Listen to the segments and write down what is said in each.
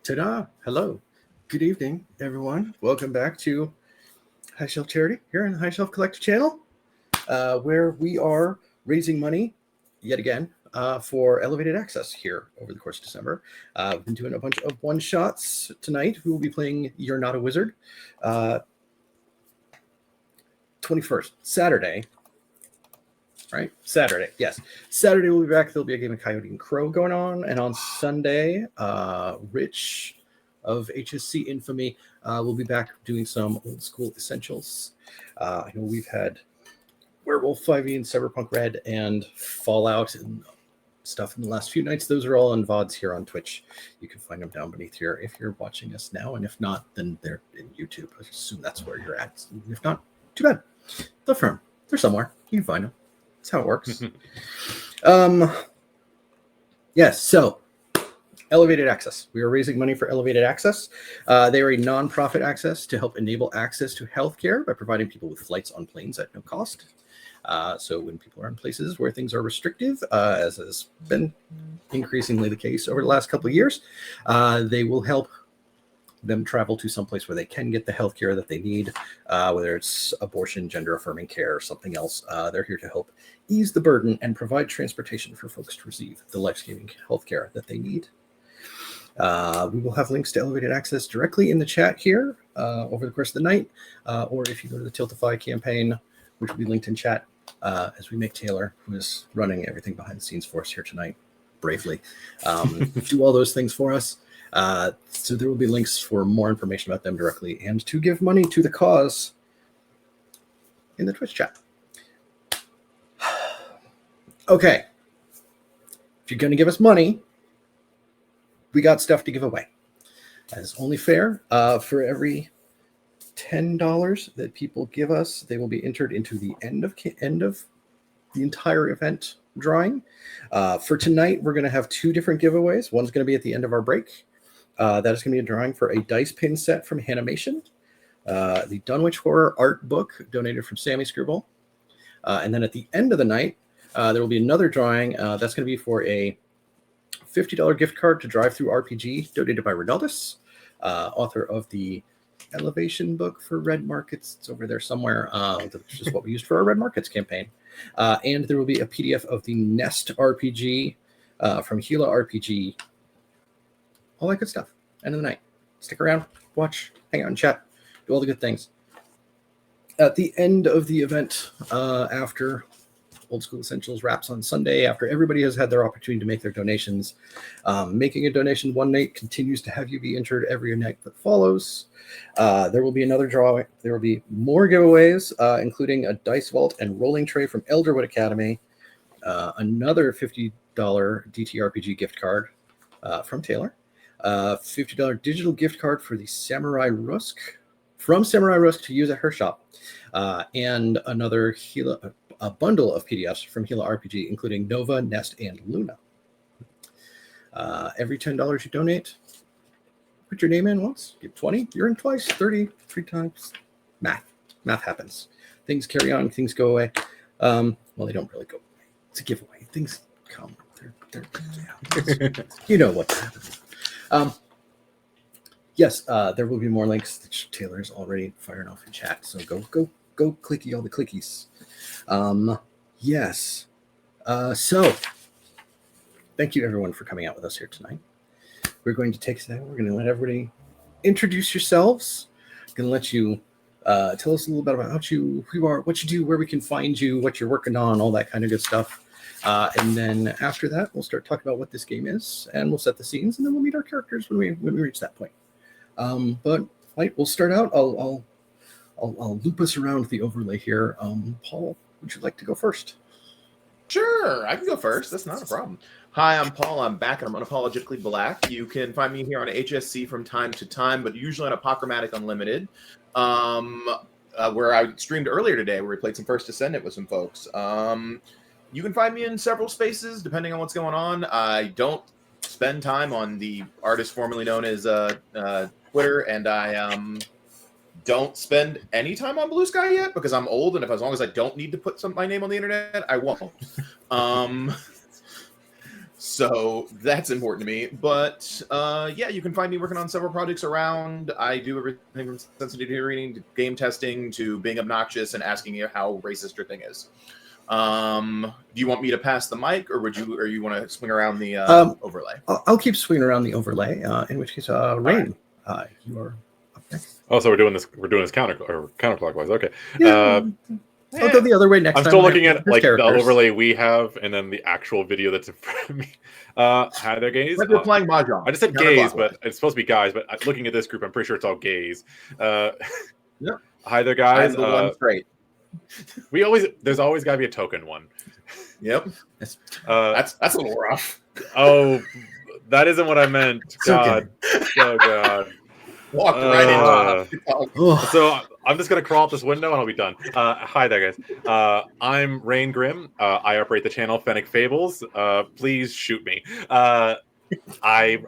Ta-da! Hello. Good evening, everyone. Welcome back to High Shelf Charity here on the High Shelf Collector channel, where we are raising money yet again for elevated access here over the course of December. We've been doing a bunch of one-shots tonight. We will be playing You're Not a Wizard, 21st, Saturday. Right? Saturday, yes. Saturday we'll be back. There'll be a game of Coyote and Crow going on. And on Sunday, Rich of HSC Infamy will be back doing some old school essentials. I know we've had Werewolf 5e and Cyberpunk Red and Fallout and stuff in the last few nights. Those are all on VODs here on Twitch. You can find them down beneath here if you're watching us now. And if not, then they're in YouTube. I assume that's where you're at. If not, too bad. Look for them. They're somewhere. You can find them. That's how it works. Yes, so elevated access. We are raising money for elevated access. They are a nonprofit access to help enable access to healthcare by providing people with flights on planes at no cost. So when people are in places where things are restrictive, as has been increasingly the case over the last couple of years, they will help them travel to someplace where they can get the health care that they need, whether it's abortion, gender affirming care, or something else. They're here to help ease the burden and provide transportation for folks to receive the life-saving health care that they need. We will have links to elevated access directly in the chat here over the course of the night, or if you go to the Tiltify campaign, which will be linked in chat, as we make Taylor, who is running everything behind the scenes for us here tonight, bravely, do all those things for us. So there will be links for more information about them directly and to give money to the cause in the Twitch chat. Okay. If you're going to give us money, we got stuff to give away. That is only fair. For every $10 that people give us, they will be entered into the end of the entire event drawing. For tonight, we're going to have two different giveaways. One's going to be at the end of our break. That is going to be a drawing for a dice pin set from Hanimation, the Dunwich Horror art book donated from Sammy Scribble. And then at the end of the night, there will be another drawing. That's going to be for a $50 gift card to Drive Through RPG donated by Ronaldus, author of the Elevation book for Red Markets. It's over there somewhere, which is what we used for our Red Markets campaign. And there will be a PDF of the Nest RPG from Gila RPG. All that good stuff. End of the night. Stick around, watch, hang out and chat, do all the good things. At the end of the event, after Old School Essentials wraps on Sunday, after everybody has had their opportunity to make their donations, making a donation one night continues to have you be entered every night that follows. There will be another drawing. There will be more giveaways, including a dice vault and rolling tray from Elderwood Academy, another $50 TTRPG gift card from Taylor, $50 digital gift card for the Samurai Rusk from Samurai Rusk to use at her shop, and another a bundle of PDFs from Gila RPG, including Nova, Nest, and Luna. Every $10 you donate, put your name in once, give 20, you're in twice, 30, 3 times. Math happens. Things carry on, things go away. Well, they don't really go away. It's a giveaway. Things come. Yeah. You know what happens. Yes, there will be more links that Taylor's already firing off in chat. So go clicky all the clickies. Yes. So thank you everyone for coming out with us here tonight. We're going to take today. We're going to let everybody introduce yourselves. I'm going to let you tell us a little bit about who you are, what you do, where we can find you, what you're working on, all that kind of good stuff. And then after that, we'll start talking about what this game is, and we'll set the scenes, and then we'll meet our characters when we reach that point. But right, we'll start out. I'll loop us around the overlay here. Paul, would you like to go first? Sure, I can go first. That's not a problem. Hi, I'm Paul. I'm back, and I'm unapologetically black. You can find me here on HSC from time to time, but usually on Apochromatic Unlimited, where I streamed earlier today, where we played some First Descendant with some folks. You can find me in several spaces, depending on what's going on. I don't spend time on the artist formerly known as Twitter, and I don't spend any time on Blue Sky yet because I'm old, and as long as I don't need to put my name on the internet, I won't. So that's important to me. But yeah, you can find me working on several projects around. I do everything from sensitivity reading to game testing to being obnoxious and asking you how racist your thing is. Do you want me to pass the mic, or you want to swing around the overlay? I'll keep swinging around the overlay. In which case, Rain, you are up next. Oh, so we're doing this counterclockwise. Okay. Yeah. I'll go the other way next I'm time. still looking at There's like the characters. overlay we have, and then the actual video that's in front of me. Hi there, gays. Like we're playing mahjong. I just said gays, but it's supposed to be guys. But looking at this group, I'm pretty sure it's all gays. Yep. Hi there, guys. I'm the one straight. There's always got to be a token one. Yep. That's a little rough. Oh, that isn't what I meant. God. Okay. Oh God. Walked right into it. So I'm just gonna crawl out this window and I'll be done. Hi there, guys. I'm Rain Grimm. I operate the channel Fennec Fables. Please shoot me. I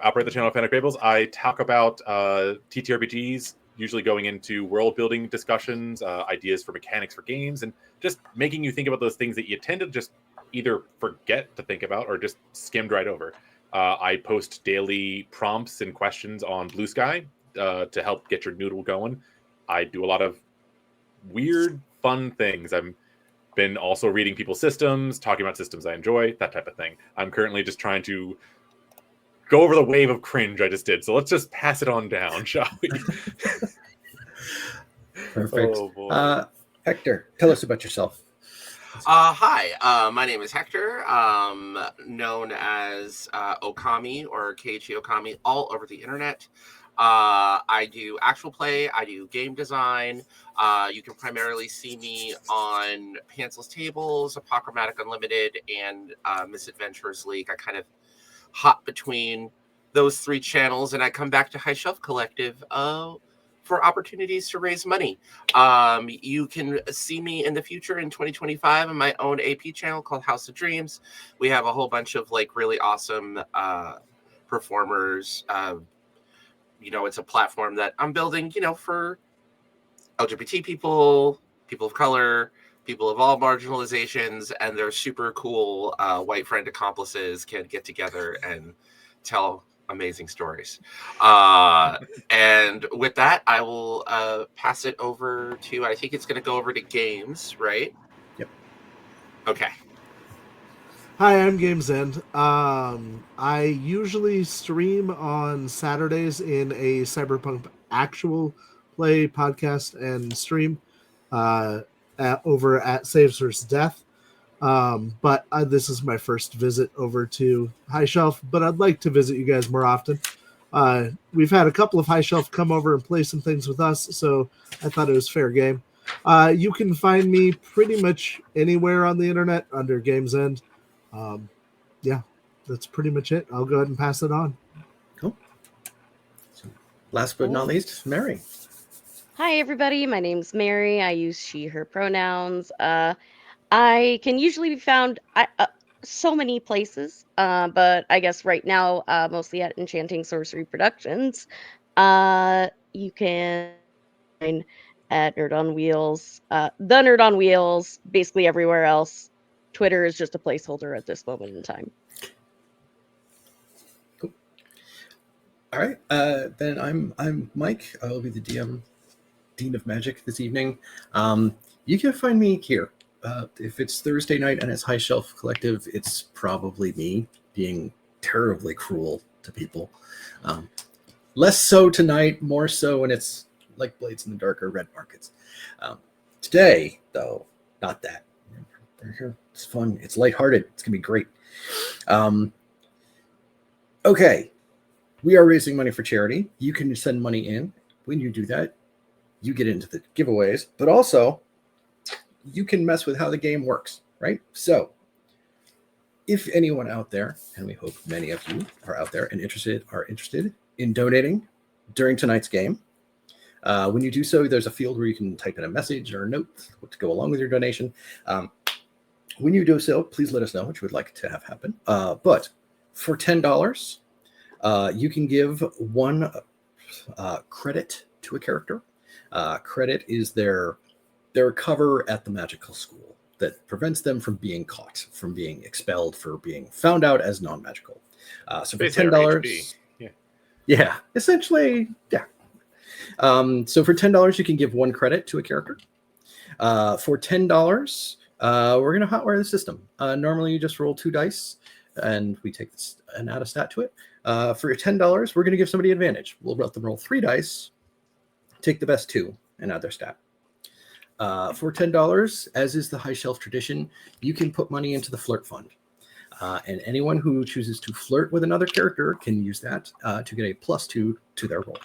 operate the channel Fennec Fables. I talk about TTRPGs, usually going into world building discussions, ideas for mechanics for games, and just making you think about those things that you tend to just either forget to think about or just skimmed right over. I post daily prompts and questions on Blue Sky to help get your noodle going. I do a lot of weird, fun things. I've been also reading people's systems, talking about systems I enjoy, that type of thing. I'm currently just trying to go over the wave of cringe I just did. So let's just pass it on down, shall we? Perfect. Oh, boy. Hector, tell us about yourself. Hi, my name is Hector, known as Okami or Keiichi Okami all over the internet. I do actual play, I do game design. You can primarily see me on Pansel's Tables, Apochromatic Unlimited, and Misadventures League. I kind of hop between those three channels, and I come back to High Shelf Collective for opportunities to raise money. You can see me in the future in 2025 on my own AP channel called House of Dreams. We have a whole bunch of like really awesome performers. It's a platform that I'm building, for LGBT people, people of color, people of all marginalizations, and their super cool white friend accomplices can get together and tell amazing stories. And with that, I will pass it over to, I think it's going to go over to Games, right? Yep. Okay. Hi, I'm Games End. I usually stream on Saturdays in a Cyberpunk actual play podcast and stream over at Saves vs. Death. But this is my first visit over to High Shelf, but I'd like to visit you guys more often. We've had a couple of High Shelf come over and play some things with us, so I thought it was fair game. You can find me pretty much anywhere on the internet under Games End. Yeah, that's pretty much it. I'll go ahead and pass it on. Cool. So, last but not least, Mary. Hi, everybody. My name's Mary. I use she, her pronouns. I can usually be found so many places, but I guess right now, mostly at Enchanting Sorcery Productions. You can find at Nerd on Wheels, the Nerd on Wheels, basically everywhere else. Twitter is just a placeholder at this moment in time. Cool. All right. Then I'm Mike. I'll be the Dean of Magic this evening. You can find me here. If it's Thursday night and it's High Shelf Collective, it's probably me being terribly cruel to people. Less so tonight, more so when it's like Blades in the Dark or Red Markets. Today, though, not that. We're here. It's fun. It's lighthearted. It's going to be great. Okay. We are raising money for charity. You can send money in. When you do that, you get into the giveaways, but also you can mess with how the game works, right? So if anyone out there, and we hope many of you are out there and are interested in donating during tonight's game, when you do so, there's a field where you can type in a message or a note to go along with your donation. When you do so, please let us know what you would like to have happen. But for $10, you can give one credit to a character. Credit is their cover at the magical school. that prevents them from being caught, from being expelled, for being found out as non-magical. So for Basically our $10, HP. yeah, essentially, yeah. So for $10, you can give 1 credit to a character. For $10, we're going to hotwire the system. Normally, you just roll 2 dice, and we take this and add a stat to it. For $10, we're going to give somebody advantage. We'll let them roll 3 dice, take the best 2, and add their stat. For $10, as is the high shelf tradition, you can put money into the flirt fund. And anyone who chooses to flirt with another character can use that to get a +2 to their roll.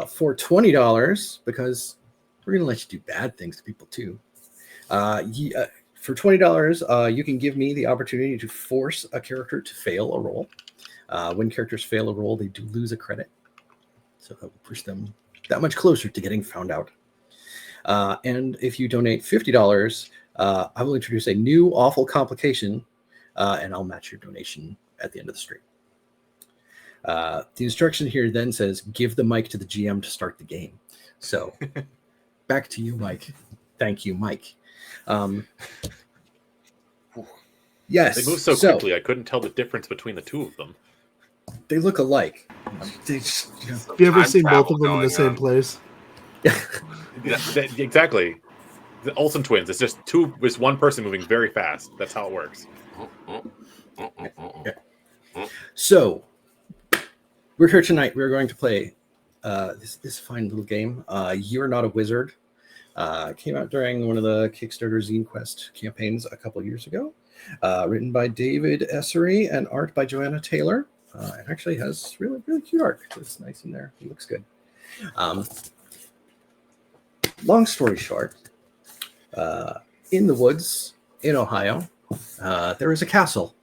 For $20, because we're going to let you do bad things to people too. For $20, you can give me the opportunity to force a character to fail a roll. When characters fail a roll, they do lose a credit. So that will push them that much closer to getting found out. And if you donate $50, I will introduce a new awful complication, and I'll match your donation at the end of the stream. The instruction here then says, give the mic to the GM to start the game. So back to you, Mike. Thank you, Mike. Yes. They move so quickly, I couldn't tell the difference between the two of them. They look alike. They just, Have you ever Time seen both travel of them in the going same on. place? Exactly. The Olsen twins. It's just one person moving very fast. That's how it works. So we're here tonight. We're going to play this fine little game. You're Not a Wizard. Came out during one of the Kickstarter Zine Quest campaigns a couple of years ago. Written by David Essery and art by Joanna Taylor. It actually has really, really cute art. It's nice in there. It looks good. Long story short, in the woods in Ohio, there is a castle.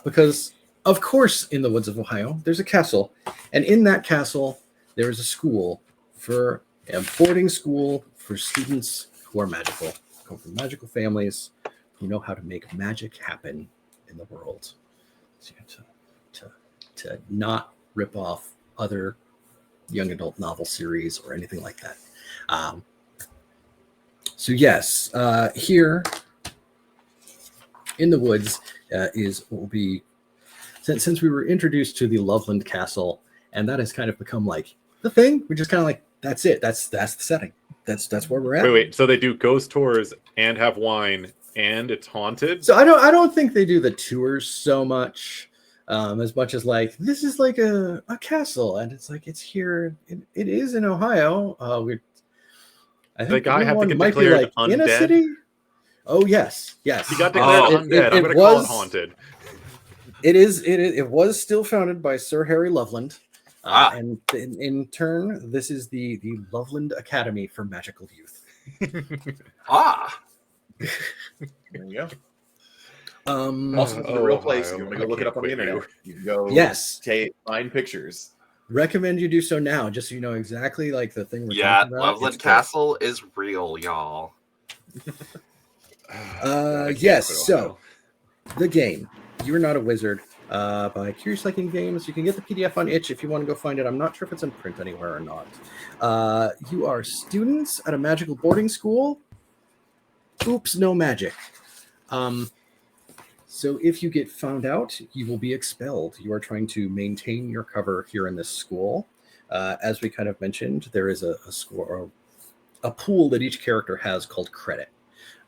Because, of course, in the woods of Ohio, there's a castle. And in that castle, there is a school a boarding school for students who are magical, come from magical families who know how to make magic happen in the world. So you have to not rip off other young adult novel series or anything like that. So yes, here in the woods is what will be, since we were introduced to the Loveland Castle, and that has kind of become like the thing. We're just kind of like, that's it. That's the setting. That's where we're at. Wait. So they do ghost tours and have wine and it's haunted? So I don't think they do the tours so much. As much as like, this is like a castle, and it's like, it's here. It is in Ohio. I think the guy have to get might be declared like undead? in a city. Oh yes. He got declared undead. I'm going to call it haunted. It was still founded by Sir Harry Loveland, and in turn, this is the Loveland Academy for Magical Youth. There you go. Also, Also, it's a real Ohio. place. You want to go look it up on the internet. You can go find pictures. Recommend you do so now, just so you know exactly like the thing we're Yeah, talking about. Loveland Castle is real, y'all. Yes, so the game, You're Not a Wizard, by Curious Liking Games. You can get the PDF on itch if you want to go find it. I'm not sure if it's in print anywhere or not. You are students at a magical boarding school. Oops, no magic. So if you get found out, you will be expelled. You are trying to maintain your cover here in this school. As we kind of mentioned, there is a score, a pool that each character has called credit.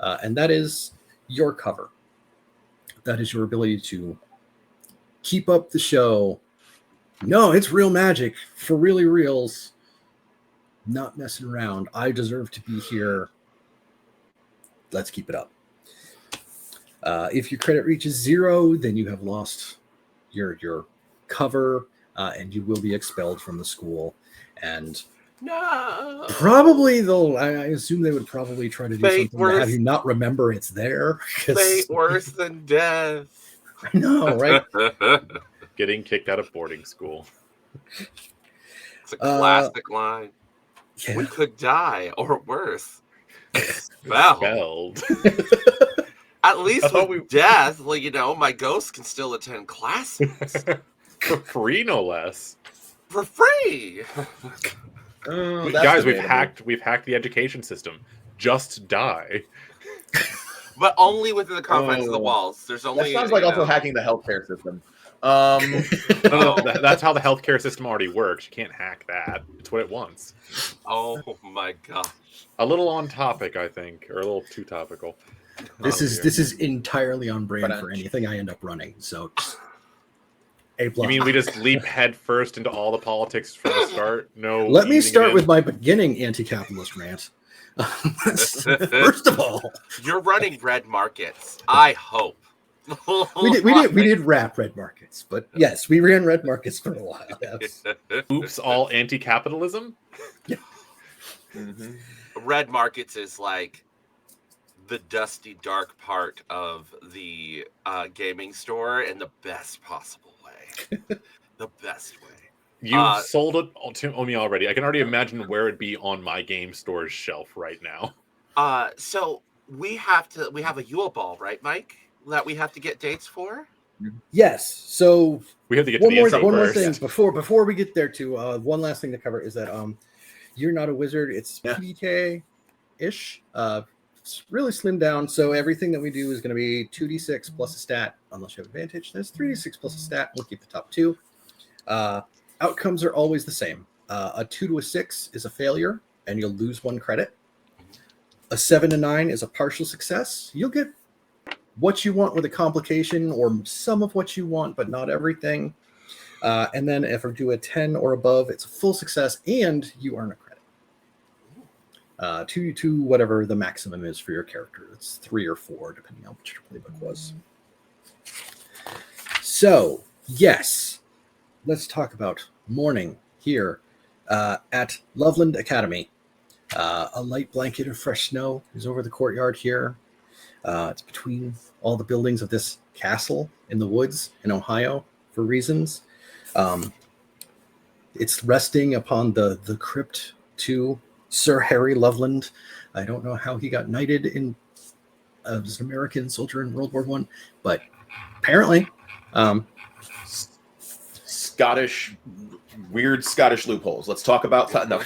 And that is your cover. That is your ability to keep up the show. No, it's real magic for really reals. Not messing around. I deserve to be here. Let's keep it up. If your credit reaches 0, then you have lost your cover, and you will be expelled from the school. And No. probably I assume they would probably try to do Fate something to have you not remember it's there. 'Cause- Fate worse than death. I know, right? Getting kicked out of boarding school. It's a classic line. Yeah. We could die, or worse, expelled. Spelled. At least I thought with death, well, my ghost can still attend classes For free, no less. for free. Oh, Guys, we've hacked the education system. just die. But only within the confines of the Oh. walls. There's That only. sounds like you also know- hacking the healthcare system. No, that's how the healthcare system already works. You can't hack that. It's what it wants. Oh my god. A little on topic, I think, or a little too topical. This is entirely on brand But, for anything I end up running. So, A+. You mean we just leap head first into all the politics from the start? No. Let me easing it start in? with my beginning anti-capitalist rant. First of all, You're running red markets. I hope. we did wrap red markets, but yes, we ran red markets for a while. Yes. Oops, all anti-capitalism. Mhm. Red markets is like the dusty, dark part of the gaming store in the best possible way. The best way. You've sold it to me already. I can already imagine where it'd be on my game store's shelf right now. So we have a Yule Ball, right, Mike? That we have to get dates for. Yes. So We have to get to the intro one more first. thing before we get there too. One last thing to cover is that You're Not a Wizard. It's PDK ish. It's really slimmed down. So everything that we do is going to be 2d6 plus a stat, unless you have advantage. There's 3d6 plus a stat. We'll keep the top two. Outcomes are always the same. A 2 to a 6 is a failure, and you'll lose 1 credit. A 7 to 9 is a partial success. You'll get what you want with a complication, or some of what you want, but not everything. And then if I do a 10 or above, it's a full success, and you earn a credit. To whatever the maximum is for your character. It's 3 or 4, depending on which playbook was. So, yes, let's talk about morning here at Loveland Academy. A light blanket of fresh snow is over the courtyard here. It's between all the buildings of this castle in the woods in Ohio for reasons. It's resting upon the crypt to Sir Harry Loveland. I don't know how he got knighted as an American soldier in World War I, but apparently. Weird Scottish loopholes. Let's talk about no.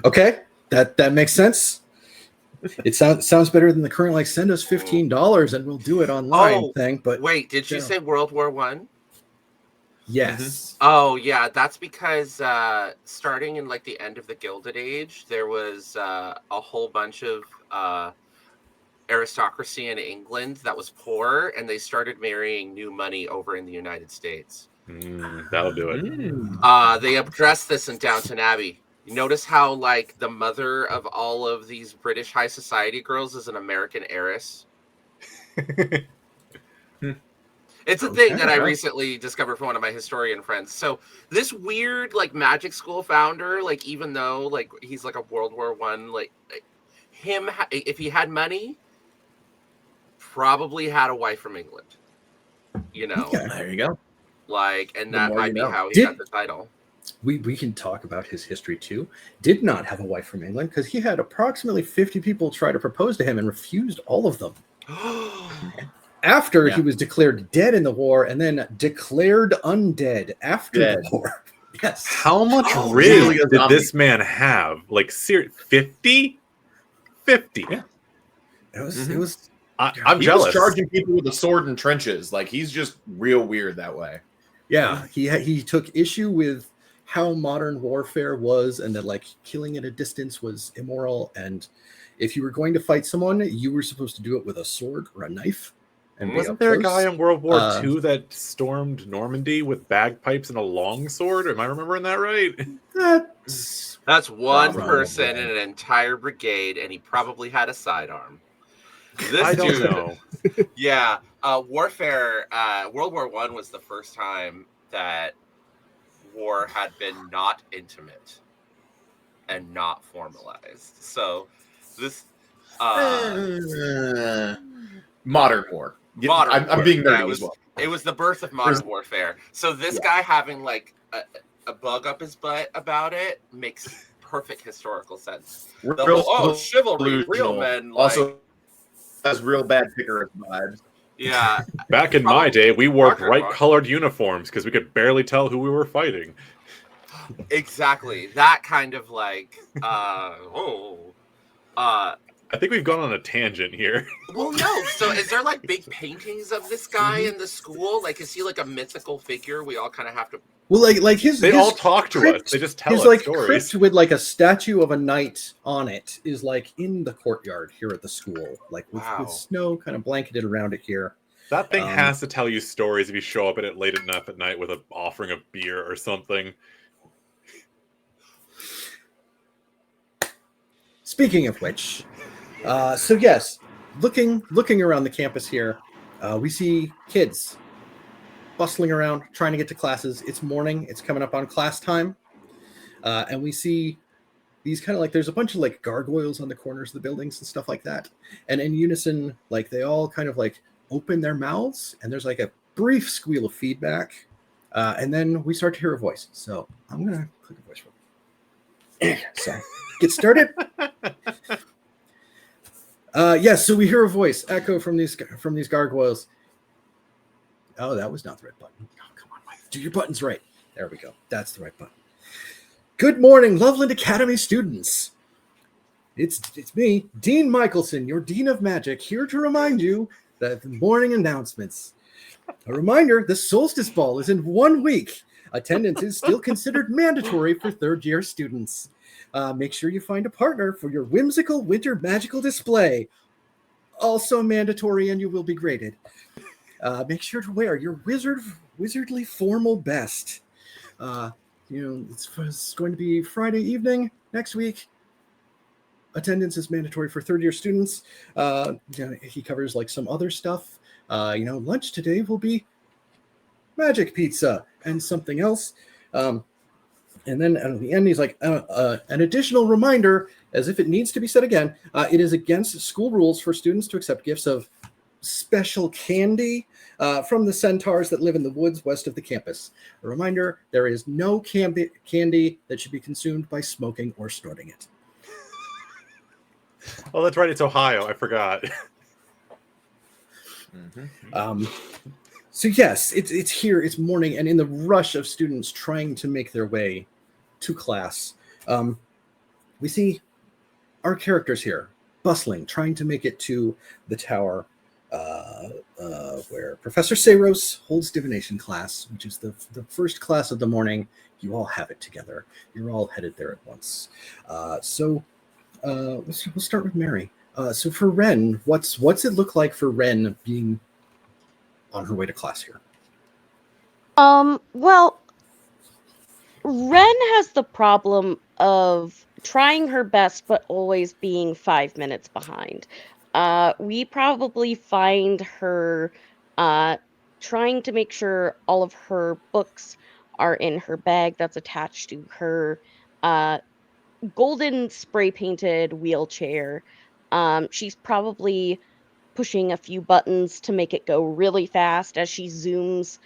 Okay, that makes sense. It sounds better than the current like send us $15 and we'll do it online thing. But wait, did you say World War One? Yes. Oh yeah, that's because starting in like the end of the Gilded Age, there was a whole bunch of aristocracy in England that was poor, and they started marrying new money over in the United States. That'll do it. They addressed this in Downton Abbey. You notice how like the mother of all of these British high society girls is an American heiress? It's a thing that I recently discovered from one of my historian friends. So this weird like magic school founder, like even though like he's like a World War One, like him, if he had money, probably had a wife from England. You know, There you go. like, and The that more might you be know. how he got the title. We can talk about his history too. Did not have a wife from England because he had approximately 50 people try to propose to him and refused all of them. After he was declared dead in the war and then declared undead after the war. Yes. How much really rig did this man have? Like 50? 50. Yeah. It was I'm He jealous. was charging people with a sword in trenches. Like he's just real weird that way. Yeah, he took issue with how modern warfare was, and that like killing at a distance was immoral. And if you were going to fight someone, you were supposed to do it with a sword or a knife. And Wasn't there a guy in World War II that stormed Normandy with bagpipes and a longsword? Am I remembering that right? That's one Probably. person in an entire brigade, and he probably had a sidearm. This I don't dude, know. yeah, warfare. World War One was the first time that war had been not intimate and not formalized. So this Modern war. modern. I'm being nerdy it was, as well. It was the birth of modern warfare. So this guy having like a bug up his butt about it makes perfect historical sense. Chivalry, real men. Like, Also has real bad picker vibes. yeah. Back in my day, we wore Roger, bright Roger. colored uniforms because we could barely tell who we were fighting. Exactly. That kind of like I think we've gone on a tangent here. Well, no. So, is there like big paintings of this guy in the school? Like, is he like a mythical figure? We all kind of have to. Well, like his They his all talk to crypt- us. They just tell his us like stories. crypt with like a statue of a knight on it is like in the courtyard here at the school, like with Wow. snow kind of blanketed around it here. That thing has to tell you stories if you show up at it late enough at night with an offering of beer or something. Speaking of which, so yes, looking around the campus here, we see kids bustling around trying to get to classes. It's morning. It's coming up on class time, and we see these kind of like there's a bunch of like gargoyles on the corners of the buildings and stuff like that. And in unison, like they all kind of like open their mouths, and there's like a brief squeal of feedback, and then we start to hear a voice. So I'm gonna click a voice real quick. So get started. Yes, so we hear a voice echo from these gargoyles. Oh, that was not the right button. Oh, come on, Mike. Do your buttons right. There we go. That's the right button. Good morning, Loveland Academy students. It's me, Dean Michelson, your Dean of Magic, here to remind you that the morning announcements. A reminder, the Solstice Ball is in 1 week. Attendance is still considered mandatory for third-year students. Make sure you find a partner for your whimsical winter magical display. Also mandatory, and you will be graded. Make sure to wear your wizardly formal best. It's going to be Friday evening next week. Attendance is mandatory for third-year students. He covers like some other stuff. Lunch today will be magic pizza and something else. And then at the end, he's like, an additional reminder, as if it needs to be said again, it is against school rules for students to accept gifts of special candy from the centaurs that live in the woods west of the campus. A reminder, there is no candy that should be consumed by smoking or snorting it. Oh, that's right. It's Ohio. I forgot. So yes, it's here. It's morning, and in the rush of students trying to make their way to class, we see our characters here bustling, trying to make it to the tower where Professor Sayros holds divination class, which is the first class of the morning. You all have it together. You're all headed there at once. So we'll start with Mary. So for Ren, what's it look like for Ren being on her way to class here? Well, Ren has the problem of trying her best but always being 5 minutes behind. We probably find her trying to make sure all of her books are in her bag that's attached to her golden spray painted wheelchair. She's probably pushing a few buttons to make it go really fast as she zooms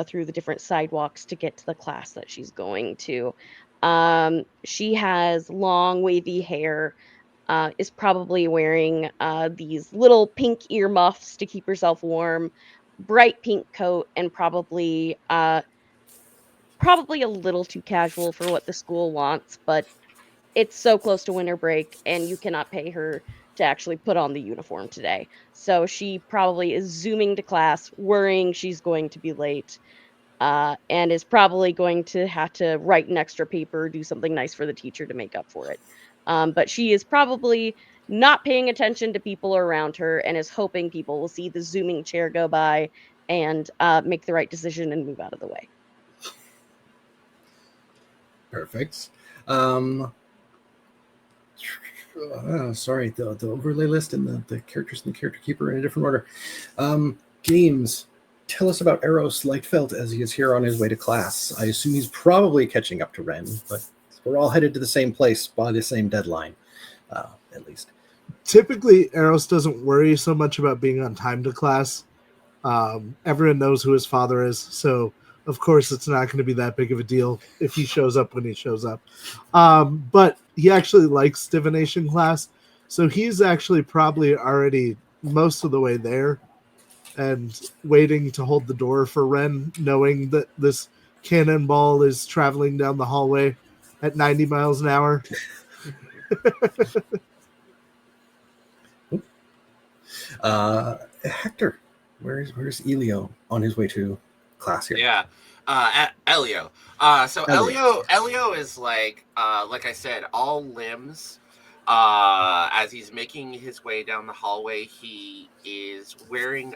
through the different sidewalks to get to the class that she's going to. She has long wavy hair, is probably wearing these little pink earmuffs to keep herself warm, bright pink coat, and probably a little too casual for what the school wants, but it's so close to winter break and you cannot pay her to actually put on the uniform today. So she probably is zooming to class, worrying she's going to be late, and is probably going to have to write an extra paper, do something nice for the teacher to make up for it. But she is probably not paying attention to people around her and is hoping people will see the zooming chair go by and make the right decision and move out of the way. Perfect. Sorry, the overlay list and the characters and the character keeper in a different order. Games, tell us about Eros Lightfelt as he is here on his way to class. I assume he's probably catching up to Ren, but we're all headed to the same place by the same deadline, at least. Typically, Eros doesn't worry so much about being on time to class. Everyone knows who his father is, so of course it's not going to be that big of a deal if he shows up when he shows up. But he actually likes divination class, so he's actually probably already most of the way there and waiting to hold the door for Ren, knowing that this cannonball is traveling down the hallway at 90 miles an hour. Hector, where's Elio on his way to class here? Yeah. Elio. So Elio is like I said, all limbs. As he's making his way down the hallway, he is wearing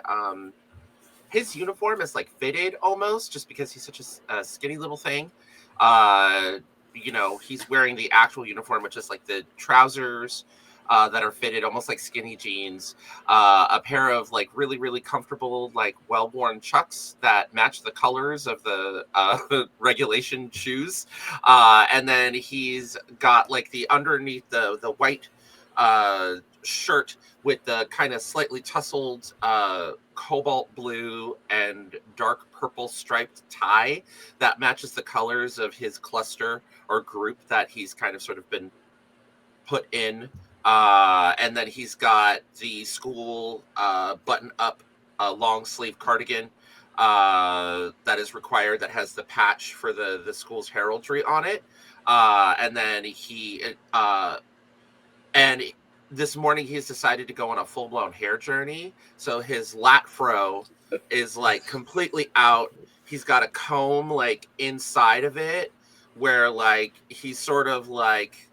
his uniform is like fitted almost, just because he's such a skinny little thing. He's wearing the actual uniform, which is like the trousers that are fitted almost like skinny jeans, a pair of like really, really comfortable, like well-worn Chucks that match the colors of the regulation shoes. And then he's got like the underneath the white shirt with the kind of slightly tussled cobalt blue and dark purple striped tie that matches the colors of his cluster or group that he's kind of sort of been put in. And then he's got the school button up long sleeve cardigan that is required, that has the patch for the school's heraldry on it. And then and this morning he's decided to go on a full-blown hair journey. So his lat fro is like completely out. He's got a comb like inside of it where like he's sort of like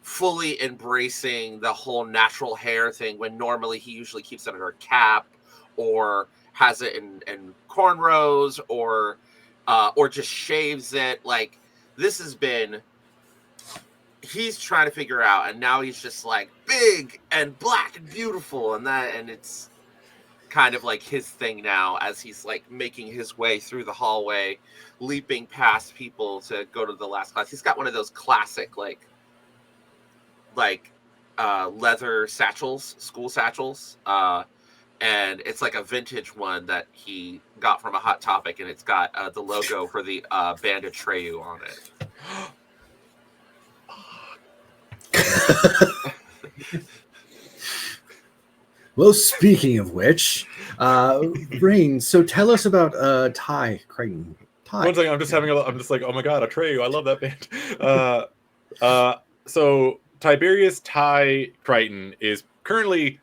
fully embracing the whole natural hair thing, when normally he usually keeps it under a cap or has it in cornrows or just shaves it. Like, this has been, he's trying to figure out, and now he's just like big and black and beautiful, and it's kind of like his thing now, as he's like making his way through the hallway, leaping past people to go to the last class. He's got one of those classic like leather satchels, school satchels, and it's like a vintage one that he got from a Hot Topic, and it's got the logo for the band Atreyu on it. Well, speaking of which, Rain, so tell us about Ty Crichton. Ty. One second, I'm just like, oh my god, Atreyu, I love that band. So Tiberius Ty Crichton is currently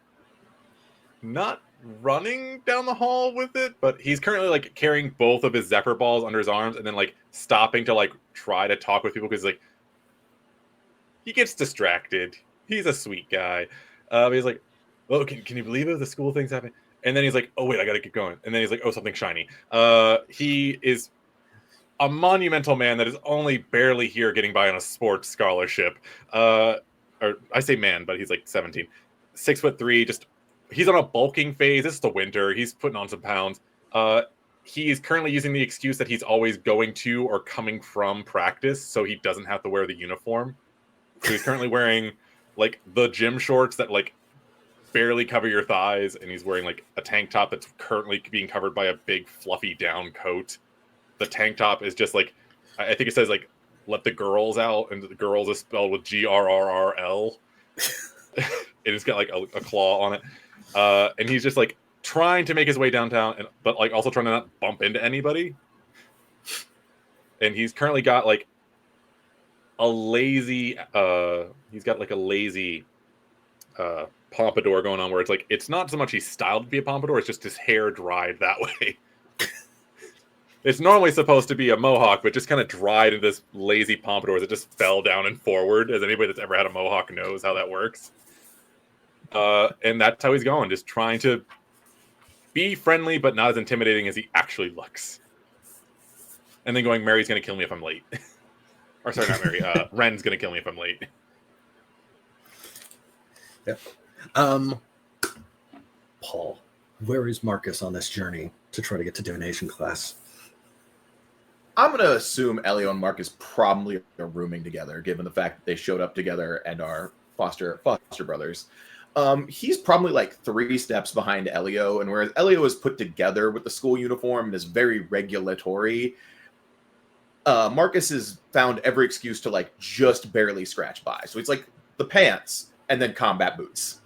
not running down the hall with it, but he's currently like carrying both of his Zephyr balls under his arms and then like stopping to like try to talk with people, because like he gets distracted. He's a sweet guy. He's like, oh, can you believe it? The school thing's happening. And then he's like, oh wait, I gotta keep going. And then he's like, oh, something shiny. He is a monumental man that is only barely here getting by on a sports scholarship. Or I say man, but he's like 17. 6'3", just he's on a bulking phase. It's the winter. He's putting on some pounds. He is currently using the excuse that he's always going to or coming from practice, so he doesn't have to wear the uniform. So he's currently wearing like the gym shorts that like barely cover your thighs, and he's wearing like a tank top that's currently being covered by a big fluffy down coat. The tank top is just like, I think it says like, let the girls out, and the girls is spelled with GRRRL. And it's got like a claw on it. And he's just like trying to make his way downtown, but like also trying to not bump into anybody. And he's currently got like a lazy, pompadour going on, where it's like, it's not so much he's styled to be a pompadour, it's just his hair dried that way. It's normally supposed to be a mohawk, but just kind of dried into this lazy pompadour as it just fell down and forward, as anybody that's ever had a mohawk knows how that works. And that's how he's going, just trying to be friendly, but not as intimidating as he actually looks. And then going, Mary's going to kill me if I'm late. Or sorry, not Mary. Ren's going to kill me if I'm late. Yeah. Paul, where is Marcus on this journey to try to get to divination class? I'm going to assume Elio and Marcus probably are rooming together, given the fact that they showed up together and are foster brothers. He's probably like 3 steps behind Elio, and whereas Elio is put together with the school uniform and is very regulatory, Marcus has found every excuse to like just barely scratch by. So it's like the pants and then combat boots.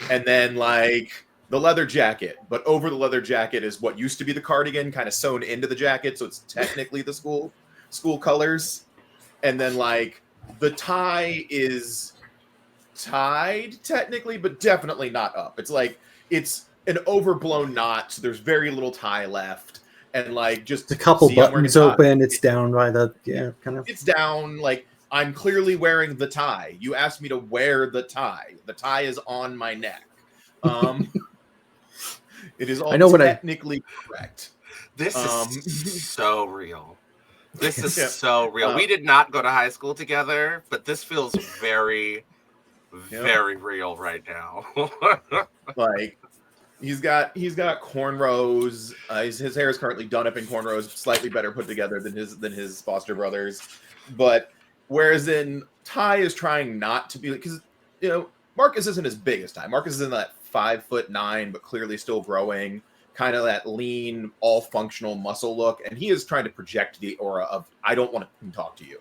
And then like the leather jacket, but over the leather jacket is what used to be the cardigan kind of sewn into the jacket, so it's technically the school colors. And then like the tie is tied technically, but definitely not up. It's like it's an overblown knot, so there's very little tie left, and like just The couple see, I'm wearing a buttons tie. open. It's down by the kind of. It's down. Like I'm clearly wearing the tie. You asked me to wear the tie. The tie is on my neck. It is all technically correct. This is so real. This is Yeah. so real. We did not go to high school together, but this feels very, very real right now. Like he's got cornrows. His hair is currently done up in cornrows, slightly better put together than his foster brothers. But whereas in Ty is trying not to be, because Marcus isn't as big as Ty. Marcus is in that 5'9", but clearly still growing, kind of that lean, all functional muscle look, and he is trying to project the aura of I don't want to talk to you.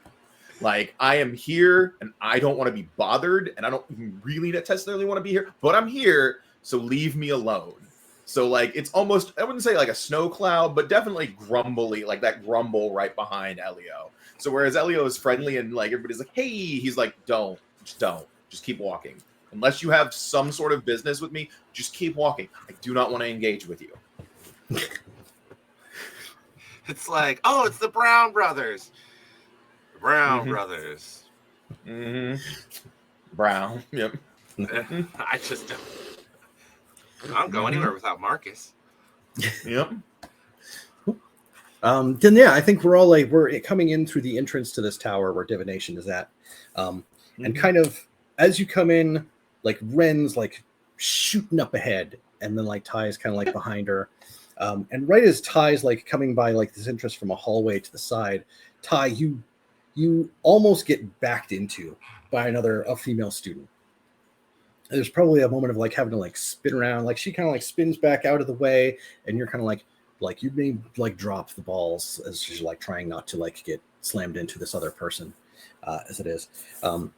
Like I am here, and I don't want to be bothered, and I don't really necessarily want to be here, but I'm here, so leave me alone. So like it's almost, I wouldn't say like a snow cloud, but definitely grumbly, like that grumble right behind Elio. So whereas Elio is friendly and like everybody's like, hey, he's like, don't, just keep walking. Unless you have some sort of business with me, just keep walking. I do not want to engage with you. It's like, oh, it's the Brown brothers. Brown brothers. Mm-hmm. Brown. Yep. I just don't. I don't go anywhere without Marcus. Yep. Then yeah, I think we're all like we're coming in through the entrance to this tower where divination is at, and kind of as you come in, like Ren's like shooting up ahead, and then like Ty's kind of like behind her, and right as Ty's like coming by like this entrance from a hallway to the side, Ty, you almost get backed into by a female student. There's probably a moment of like having to like spin around, like she kind of like spins back out of the way, and you're kind of like you may like drop the balls as she's like trying not to like get slammed into this other person, as it is. And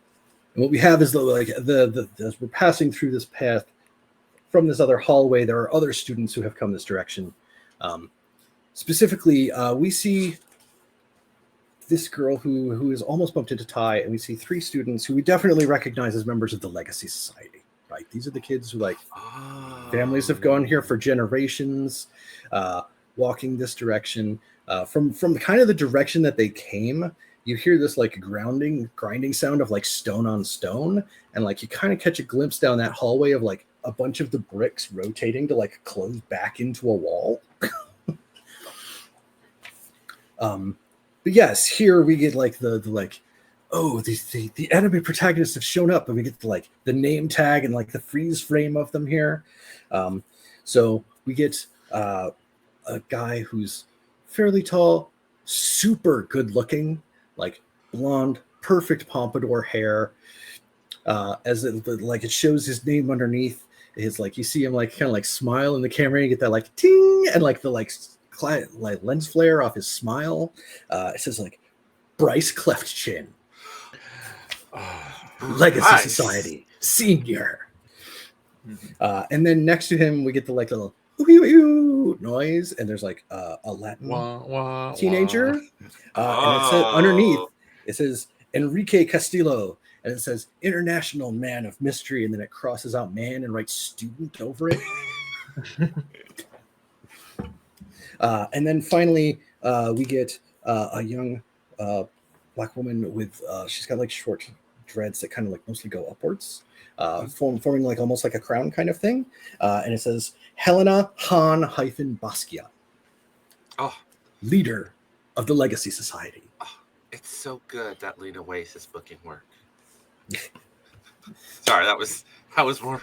what we have is as we're passing through this path from this other hallway, there are other students who have come this direction. Specifically, we see this girl who is almost bumped into Ty, and we see 3 students who we definitely recognize as members of the Legacy Society. Right, these are the kids who like families have gone here for generations, walking this direction. From kind of the direction that they came, you hear this like grinding sound of like stone on stone, and like you kind of catch a glimpse down that hallway of like a bunch of the bricks rotating to like close back into a wall. But yes, here we get like the enemy protagonists have shown up, and we get the name tag and like the freeze frame of them here. So we get a guy who's fairly tall, super good looking, like blonde, perfect pompadour hair. As it shows his name underneath. His like you see him like kind of like smile in the camera. And you get that like ting and like the like lens flare off his smile. It says like Bryce Cleft Chin. Legacy Society Senior. And then next to him we get the like little noise, and there's like a Latin teenager. And it says underneath it says Enrique Castillo, and it says International Man of Mystery, and then it crosses out man and writes student over it. And then finally we get a young black woman with she's got like short dreads that kind of like mostly go upwards, forming like almost like a crown kind of thing, and it says Helena Han-Basquiat, leader of the Legacy Society. It's so good that Lena Waithe is booking work. Sorry, that was more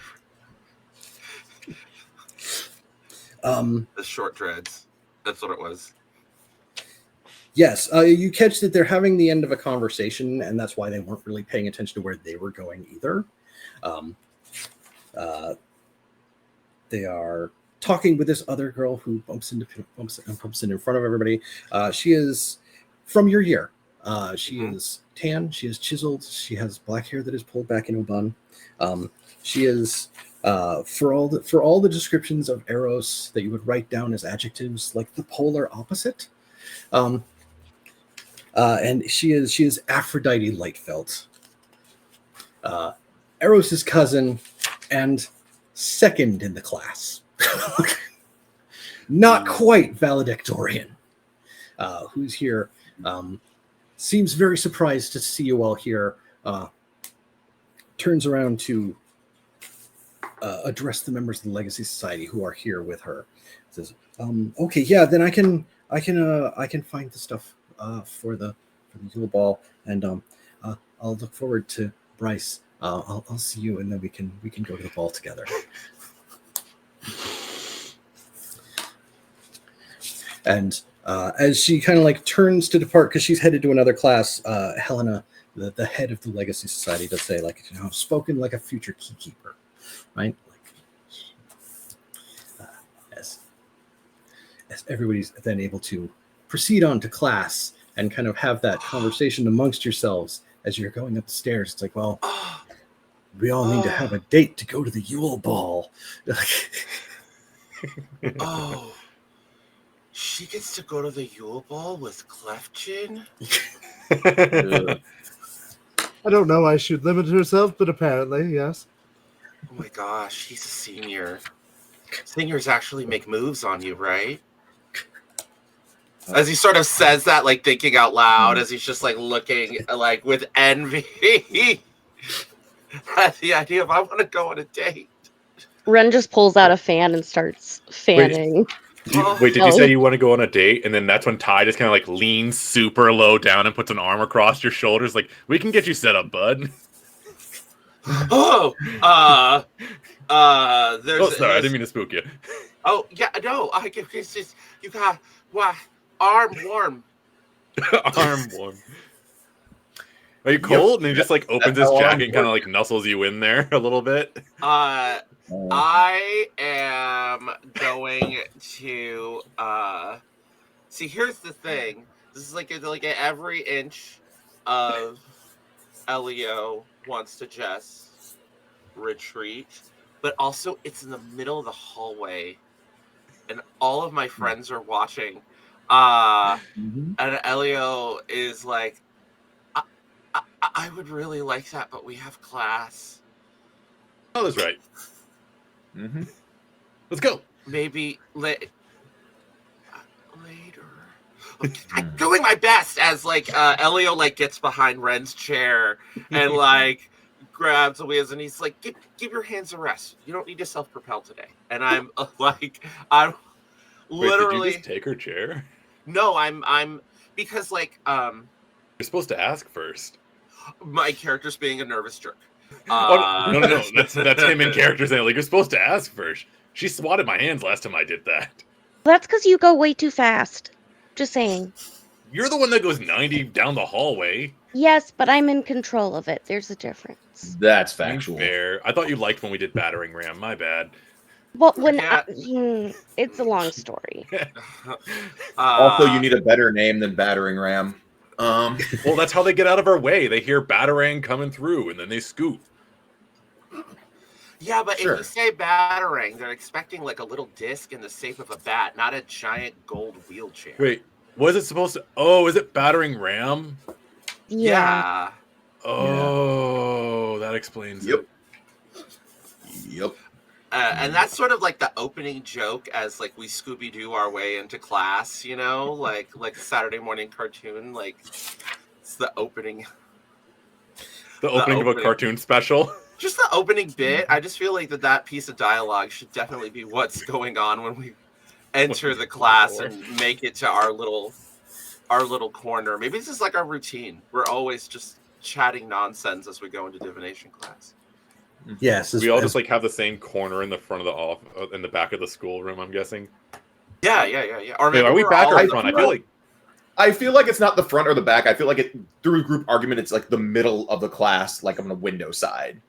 the short dreads. That's what it was. Yes, you catch that they're having the end of a conversation, and that's why they weren't really paying attention to where they were going either. They are talking with this other girl who bumps in in front of everybody. She is from your year. She is tan. She is chiseled. She has black hair that is pulled back into a bun. She is for all the descriptions of Eros that you would write down as adjectives, like the polar opposite. And she is Aphrodite Lightfelt, Eros's cousin, and second in the class. Not quite valedictorian. Who's here. Seems very surprised to see you all here. Turns around to address the members of the Legacy Society who are here with her. Says, "Okay, yeah, then I can find the stuff for the Yule Ball, and I'll look forward to Bryce. I'll see you, and then we can go to the ball together." And as she kind of like turns to depart because she's headed to another class, Helena, the head of the Legacy Society, does say, like, spoken like a future keykeeper, right? Like, as everybody's then able to proceed on to class and kind of have that conversation amongst yourselves as you're going up the stairs. It's like, well, we all need to have a date to go to the Yule Ball. Oh. She gets to go to the Yule Ball with Clefchin? I don't know why she'd limit herself, but apparently, yes. Oh my gosh, he's a senior. Seniors actually make moves on you, right? As he sort of says that, like thinking out loud, as he's just like looking like with envy at the idea of I want to go on a date. Ren just pulls out a fan and starts fanning. Wait, did you say you want to go on a date? And then that's when Ty just kind of like leans super low down and puts an arm across your shoulders, like, we can get you set up, bud. Oh, there's. Oh, sorry, I didn't mean to spook you. Oh yeah, no, it's just you got arm warm. Arm warm. Are you cold? And he just like opens his jacket and kind of like nuzzles you in there a little bit. I am going to see. Here's the thing. This is like every inch of Elio wants to just retreat, but also it's in the middle of the hallway, and all of my friends are watching. And Elio is like, I would really like that, but we have class. Oh, that's right. Let's go. Maybe later. I'm doing my best as like Elio like gets behind Ren's chair and like grabs the wheels, and he's like, give your hands a rest. You don't need to self-propel today. And I'm like, I'm literally. Wait, did you just take her chair? No, I'm because like you're supposed to ask first. My character's being a nervous jerk. No. That's him in character saying, like, you're supposed to ask first. She swatted my hands last time I did that. That's because you go way too fast. Just saying. You're the one that goes 90 down the hallway. Yes, but I'm in control of it. There's a difference. That's factual. Fair. I thought you liked when we did battering ram. My bad. Well, it's a long story. Also, you need a better name than battering ram. Well, that's how they get out of our way. They hear batarang coming through, and then they scoop. Yeah, but if you say batarang, they're expecting like a little disc in the shape of a bat, not a giant gold wheelchair. Wait, was it supposed to? Oh, is it battering ram? Yeah. Oh, that explains it. Yep. And that's sort of like the opening joke as like we Scooby-Doo our way into class, you know, like a Saturday morning cartoon. Like it's the opening. The opening of a cartoon special. Just the opening bit. I just feel like that piece of dialogue should definitely be what's going on when we enter the class and make it to our little corner. Maybe this is like our routine. We're always just chatting nonsense as we go into divination class. Yes, we all just like have the same corner in the front of in the back of the schoolroom. I'm guessing. Yeah. Or maybe are we back or front? I feel like it's not the front or the back. I feel like through group argument, it's like the middle of the class, like on the window side.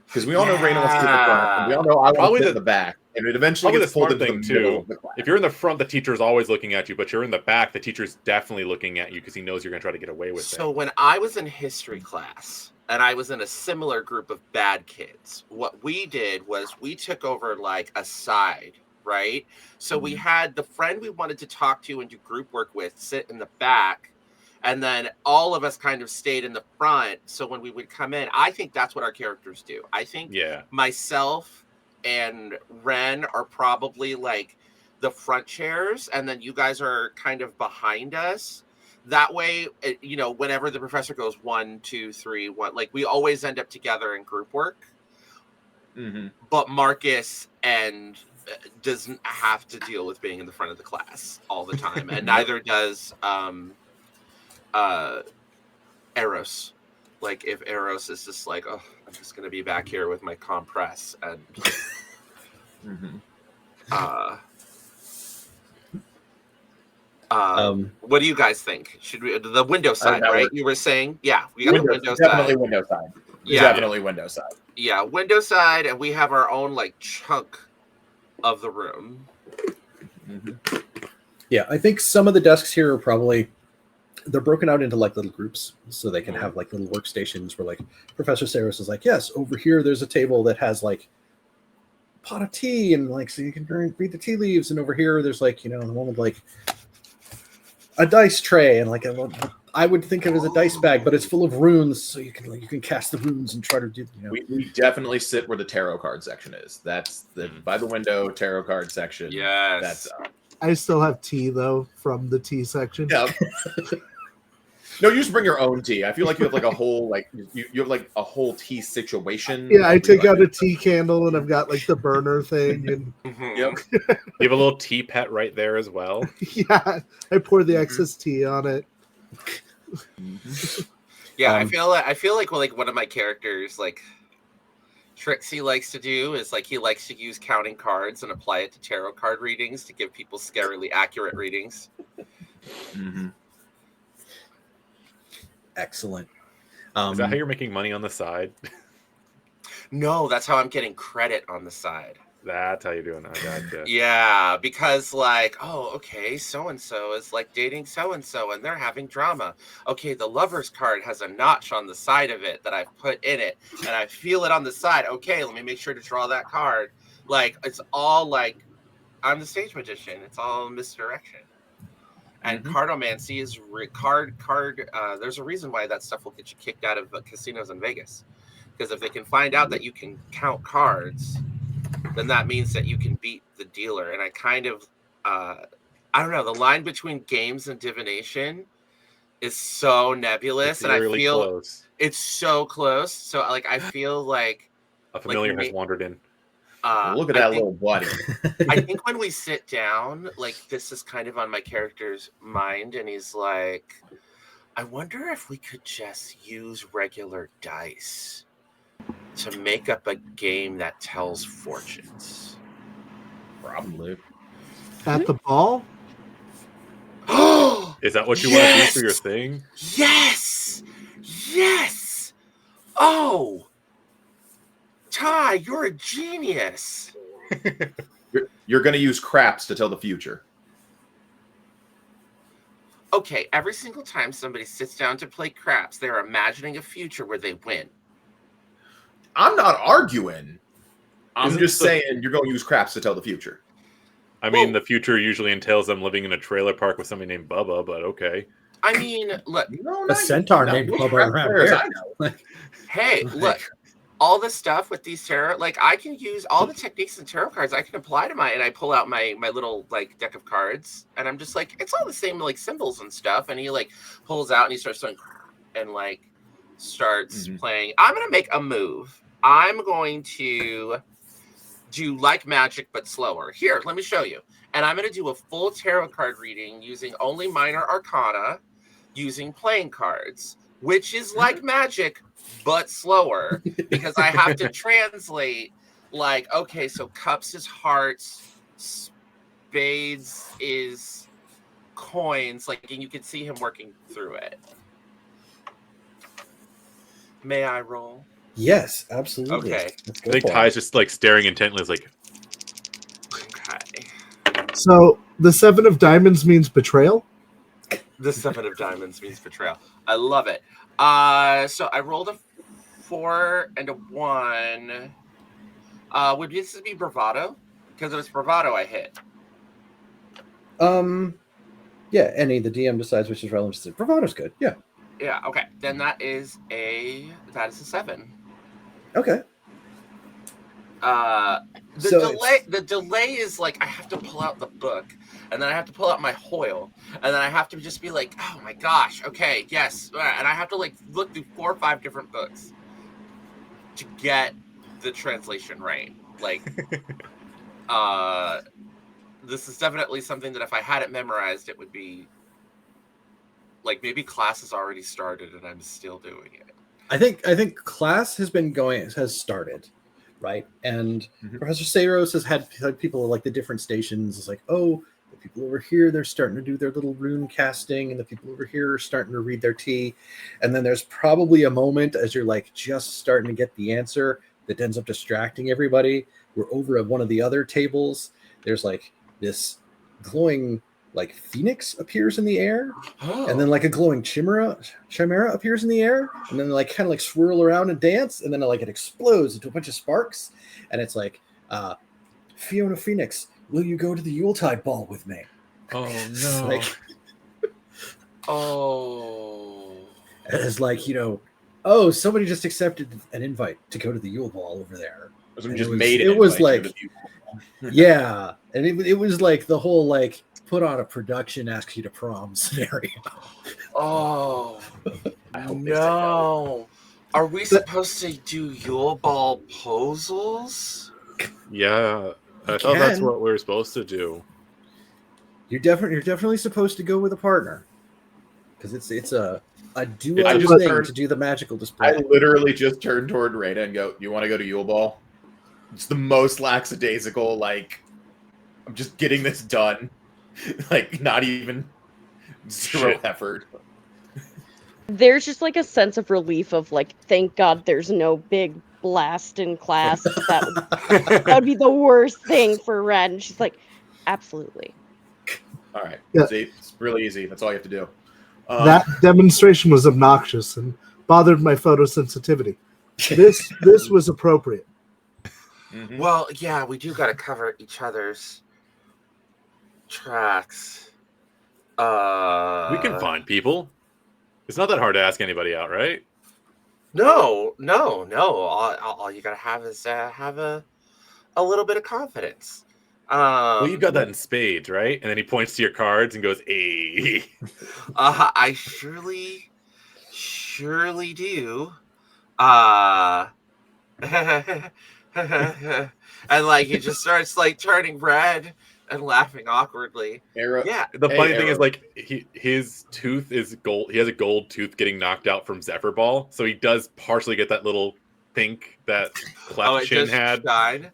Because we all know Raina wants to sit in the front, and we all know I want to sit in the back, and it eventually gets pulled into the middle of the class. If you're in the front, the teacher's always looking at you, but you're in the back, the teacher's definitely looking at you because he knows you're going to try to get away with it. So when I was in history class, and I was in a similar group of bad kids, what we did was we took over like a side, right? So we had the friend we wanted to talk to and do group work with sit in the back, and then all of us kind of stayed in the front. So when we would come in, I think that's what our characters do. I think myself and Ren are probably like the front chairs, and then you guys are kind of behind us. That way, whenever the professor goes 1, 2, 3, 1, like we always end up together in group work. Mm-hmm. But Marcus doesn't have to deal with being in the front of the class all the time, and neither does Eros. Like if Eros is just like, oh, I'm just gonna be back here with my compress and what do you guys think? Should we the window side, right? works. You were saying, yeah, we got the window definitely side. Window side. Yeah, Definitely window side. Yeah, window side, and we have our own like chunk of the room. Mm-hmm. Yeah, I think some of the desks here are probably they're broken out into like little groups, so they can have like little workstations where like Professor Saris is like, yes, over here there's a table that has like a pot of tea and like so you can read the tea leaves, and over here there's like the one with like a dice tray and like I would think of it as a dice bag, but it's full of runes, so you can cast the runes and try to do. We definitely sit where the tarot card section is. That's the by the window tarot card section. Yes, that's. I still have tea though from the tea section. Yeah. No, you just bring your own tea. I feel like you have like a whole you have like a whole tea situation. Yeah, I take out a tea candle and I've got like the burner thing and Yep. You have a little tea pet right there as well. yeah, I pour the excess tea on it. Yeah, I feel like one of my characters like tricks he likes to do is like he likes to use counting cards and apply it to tarot card readings to give people scarily accurate readings. Mm-hmm. Excellent. Is that how you're making money on the side? No, that's how I'm getting credit on the side. That's how you're doing that. Gotcha. Yeah, because like, oh, okay, so-and-so is like dating so-and-so and they're having drama. Okay, the lover's card has a notch on the side of it that I've put in it and I feel it on the side. Okay, let me make sure to draw that card. Like, it's all like, I'm the stage magician. It's all misdirection. And cardomancy is there's a reason why that stuff will get you kicked out of casinos in Vegas. Because if they can find out that you can count cards, then that means that you can beat the dealer. And I kind of, I don't know, the line between games and divination is so nebulous. And I feel close. It's so close. So like, I feel like a familiar has wandered in. Look at that little buddy. I think when we sit down, like this is kind of on my character's mind, and he's like, I wonder if we could just use regular dice to make up a game that tells fortunes. Probably. At the ball? Is that what you want to do for your thing? Yes! Yes! Oh! Ty, you're a genius. You're going to use craps to tell the future. Okay, every single time somebody sits down to play craps, they're imagining a future where they win. I'm not arguing. I'm just saying you're going to use craps to tell the future. I mean, the future usually entails them living in a trailer park with somebody named Bubba, but okay. I mean, look. A centaur named Bubba around here. Hey, look. All the stuff with these tarot, like I can use all the techniques and tarot cards I can apply to and I pull out my little like deck of cards and I'm just like, it's all the same like symbols and stuff. And he like pulls out and he starts doing and like starts playing. I'm going to make a move. I'm going to do like magic, but slower. Here, let me show you. And I'm going to do a full tarot card reading using only minor arcana, using playing cards, which is like magic, but slower, because I have to translate, like, okay, so cups is hearts, spades is coins, like, and you can see him working through it. May I roll? Yes, absolutely. Okay. I think Ty's just like staring intently, is like, Okay. So the 7 of diamonds means betrayal? The 7 of diamonds means betrayal. I love it. So I rolled a 4 and a 1. Would this be bravado? Because if it's bravado, I hit. Yeah, the DM decides which is relevant. Bravado's good. Yeah. Yeah, okay. Then that is a 7. Okay. The delay is like I have to pull out the book, and then I have to pull out my Hoyle, and then I have to just be like, oh my gosh, okay, yes, and I have to like look through 4 or 5 different books to get the translation right. Like, this is definitely something that if I had it memorized, it would be like maybe class has already started and I'm still doing it. I think class has started, right? And Professor Sayros has had like, people like the different stations. It's like, oh, the people over here, they're starting to do their little rune casting, and the people over here are starting to read their tea. And then there's probably a moment as you're like just starting to get the answer that ends up distracting everybody. We're over at one of the other tables. There's like this glowing like phoenix appears in the air, and then like a glowing chimera appears in the air, and then like kind of like swirl around and dance, and then like it explodes into a bunch of sparks, and it's like, Fiona Phoenix, will you go to the Yuletide ball with me? Oh no! It's like, you know, oh, somebody just accepted an invite to go to the Yule ball over there. It was like, yeah, and it was like the whole like put on a production, ask you to prom scenario. Oh no! Are we supposed to do Yule ball posals? Yeah, I thought that's what we were supposed to do. You're definitely supposed to go with a partner, because it's a duo thing to do the magical display. I literally just turned toward Rada and go, "You want to go to Yule ball?" It's the most lackadaisical. Like, I'm just getting this done. Like, not even zero effort. There's just like a sense of relief of like, thank God there's no big blast in class. That would be the worst thing for Red. And she's like, absolutely. All right. Yeah. See, it's really easy. That's all you have to do. That demonstration was obnoxious and bothered my photosensitivity. This was appropriate. Mm-hmm. Well, yeah, we do got to cover each other's tracks. We can find people. It's not that hard to ask anybody out, right? No. All you gotta have is have a little bit of confidence. Well, you've got that in spades, right? And then he points to your cards and goes, "Hey." I surely do. And like he just starts like turning red and laughing awkwardly. Yeah. The funny thing is, like, his tooth is gold. He has a gold tooth getting knocked out from Zephyr Ball, so he does partially get that little pink that Cleft Chin had. Shine.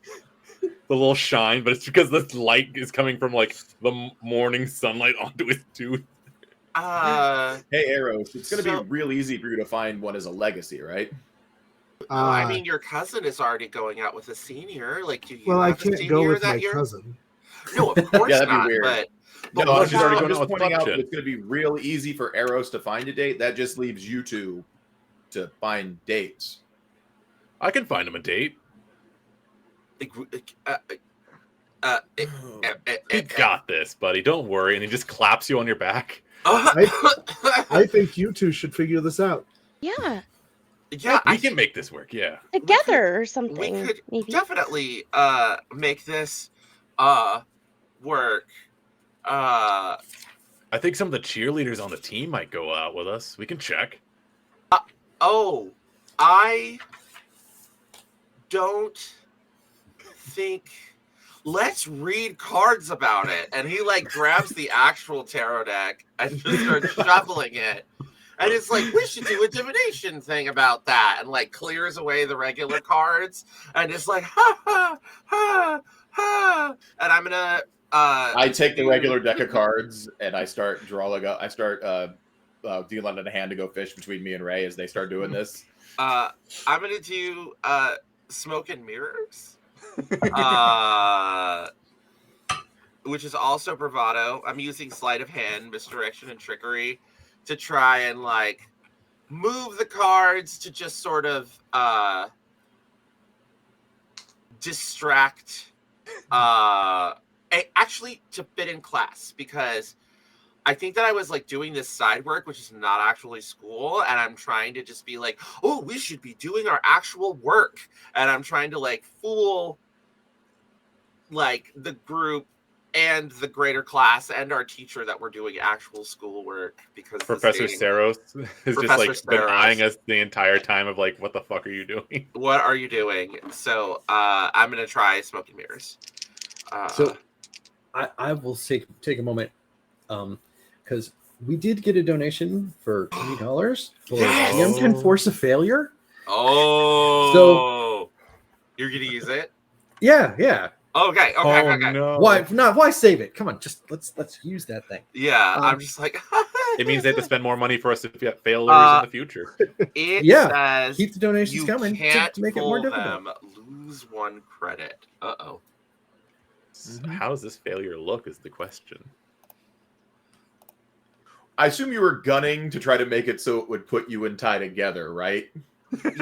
The little shine, but it's because this light is coming from like the morning sunlight onto his tooth. Hey, Arrows, it's going to be real easy for you to find one as a legacy, right? I mean, your cousin is already going out with a senior. Like, do you? Well, I can't go with my cousin. No, of course yeah, that'd not. Be weird. But no, I'm just pointing out that it's going to be real easy for Arrows to find a date. That just leaves you two to find dates. I can find him a date. You got this, buddy. Don't worry. And he just claps you on your back. I think you two should figure this out. Yeah. Yeah, we can make this work. Yeah, together or something. We could maybe. Definitely make this work. I think some of the cheerleaders on the team might go out with us. We can check. I don't think. Let's read cards about it. And he like grabs the actual tarot deck and just starts shuffling it. And it's like, we should do a divination thing about that. And like clears away the regular cards. And it's like, ha, ha, ha, ha. And I'm going to... I take the regular deck of cards and I start dealing out a hand to go fish between me and Ray as they start doing this. I'm going to do Smoke and Mirrors. Which is also bravado. I'm using sleight of hand, misdirection, and trickery to try and like move the cards to just sort of distract actually to fit in class, because I think that I was like doing this side work, which is not actually school, and I'm trying to just be like, oh, we should be doing our actual work, and I'm trying to like fool like the group and the greater class and our teacher that we're doing actual schoolwork because this Professor game- Saros has just like Professor been Saros. eyeing us the entire time of like, what the fuck are you doing? What are you doing? So I'm gonna try smoke and mirrors. So I will take a moment, because we did get a donation for $20 for Yes! GM can force a failure. Oh, you're gonna use it? Yeah. Okay. Oh no! Why save it? Come on, just let's use that thing. Yeah, I'm just like. It means they have to spend more money for us to get failures in the future. It Yeah, says keep the donations you coming can't to make it more pull difficult. them, lose 1 credit. Uh-oh. How does this failure look? Is the question. I assume you were gunning to try to make it so it would put you and Ty together, right?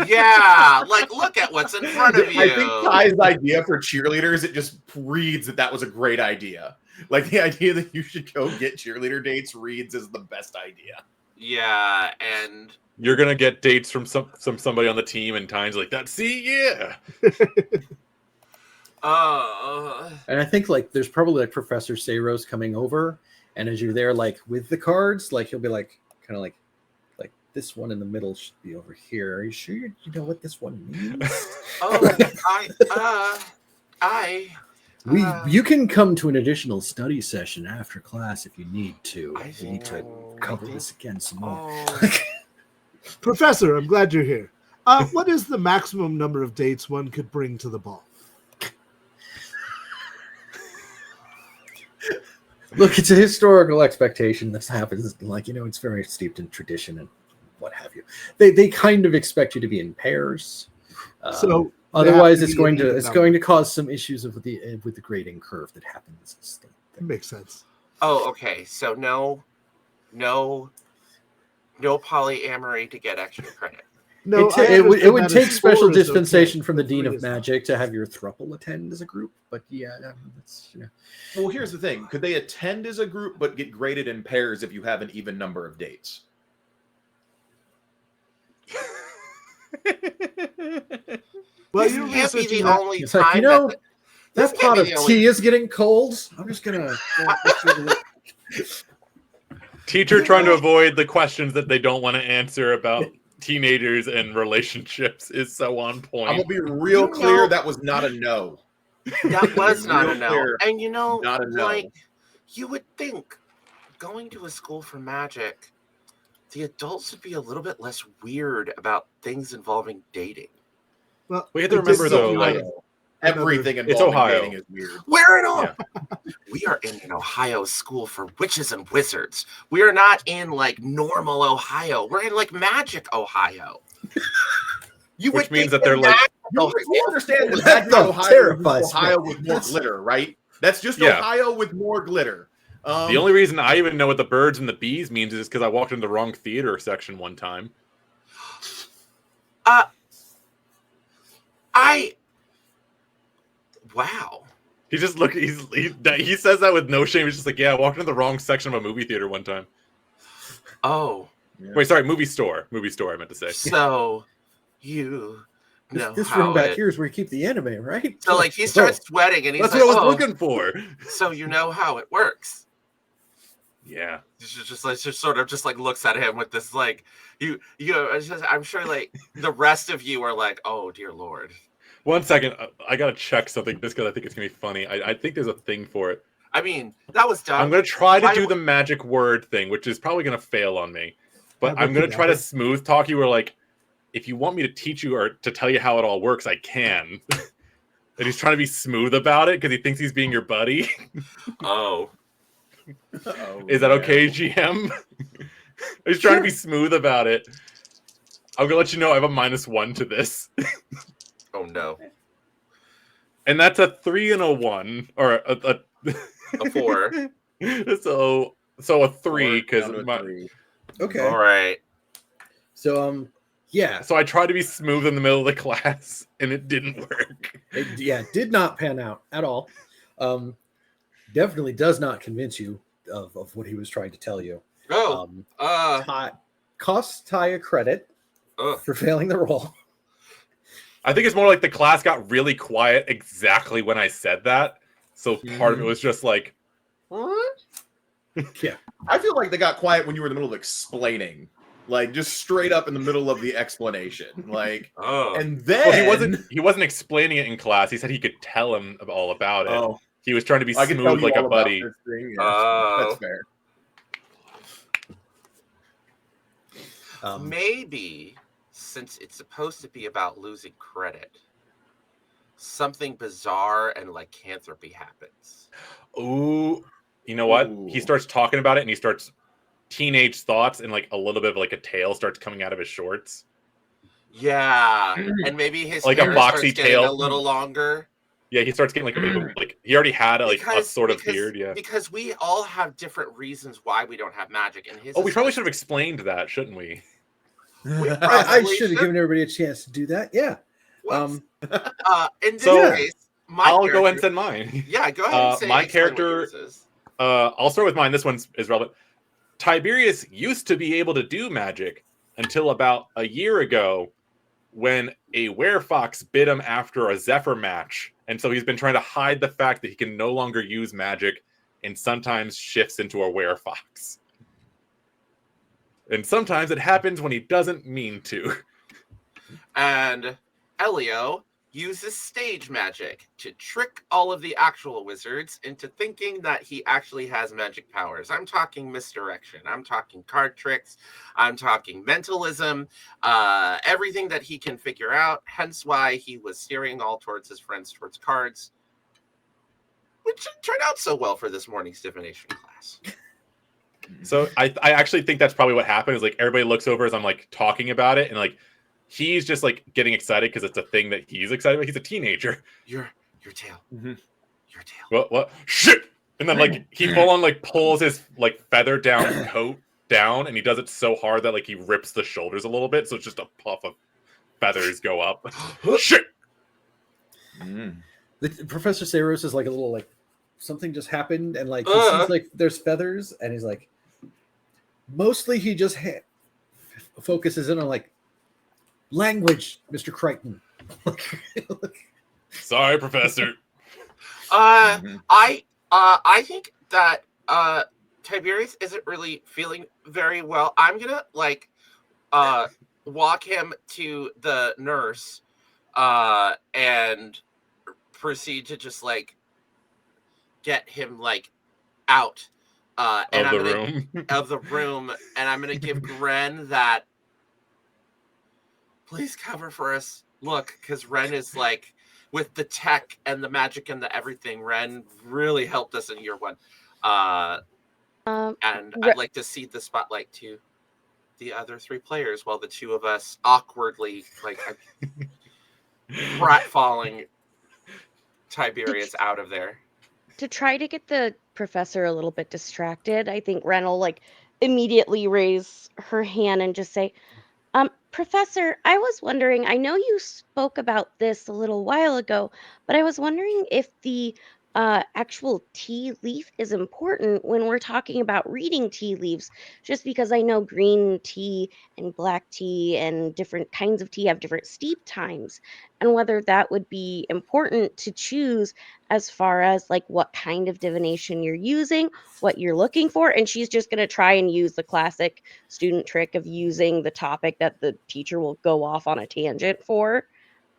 Yeah, like look at what's in front of you. I think Ty's idea for cheerleaders, it just reads that was a great idea. Like the idea that you should go get cheerleader dates reads as the best idea. Yeah, and You're gonna get dates from somebody on the team, and Ty's like that. See, yeah. And I think like there's probably like Professor Saros coming over, and as you're there like with the cards, like he'll be like kind of like this one in the middle should be over here. Are you sure you know what this one means? You can come to an additional study session after class if you need to. We need to cover this again some more. Professor, I'm glad you're here. What is the maximum number of dates one could bring to the ball? Look, it's a historical expectation. This happens, like, it's very steeped in tradition and what have you. They kind of expect you to be in pairs. So otherwise, it's going to cause some issues with the grading curve that happens. That makes sense. Oh, okay. So no polyamory to get extra credit. No, it would take special score is dispensation okay. from the Dean Three of is not. Magic to have your thruple attend as a group. But yeah, that's Well, here's the thing. Could they attend as a group but get graded in pairs if you have an even number of dates? Well, This you're can't be researching the that. only It's time like, this that can't pot be of the only- tea is getting cold. I'm just gonna. Teacher trying to avoid the questions that they don't want to answer about teenagers and relationships is so on I'm point. gonna be real clear. That was not a no. That was not Real a no. clear, And not a no. like you would think going to a school for magic, the adults would be a little bit less weird about things involving dating. Well, We have to it remember, did though, give like, you Everything It's involving Ohio. dating is weird. We're in Yeah. We are in an Ohio school for witches and wizards. We are not in like normal Ohio. We're in like magic Ohio. You Which would means think that they're like, You understand that That Ohio is terrifies me. Ohio with more glitter, right? That's just Yeah. Ohio with more glitter. the only reason I even know what the birds and the bees means is because I walked into the wrong theater section one time. Wow. He just look. He says that with no shame. He's just like, yeah, I walked into the wrong section of a movie theater one time. Oh, Wait, sorry, movie store. Movie store. I meant to say. so you know This how room back it- here is where you keep the anime, right? So like he starts sweating and he's That's like, what I was "Oh, looking for. so you know how it works." Yeah. Just sort of just like looks at him with this like I'm sure like the rest of you are like, "Oh dear lord." 1 second. I gotta check something just because I think it's gonna be funny. I think there's a thing for it. I mean, that was done. I'm gonna try to Why do do- the magic word thing, which is probably gonna fail on me. But I'd I'm gonna like to try to dabble. smooth talk you. Or like, if you want me to teach you or to tell you how it all works, I can. And he's trying to be smooth about it because he thinks he's being your buddy. Oh. Is that okay, GM? He's trying to be smooth about it. I'm gonna let you know I have a -1 to this. Oh no. And that's a 3 and a 1. Or a A 4. So a 3 because Okay. All right. So yeah, so I tried to be smooth in the middle of the class and it didn't work. it did not pan out at all. Definitely does not convince you of what he was trying to tell you. Oh. Costs Ty a credit for failing the roll. I think it's more like the class got really quiet exactly when I said that. So part of it was just like, Yeah. I feel like they got quiet when you were in the middle of explaining, like just straight up in the middle of the explanation, like. Oh. And then well, he wasn't explaining it in class. He said he could tell him all about it. Oh, He was trying to be I can tell smooth you like a all about buddy. this thing. Yeah, Oh. that's fair. Maybe since it's supposed to be about losing credit, something bizarre and lycanthropy happens. Ooh, you know what? Ooh. He starts talking about it, and he starts teenage thoughts, and like a little bit of like a tail starts coming out of his shorts. Yeah, and maybe his Like a hair boxy starts getting tail. a little longer. Yeah, he starts getting like a bit of a, like he already had a sort of beard. Yeah. Because we all have different reasons why we don't have magic, and his. Oh, we probably should have explained that, shouldn't we? I probably should have should. given everybody a chance to do that. Yeah. In this So, case, I'll go ahead and send mine. Yeah, go ahead and say my explain what character. yours is. I'll start with mine. This one is relevant. Tiberius used to be able to do magic until about a year ago, when a werefox bit him after a Zephyr match, and so he's been trying to hide the fact that he can no longer use magic, and sometimes shifts into a werefox. And sometimes it happens when he doesn't mean to. And Elio uses stage magic to trick all of the actual wizards into thinking that he actually has magic powers. I'm talking misdirection. I'm talking card tricks. I'm talking mentalism. Everything that he can figure out. Hence why he was steering all towards his friends towards cards, which turned out so well for this morning's divination class. So I actually think that's probably what happened. Is like everybody looks over as I'm like talking about it, and like he's just like getting excited because it's a thing that he's excited about. He's a teenager. Your tail. Mm-hmm. Your tail. What? Shit! And then like he full on like pulls his like feather down coat down, and he does it so hard that like he rips the shoulders a little bit, so it's just a puff of feathers go up. Shit! Professor Saros is like a little like something just happened, and like he Uh. sees like there's feathers, and he's like, mostly he just focuses in on like language, Mr. Crichton. Sorry, Professor. I think that Tiberius isn't really feeling very well. I'm gonna walk him to the nurse and proceed to just like get him like out and Of I'm the gonna, room. of the room, and I'm gonna give Gren that. Please cover for us. Look, because Ren is like with the tech and the magic and the everything. Ren really helped us in year one. And I'd like to cede the spotlight to the other three players while the two of us awkwardly like pratfalling Tiberius out of there. To try to get the professor a little bit distracted, I think Ren will like immediately raise her hand and just say, Professor, I was wondering, I know you spoke about this a little while ago, but I was wondering if the actual tea leaf is important when we're talking about reading tea leaves, just because I know green tea and black tea and different kinds of tea have different steep times, and whether that would be important to choose as far as like what kind of divination you're using, what you're looking for. And she's just going to try and use the classic student trick of using the topic that the teacher will go off on a tangent for,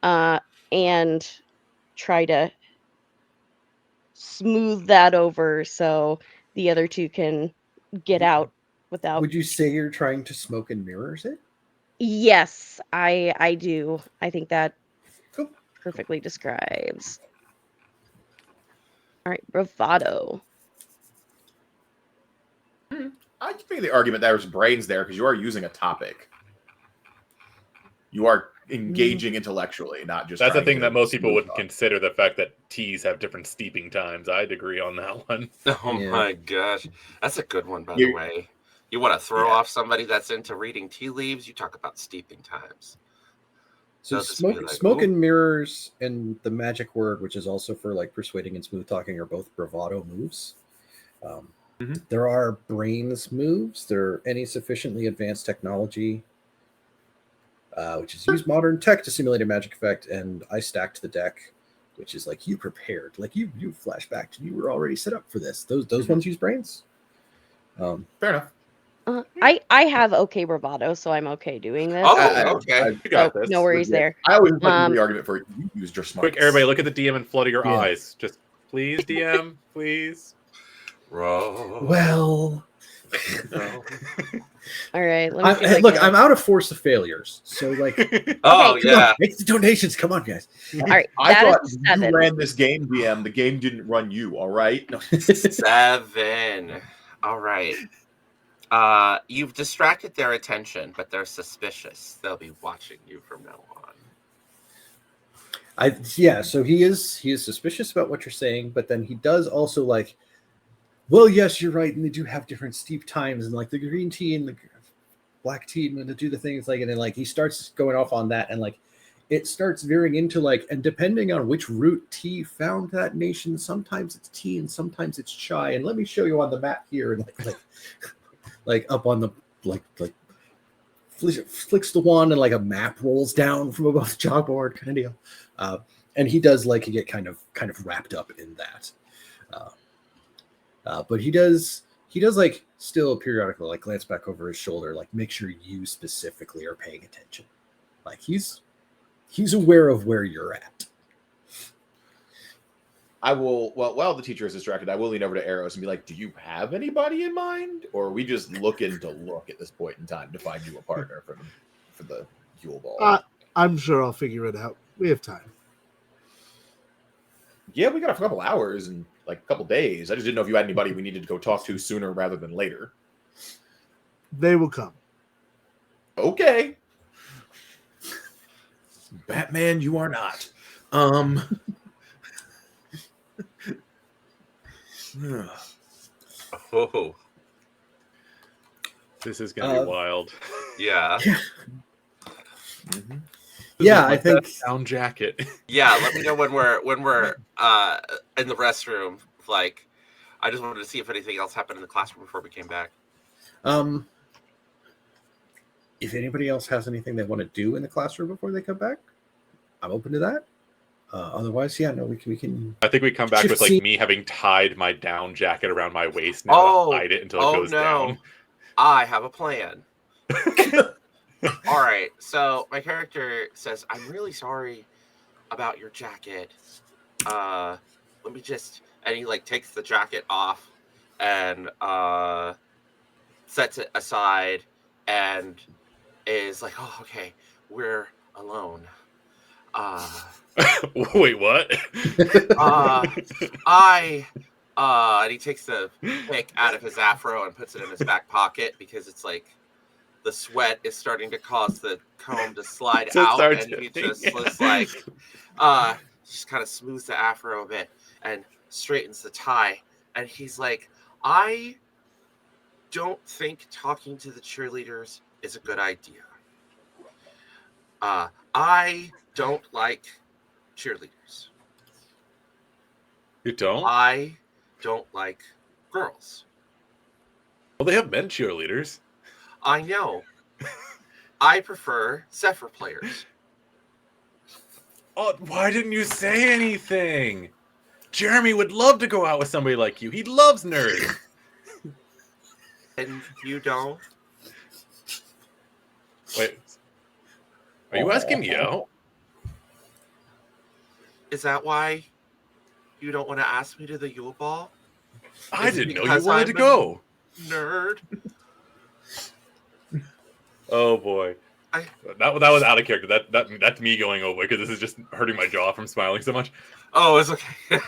and try to smooth that over so the other two can get out without. Would you say you're trying to smoke and mirrors it? Yes, I do. I think that Cool. perfectly describes. All right, bravado. I can make the argument that there's brains there because you are using a topic. You are engaging intellectually, not just. That's the trying thing to that most people smooth wouldn't talk. consider, the fact that teas have different steeping times. I'd agree on that one. Oh Yeah. my gosh. That's a good one, by You- the way. You want to throw Yeah. off somebody that's into reading tea leaves, you talk about steeping times. So They'll just be like, smoke "Ooh." and mirrors and the magic word, which is also for like persuading and smooth talking, are both bravado moves. Mhm. There are brains moves. There are any sufficiently advanced technology, which is use modern tech to simulate a magic effect. And I stacked the deck which is like you prepared, like you flashbacked, you were already set up for this. Those ones use brains. Fair enough. I have okay bravado, so I'm okay doing this. Oh, okay. You got So this. no worries there. I always like Um, the argument for you used your smarts. Quick, everybody, look at the DM and flutter your Yeah. eyes. Just please, DM, please. Well, No. All right, let me see if I look, can. I'm out of force of failures, so like, Oh, Okay. come on, yeah. make the donations. Come on, guys. All right, I that thought is you 7. ran this game, DM. The game didn't run you. All right. No. 7. All right. You've distracted their attention, but they're suspicious. They'll be watching you from now on. So he is suspicious about what you're saying, but then he does also like, well, yes, you're right, and they do have different steep times, and like the green tea and the black tea, and to do the things like, and then like he starts going off on that, and like it starts veering into like, and depending on which route tea found that nation, sometimes it's tea and sometimes it's chai, and let me show you on the map here, and like up on the like flicks the wand and like a map rolls down from above the chalkboard kind of deal. And he does like get kind of wrapped up in that. But he does like still periodically like glance back over his shoulder, like make sure you specifically are paying attention. Like he's aware of where you're at. I will. Well, while the teacher is distracted, I will lean over to Arrows and be like, "Do you have anybody in mind, or are we just looking to look at this point in time to find you a partner for the Yule Ball?" I'm sure I'll figure it out. We have time. Yeah, we got a couple hours and like a couple days. I just didn't know if you had anybody we needed to go talk to sooner rather than later. They will come. Okay. Batman, you are not. Oh, This is gonna be wild. yeah. Mm-hmm. Yeah, I think down jacket. Yeah, let me know when we're in the restroom. Like, I just wanted to see if anything else happened in the classroom before we came back. if anybody else has anything they want to do in the classroom before they come back, I'm open to that. Otherwise, yeah, no, we can. I think we come back Shift with like scene. me having tied my down jacket around my waist now to hide it until it goes down. I have a plan. All right, so my character says, "I'm really sorry about your jacket. Let me just," and he like takes the jacket off and sets it aside and is like, "Oh, okay, we're alone." Wait, what? And he takes the pick out of his afro and puts it in his back pocket because it's like the sweat is starting to cause the comb to slide So out, starts and he dripping. just looks like just kind of smooths the afro a bit and straightens the tie, and he's like, "I don't think talking to the cheerleaders is a good idea. I don't like cheerleaders. You don't? I don't like girls. Well, they have men cheerleaders. I know. I prefer Zephyr players." Oh, why didn't you say anything? Jeremy would love to go out with somebody like you. He loves nerds. And you don't? Wait. Are you asking me out? Is that why you don't want to ask me to the Yule Ball? I Is it didn't know you because wanted I'm to a go. Nerd. Oh boy. That was out of character. That's me going over because this is just hurting my jaw from smiling so much. Oh, it's okay.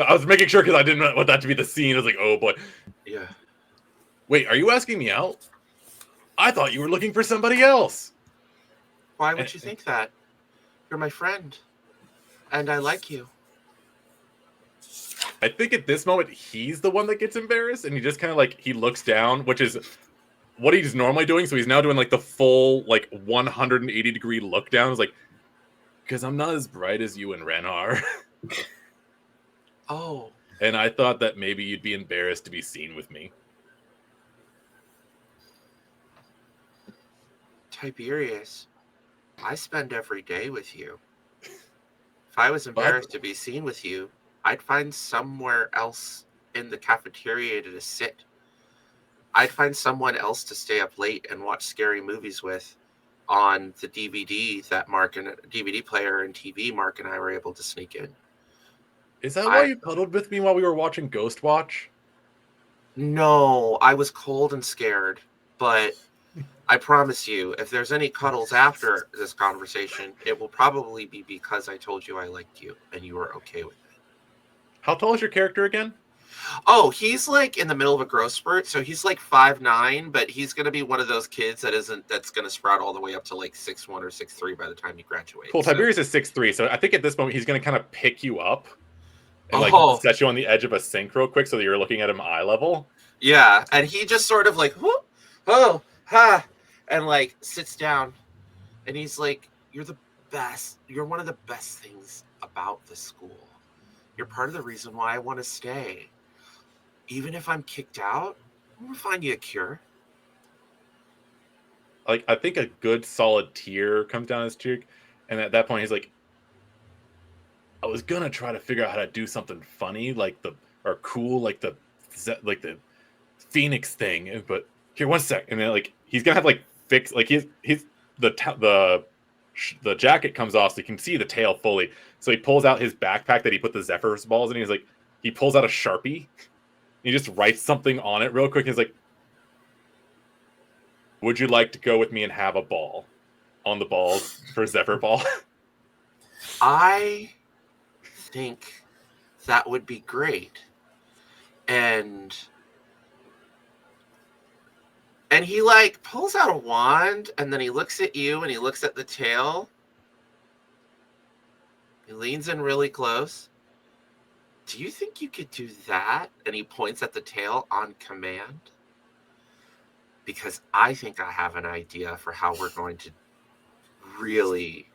I was making sure because I didn't want that to be the scene. I was like, oh boy. Yeah. Wait, are you asking me out? I thought you were looking for somebody else. Why would you think that? You're my friend. And I like you. I think at this moment he's the one that gets embarrassed, and he just kind of like he looks down, which is what he's normally doing. So he's now doing like the full like 180-degree look down. It's like, because I'm not as bright as you and Ren are. Oh. And I thought that maybe you'd be embarrassed to be seen with me. Tiberius, I spend every day with you. If I was embarrassed to be seen with you, I'd find somewhere else in the cafeteria to sit. I'd find someone else to stay up late and watch scary movies with on the DVD that Mark and DVD player and TV Mark and I were able to sneak in. Is that why you cuddled with me while we were watching Ghost Watch? No, I was cold and scared, but I promise you, if there's any cuddles after this conversation, it will probably be because I told you I liked you and you were okay with it. How tall is your character again? Oh, he's like in the middle of a growth spurt, so he's like 5'9", but he's going to be one of those kids that's going to sprout all the way up to like 6'1" or 6'3" by the time he graduates. Cool. Tiberius is 6'3", so I think at this moment he's going to kind of pick you up and set you on the edge of a sink real quick so that you're looking at him eye level. Yeah, and he just sort of like, whoop, oh, ha, and like sits down, and he's like, "You're the best. You're one of the best things about the school. You're part of the reason why I want to stay. Even if I'm kicked out, I'm gonna find you a cure." Like, I think a good solid tear comes down his cheek, and at that point he's like, I was gonna try to figure out how to do something funny, or cool, like the Phoenix thing, but here, one sec, and then like he's gonna have like fix, like the jacket comes off so you can see the tail fully. So he pulls out his backpack that he put the Zephyr's balls in. He's like, he pulls out a Sharpie. He just writes something on it real quick. He's like, "Would you like to go with me and have a ball?" On the balls for Zephyr Ball. I think that would be great. And he like pulls out a wand, and then he looks at you and he looks at the tail. He leans in really close. "Do you think you could do that?" And he points at the tail on command. Because I think I have an idea for how we're going to really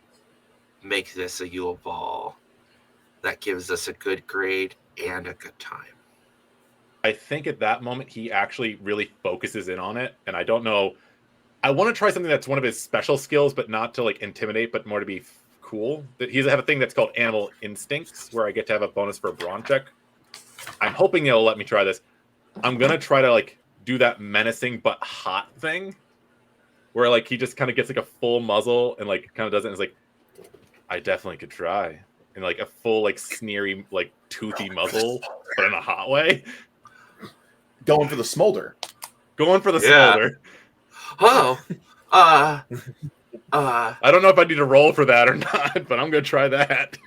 make this a Yule Ball that gives us a good grade and a good time. I think at that moment he actually really focuses in on it, and I don't know. I want to try something that's one of his special skills, but not to like intimidate, but more to be cool. That he's have a thing that's called Animal Instincts, where I get to have a bonus for a brawn check. I'm hoping they'll let me try this. I'm gonna try to like do that menacing but hot thing, where like he just kind of gets like a full muzzle and like kind of does it. And is like, I definitely could try, and like a full like sneery like toothy muzzle, but in a hot way. Going for the smolder. Going for the smolder. Oh, I don't know if I need to roll for that or not, but I'm gonna try that.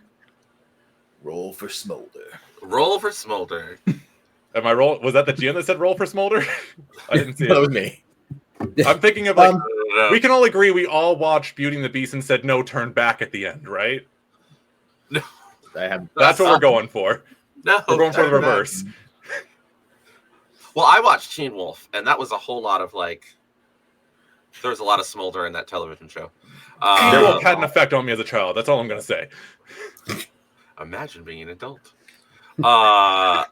Roll for smolder. Roll for smolder. Am I roll? Was that the GM that said roll for smolder? I didn't see it. That was me. I'm thinking of like we can all agree we all watched Beauty and the Beast and said no turn back at the end, right? No, that's what we're going for. No, we're going for the reverse. Well, I watched Teen Wolf, and that was a whole lot of like. There was a lot of smolder in that television show. Teen Wolf had an effect on me as a child. That's all I'm gonna say. Imagine being an adult. Well,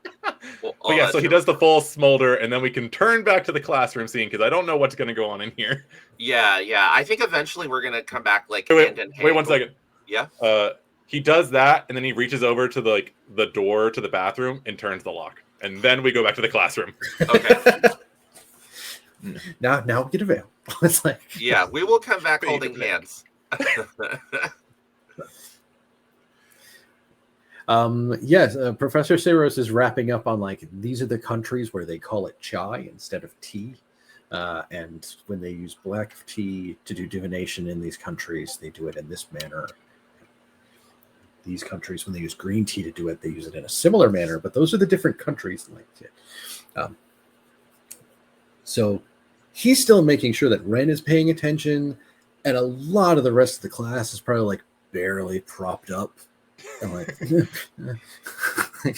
but yeah, so he does the full smolder, and then we can turn back to the classroom scene because I don't know what's going to go on in here. Yeah. I think eventually we're going to come back like wait 1 second. Yeah. He does that, and then he reaches over to the door to the bathroom and turns the lock, and then we go back to the classroom. Okay. now get a veil. It's like yeah, we will come back holding hands. Yes, Professor Saros is wrapping up on like these are the countries where they call it chai instead of tea, and when they use black tea to do divination in these countries, they do it in this manner. These countries, when they use green tea to do it, they use it in a similar manner, but those are the different countries like it. So he's still making sure that Ren is paying attention, and a lot of the rest of the class is probably like barely propped up. Like,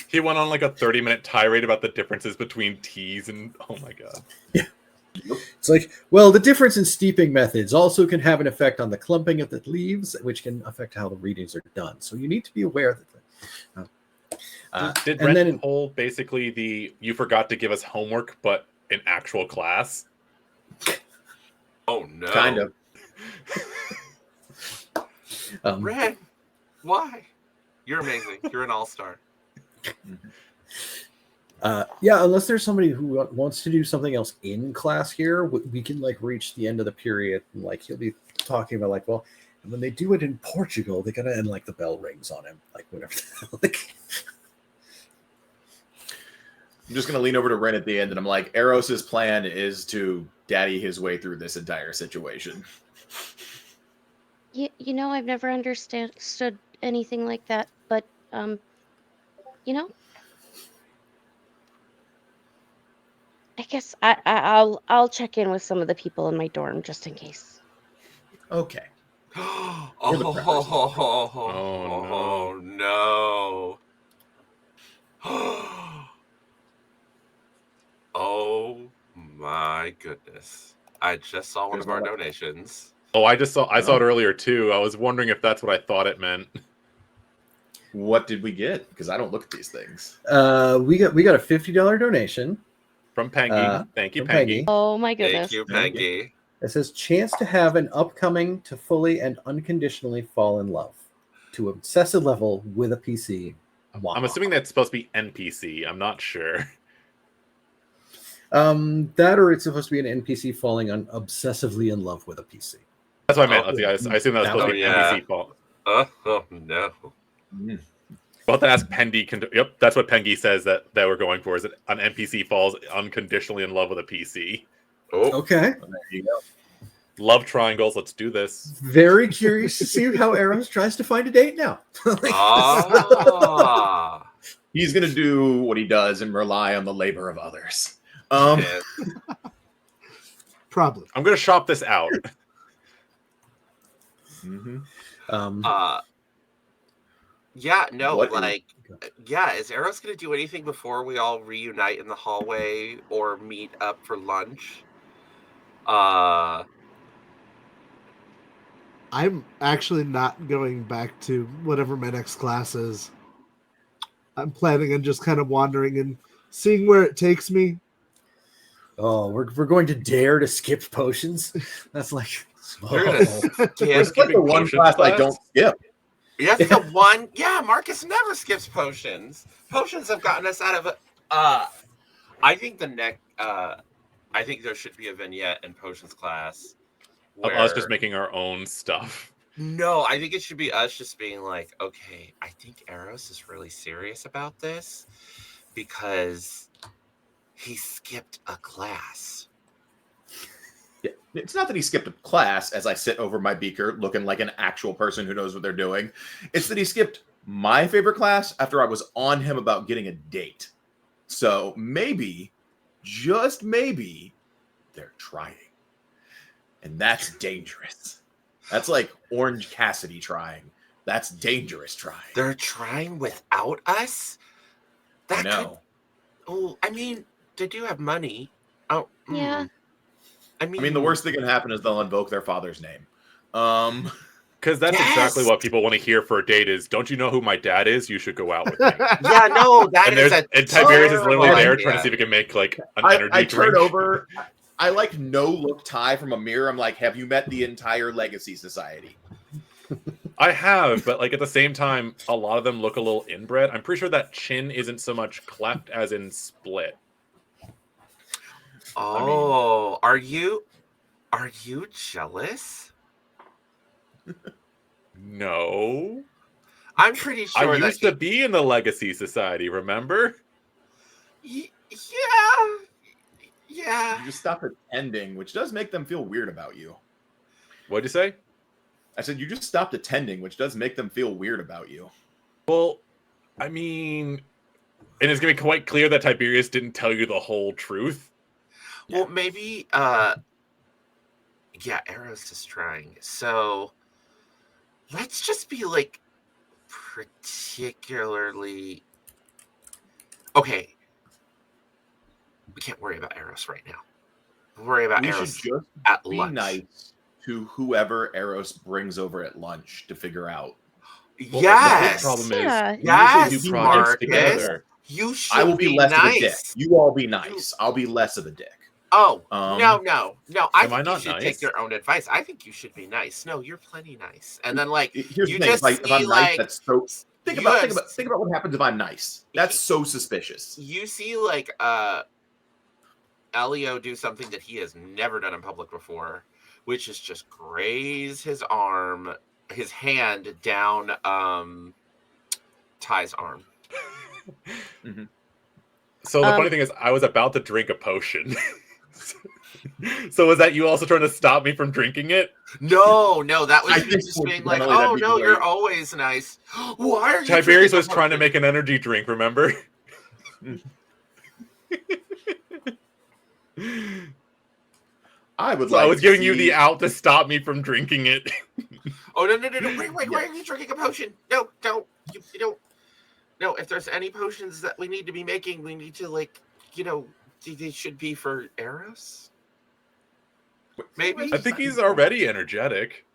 he went on like a 30-minute tirade about the differences between teas, and oh my god. Yeah. It's like, well, the difference in steeping methods also can have an effect on the clumping of the leaves, which can affect how the readings are done. So you need to be aware that. Did Ren pull basically you forgot to give us homework, but in actual class? Oh no. Kind of. Ren, why? You're amazing. You're an all-star. Yeah, unless there's somebody who wants to do something else in class here, we can like reach the end of the period and like he'll be talking about like, well, and when they do it in Portugal, they gotta, and like the bell rings on him, like whatever the hell. Like, I'm just gonna lean over to Ren at the end, and I'm like, Eros's plan is to daddy his way through this entire situation. You know, I've never understood anything like that, but you know, I guess I'll check in with some of the people in my dorm just in case. Okay. Oh, no. Oh my goodness. I just saw one There's of our one up. donations. Oh, I saw it earlier too. I was wondering if that's what I thought it meant. What did we get? Because I don't look at these things. we got a $50 donation From Pengy. Thank you, from Pengy. Oh my goodness. Thank you, Peggy. It says chance to have an upcoming to fully and unconditionally fall in love to obsessive level with a PC. I'm assuming that's supposed to be NPC. I'm not sure. That or it's supposed to be an NPC falling obsessively in love with a PC. That's what I meant. Oh, I assume that was supposed to be yeah. NPC fault. Oh no. We'll have to ask Pendy. Yep, that's what Pengy says that we're going for. Is that an NPC falls unconditionally in love with a PC? Oh, Okay. Well, there you go. Love triangles. Let's do this. Very curious to see how Eros tries to find a date now. ah. He's gonna do what he does and rely on the labor of others. Yeah. Probably. I'm gonna shop this out. Yeah, no, What is- like, yeah, is Eros going to do anything before we all reunite in the hallway or meet up for lunch? I'm actually not going back to whatever my next class is. I'm planning on just kind of wandering and seeing where it takes me. Oh, we're going to dare to skip potions. That's like You're gonna skip. It's like the one potions class I class? don't skip. That's the one. Yeah, Marcus never skips potions. Potions have gotten us out of. I think the next. I think there should be a vignette in potions class. Of us just making our own stuff. No, I think it should be us just being like, okay, I think Eros is really serious about this because he skipped a class. Yeah. It's not that he skipped a class as I sit over my beaker looking like an actual person who knows what they're doing. It's that he skipped my favorite class after I was on him about getting a date. So maybe, just maybe, they're trying. And that's dangerous. That's like Orange Cassidy trying. That's dangerous trying. They're trying without us? I know. Oh, I mean, they do have money. Oh, Yeah. I I mean, the worst thing can happen is they'll invoke their father's name. Because that's Yes! exactly what people want to hear for a date is, don't you know who my dad is? You should go out with me. Yeah, no, that and, is and Tiberius is literally terrible there idea. trying to see if he can make like an I energy turn drink. over. I like no-look Ty from a mirror. I'm like, have you met the entire Legacy Society? I have, but like at the same time, a lot of them look a little inbred. I'm pretty sure that chin isn't so much cleft as in split. Oh, are you jealous? No. I'm pretty sure I used to be in the Legacy Society, remember? Yeah. You just stop attending, which does make them feel weird about you. What'd you say? I said you just stopped attending, which does make them feel weird about you. Well, I mean, and it's going to be quite clear that Tiberius didn't tell you the whole truth. Well, maybe, yeah, Eros is trying. So let's just be like particularly okay. We can't worry about Eros right now. We'll worry about We Eros should just at be lunch. nice to whoever Eros brings over at lunch to figure out. Well, Yes. The whole problem Yeah. is we Yes, usually do projects Marcus. together. You should I will be less nice. of a dick. You all be nice. I'll be less of a dick. Oh, Um, no. I am I think you not should nice? take your own advice. I think you should be nice. No, you're plenty nice. And then, like, Here's you the thing: just if I'm be nice, like, that's so. Think about what happens if I'm nice. That's so suspicious. You see, like, Elio do something that he has never done in public before, which is just graze his hand down Ty's arm. Mm-hmm. So the funny thing is, I was about to drink a potion. So was that you also trying to stop me from drinking it? No, that was I you think just being like, that'd oh be no, great. you're always nice. Why are you? Tiberius was trying to make an energy drink, remember? I would So like I was to giving you see- the out to stop me from drinking it. Oh no! Wait! Why are you drinking a potion? No, don't. You don't. No, if there's any potions that we need to be making, we need to they should be for Eros. Maybe. I think he's already energetic.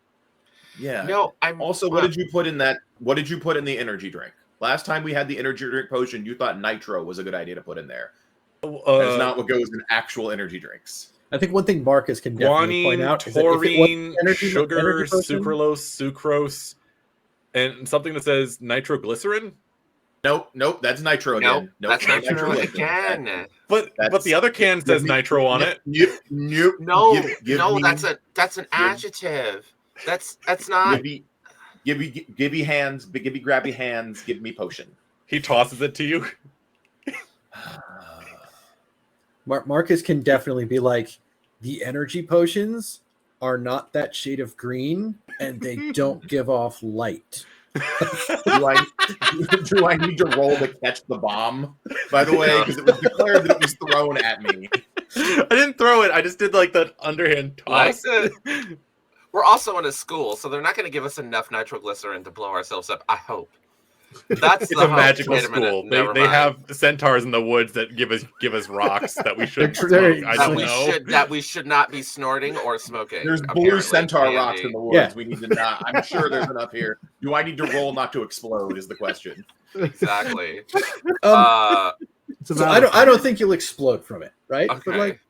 Yeah. No, I'm Also, what did you put in that? What did you put in the energy drink? Last time we had the energy drink potion, you thought nitro was a good idea to put in there. That is not what goes in actual energy drinks. I think one thing Marcus can definitely point Guanine, out is that if it was taurine, sugar, energy potion- sucralose, and something that says nitroglycerin. Nope, that's nitro again. Nope, that's nitro again. But the other can says nitro on it. Nope. No, that's an adjective. That's not. Give me hands. Give me grabby hands. Give me potion. He tosses it to you. Marcus can definitely be like, the energy potions are not that shade of green, and they don't give off light. do I need to roll to catch the bomb? By the way, because it was declared that it was thrown at me. I didn't throw it. I just did like the underhand toss. We're also in a school, so they're not going to give us enough nitroglycerin to blow ourselves up. I hope. That's it's a magical school. They have centaurs in the woods that give us rocks that we should smoke. I don't know. That we should not be snorting or smoking. There's blue centaur rocks in the woods. Yeah. We need to not. I'm sure there's enough here. Do I need to roll not to explode? Is the question. Exactly. So I don't think you'll explode from it, right? Okay. But like,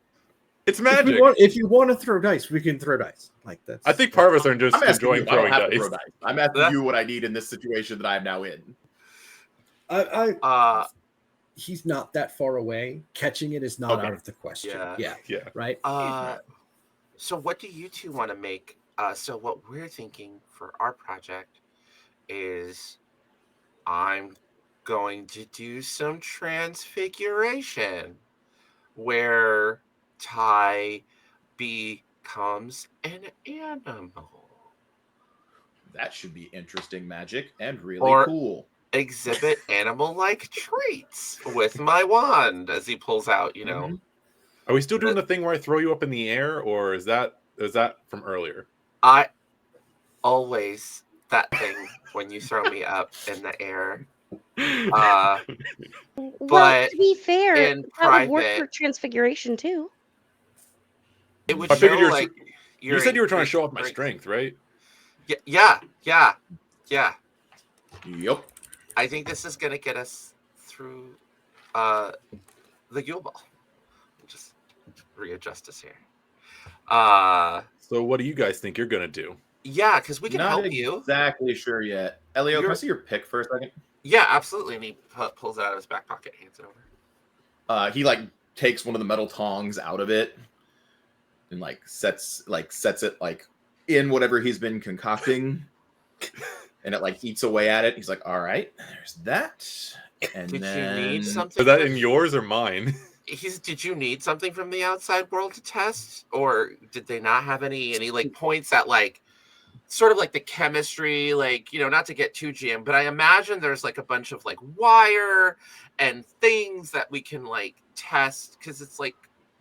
it's magic. If you want to throw dice, we can throw dice. Like that's. I think part of us are just enjoying throwing dice. Throw dice. I'm asking you what I need in this situation that I'm now in. He's not that far away. Catching it is not out of the question. Yeah. Right. So what do you two want to make? So what we're thinking for our project is, I'm going to do some transfiguration where Ty becomes an animal. That should be interesting magic and really cool. Exhibit animal-like traits with my wand as he pulls out, Are we still doing the thing where I throw you up in the air, or is that from earlier? I always that thing when you throw me up in the air. Well, to be fair, that would work for transfiguration too. It would I figured show, like, you said you were trying to show off my strength, right? Yeah. Yep. I think this is gonna get us through the Yule Ball. Just readjust us here. So what do you guys think you're gonna do? Yeah, because we can help you. Exactly sure yet. Elio, can I see your pick for a second? Yeah, absolutely. And he pulls it out of his back pocket, hands it over. He takes one of the metal tongs out of it and sets it in whatever he's been concocting, and it eats away at it. He's like, "All right, there's that." And did then... you need something? Is that in yours or mine? Did you need something from the outside world to test, or did they not have any points at sort of the chemistry, not to get too GM, but I imagine there's a bunch of wire and things that we can test, because it's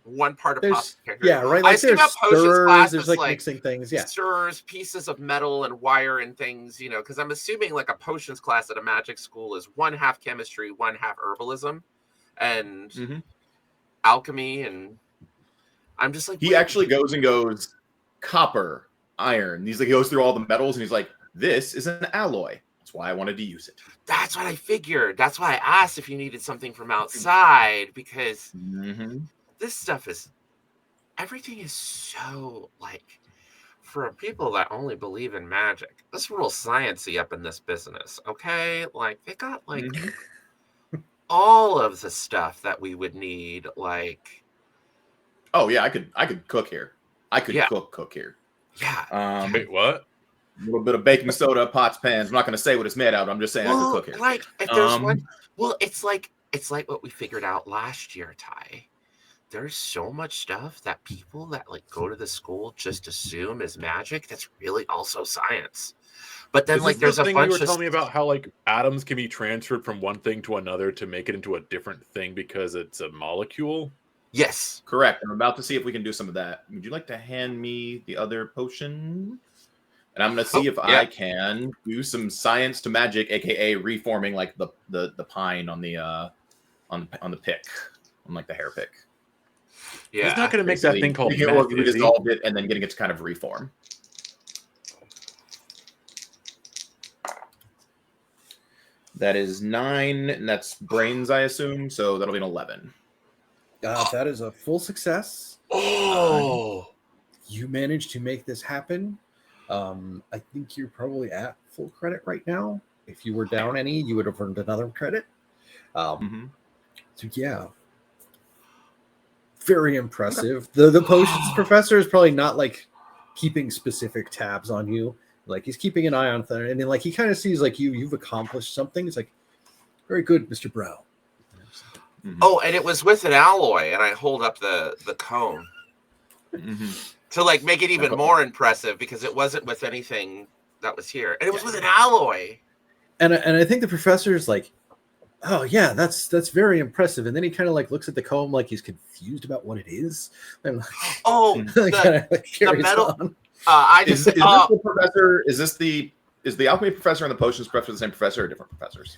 one part of apothecary. Yeah, right. I there's stirrers, there's mixing things. Yeah, stirrers, pieces of metal and wire and things. Because I'm assuming a potions class at a magic school is 1/2 chemistry, 1/2 herbalism, and alchemy. And I'm just he actually goes copper, iron. He goes through all the metals and he's like, "This is an alloy. That's why I wanted to use it." That's what I figured. That's why I asked if you needed something from outside, because this stuff everything is so for people that only believe in magic, it's real sciencey up in this business, okay? Like, they got, like, all of the stuff that we would need, like... Oh, yeah, I could cook here. I could cook here. Yeah. Wait, what? A little bit of baking soda, pots, pans. I'm not going to say what it's made out of. I'm just saying I could cook here. Like, if there's one... Well, it's like what we figured out last year, Ty. There's so much stuff that people that like go to the school just assume is magic that's really also science. But then like there's a thing bunch you were of telling me about how like atoms can be transferred from one thing to another to make it into a different thing because it's a molecule. Yes, correct. I'm about to see if we can do some of that. Would you like to hand me the other potion? And I'm going to see if I can do some science to magic, aka reforming like the pine on the pick, on like the hair pick. Yeah, he's not going to make that thing called meth, or we dissolved it and then getting it to kind of reform. That is 9, and that's brains, I assume. So that'll be an 11. That is a full success. Oh, You managed to make this happen. I think you're probably at full credit right now. If you were down any, you would have earned another credit. So yeah, very impressive. The potions professor is probably not like keeping specific tabs on you. Like he's keeping an eye on things, and then like he kind of sees like you've accomplished something. It's like very good, Mr. Brow. Oh, and it was with an alloy, and I hold up the cone to like make it even more impressive because it wasn't with anything that was here, and it was with an alloy. And I think the professor's like, oh yeah, that's very impressive. And then he kind of like looks at the comb like he's confused about what it is. And the metal. On. Is this the professor? Is the alchemy professor and the potions professor the same professor or different professors?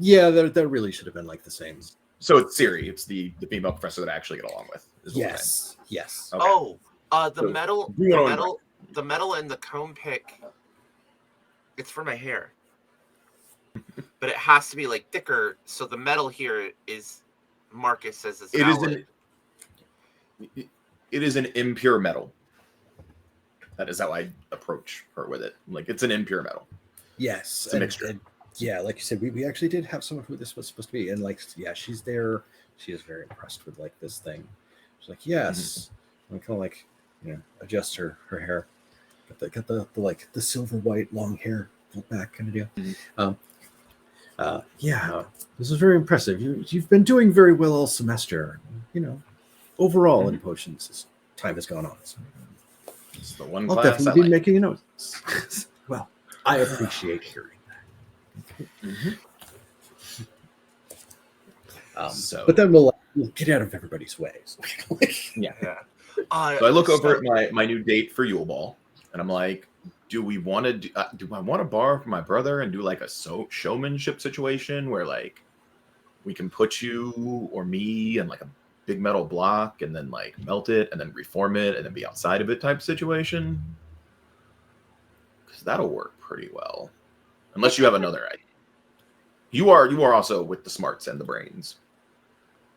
Yeah, that really should have been like the same. So it's Siri. It's the female professor that I actually get along with. Yes. Okay. Oh, the metal and the comb pick. It's for my hair, but it has to be like thicker. So the metal here is Marcus says it's valid. It is an impure metal. That is how I approach her with it. Like it's an impure metal. Yes, it's a mixture. And yeah, like you said, we actually did have someone who this was supposed to be, and like yeah, she's there. She is very impressed with like this thing. She's like, yes, I'm kind of like adjust her hair, got the like the silver white long hair pulled back kind of deal. Yeah, this is very impressive. You've been doing very well all semester. Overall in potions as time has gone on. So. It's the one I'll class definitely be like. making a note. Well, I appreciate hearing that. But then we'll get out of everybody's ways. Yeah. So I look over at my new date for Yule Ball, and I'm like, do I want to borrow from my brother and do like a showmanship situation where like we can put you or me in like a big metal block and then like melt it and then reform it and then be outside of it type situation? Because that'll work pretty well. Unless you have another idea. You are also with the smarts and the brains.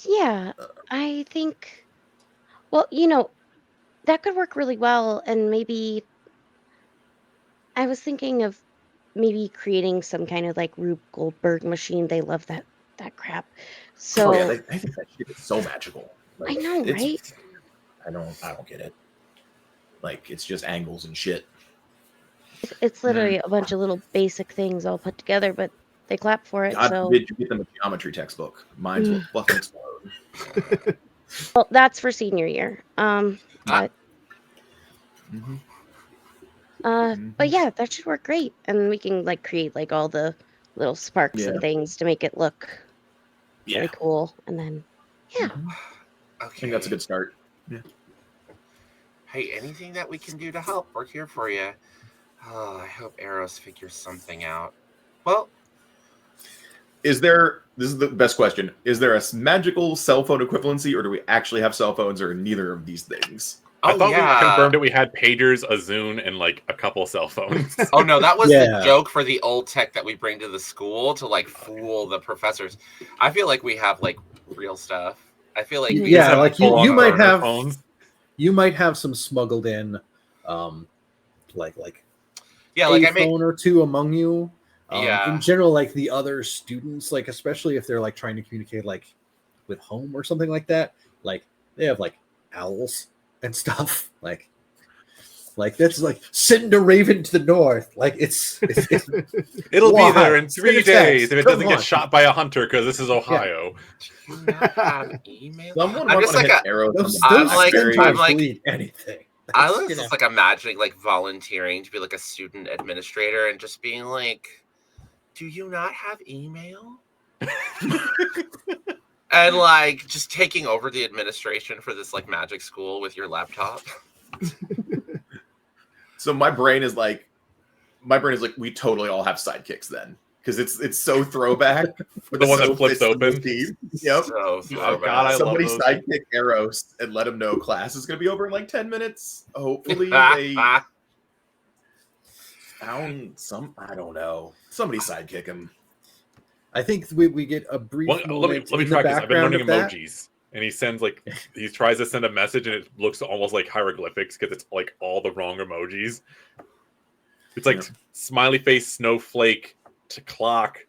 Yeah, I think, well, that could work really well. And maybe I was thinking of maybe creating some kind of like Rube Goldberg machine. They love that crap. So I think that shit is so magical. Like, I know, right? I don't get it. Like it's just angles and shit. It's literally a bunch of little basic things all put together, but they clap for it. God so forbid you get them a geometry textbook. Mine's will fucking explode. well, that's for senior year. But but yeah, that should work great, and we can like create like all the little sparks and things to make it look really cool, and then Okay. I think that's a good start. Yeah. Hey, anything that we can do to help, we're here for you. Oh, I hope Eros figures something out. Well, this is the best question. Is there a magical cell phone equivalency, or do we actually have cell phones, or neither of these things? I thought we confirmed that we had pagers, a Zune, and like a couple cell phones. Oh no, that was the joke for the old tech that we bring to the school to like fool the professors. I feel like we have like real stuff. I feel like like you might have phones. You might have some smuggled in like Yeah, a like I made. phone or two among you. Yeah. In general, like the other students, like especially if they're like trying to communicate like with home or something like that, like they have like owls and stuff. Like that's like send a raven to the north. Like it's It'll Why? be there in Send a 3 text. days if it Come doesn't on. get shot by a hunter because this is Ohio. Do you not have email? Someone I'm might just want to like hit arrows on those the I'm those like- centaurs I'm like- will eat anything. I That's, was you know. just like imagining like volunteering to be like a student administrator and just being like, do you not have email? And like just taking over the administration for this like magic school with your laptop. So my brain is like, we totally all have sidekicks then, because it's so throwback. For The one that so flips fits in the open? team. Yep. So Oh, throwback. God, I love Somebody those. sidekick Eros and let him know class is going to be over in like 10 minutes. Hopefully they found some. I don't know. Somebody sidekick him. I think we get a brief Let me moment in the practice. I've been background learning of that. emojis, and he sends like he tries to send a message, and it looks almost like hieroglyphics because it's like all the wrong emojis. It's like smiley face, snowflake, to clock,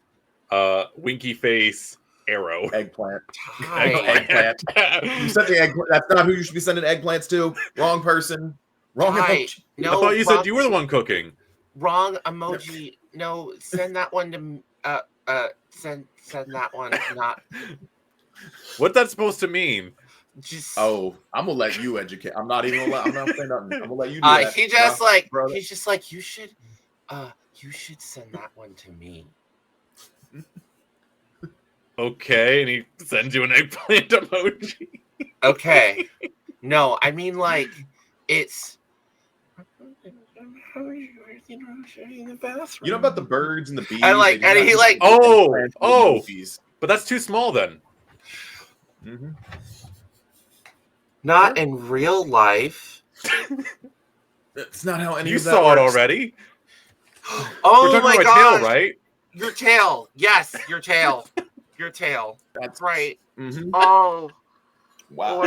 winky face, arrow. Eggplant. Hi. Eggplant. You sent the eggplant. That's not who you should be sending eggplants to. Wrong person. Wrong Hi. emoji. I No, thought you wrong, said you were the one cooking. wrong emoji. No, send that one to send that one. Not What's that supposed to mean? just. Oh, I'm gonna let you educate. I'm not even. I'm not saying nothing. I'm gonna let you do that. He just like brother. he's just like you should send that one to me. Okay, and he sends you an eggplant emoji. Okay. No, I mean like it's. You know about the birds and the bees? And, like- They do and not he, use like- eggplants with oh. emojis. But that's too small then. Mhm. Not in real life. That's not how any You of that saw it works. already. Oh We're talking my about god! tail, right? Your tail. Yes, your tail. Your tail. That's right. Mhm. Oh. Wow.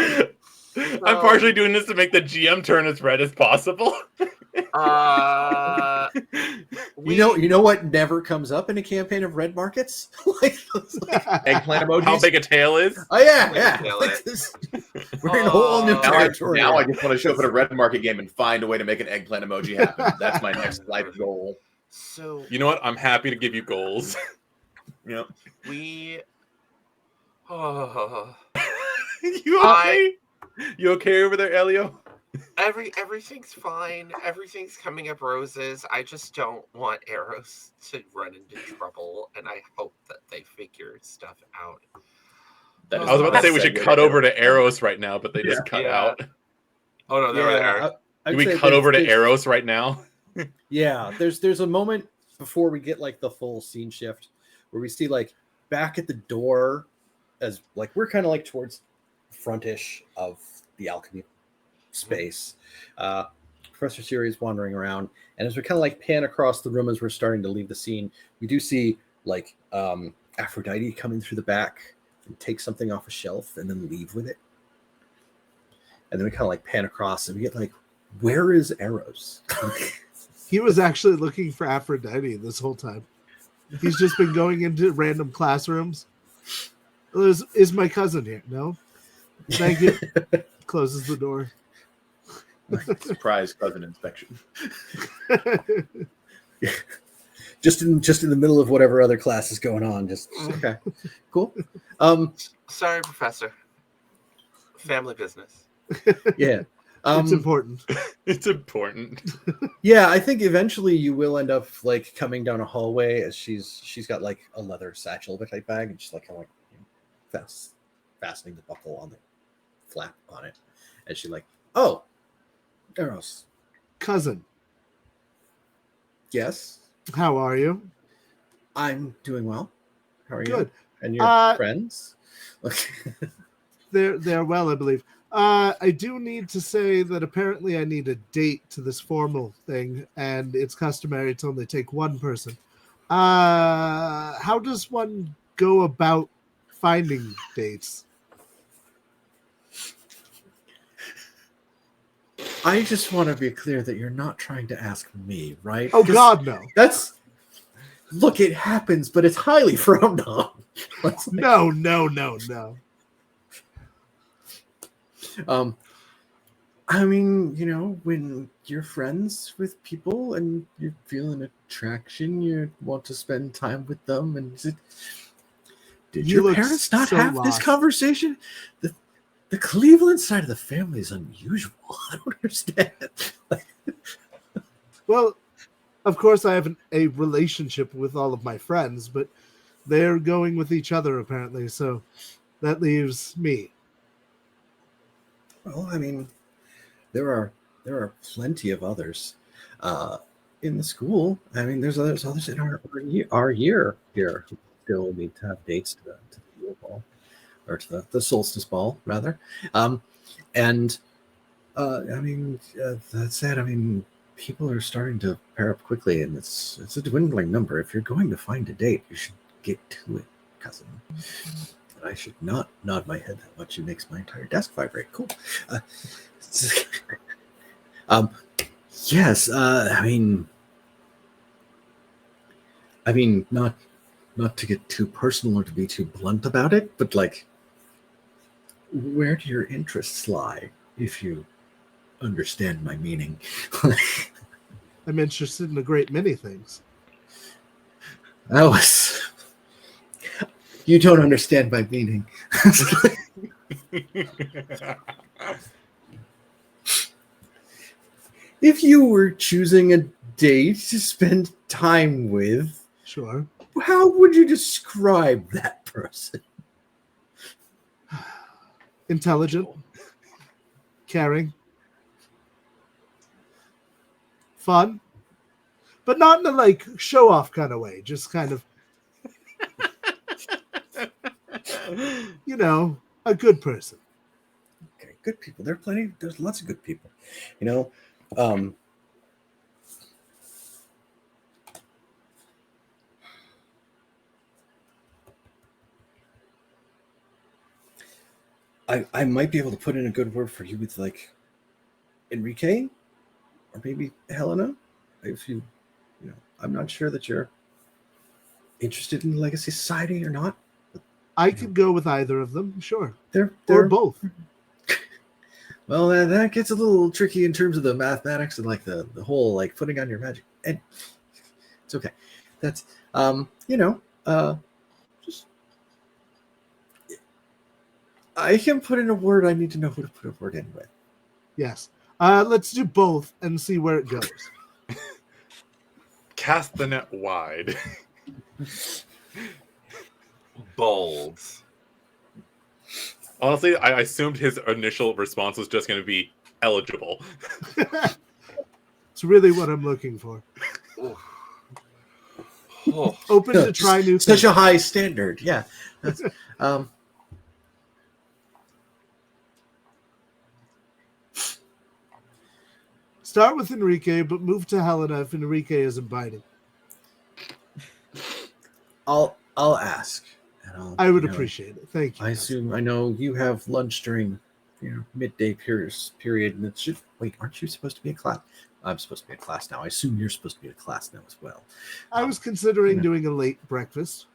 I'm partially doing this to make the GM turn as red as possible. You know what never comes up in a campaign of red markets? like, Eggplant emojis. How big a tail is? Oh yeah, Like, yeah. nail Like it. this, we're in a whole new Now I- territory. Now I here. just want to show up at a red market game and find a way to make an eggplant emoji happen. That's my next life goal. So You know what? I'm happy to give you goals. Yep. we. Oh. You okay? You okay over there, Elio? Everything's fine. Everything's coming up roses. I just don't want Eros to run into trouble, and I hope that they figure stuff out. That is I was about to not say we a should segue cut over to Eros right now, but they Yeah. just cut Yeah. out. Oh no, they're there. I'd Do we say cut over to there's- Eros right now? Yeah, there's a moment before we get like the full scene shift where we see like back at the door as like we're kind of like towards the frontish of the alchemy space. Professor Siri is wandering around, and as we kind of like pan across the room as we're starting to leave the scene, we do see like Aphrodite coming through the back and take something off a shelf and then leave with it. And then we kind of like pan across and we get like, where is Eros? He was actually looking for Aphrodite this whole time. He's just been going into random classrooms. Is my cousin here? No. Thank you. Closes the door. surprise cousin inspection. just in the middle of whatever other class is going on. Just okay, cool. Sorry, Professor. Family business. Yeah. It's important. It's important. Yeah, I think eventually you will end up like coming down a hallway as she's got like a leather satchel type bag and she's like kind of like fastening the buckle on the flap on it, and she's like, "Oh, Eros, Cousin, yes, how are you? I'm doing well. How are you? Good. And your friends?" They're well, I believe. I do need to say that apparently I need a date to this formal thing, and it's customary to only take one person. How does one go about finding dates? I just want to be clear that you're not trying to ask me, right? Oh 'Cause God, no, look, it happens, but it's highly frowned on. It's like, no. I mean, when you're friends with people and you feel an attraction, you want to spend time with them. And did You your look parents not so have this lost. conversation? The Cleveland side of the family is unusual. I don't understand. Well, of course, I have a relationship with all of my friends, but they're going with each other apparently, so that leaves me. Well, I mean, there are plenty of others in the school. I mean, there's others in our year here who still need to have dates to the Yule Ball, or to the solstice ball rather. And I mean, that said, I mean, people are starting to pair up quickly, and it's a dwindling number. If you're going to find a date, you should get to it, cousin. And I should not nod my head that much. It makes my entire desk vibrate. Cool. Yes. I mean, not to get too personal or to be too blunt about it, but like, where do your interests lie, if you understand my meaning? I'm interested in a great many things. You don't understand my meaning. If you were choosing a date to spend time with, Sure. how would you describe that person? Intelligent, caring, fun, but not in a like show off kind of way. Just kind of, a good person. Okay, good people. There's lots of good people. Um, I might be able to put in a good word for you with like Enrique or maybe Helena. If I'm not sure that you're interested in Legacy Society or not. I could go with either of them, sure. They're Or both. Well, that gets a little tricky in terms of the mathematics and like the whole like putting on your magic. And it's okay. That's just I can put in a word. I need to know who to put a word in with. Yes. Let's do both and see where it goes. Cast the net wide. Bold. Honestly, I assumed his initial response was just going to be eligible. It's really what I'm looking for. Oh. Open to try new Such things. a high standard. Yeah. That's, Start with Enrique, but move to Helena if Enrique isn't biting. I'll ask. And I would appreciate it. Thank you. I assume I know you have lunch during midday period, and it's just wait. Aren't you supposed to be in class? I'm supposed to be in class now. I assume you're supposed to be in class now as well. I was considering doing a late breakfast.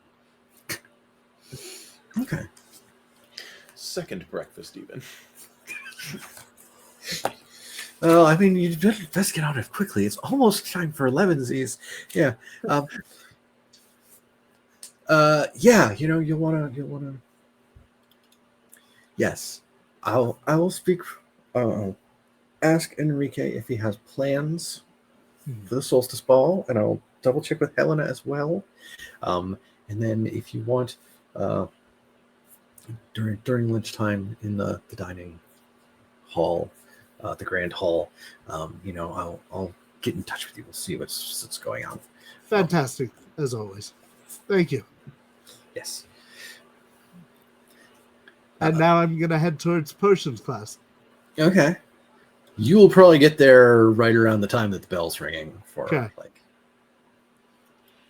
Okay. Second breakfast, even. Well, I mean, you best get out of quickly. It's almost time for 11sies. Yeah. Yeah. You'll wanna. Yes, I will speak. Ask Enrique if he has plans for the solstice ball, and I'll double check with Helena as well. And then if you want, during lunchtime in the dining hall, the grand hall, I'll get in touch with you. We'll see what's going on. Fantastic, as always. Thank you. Yes. And now I'm going to head towards potions class. Okay. You will probably get there right around the time that the bell's ringing for like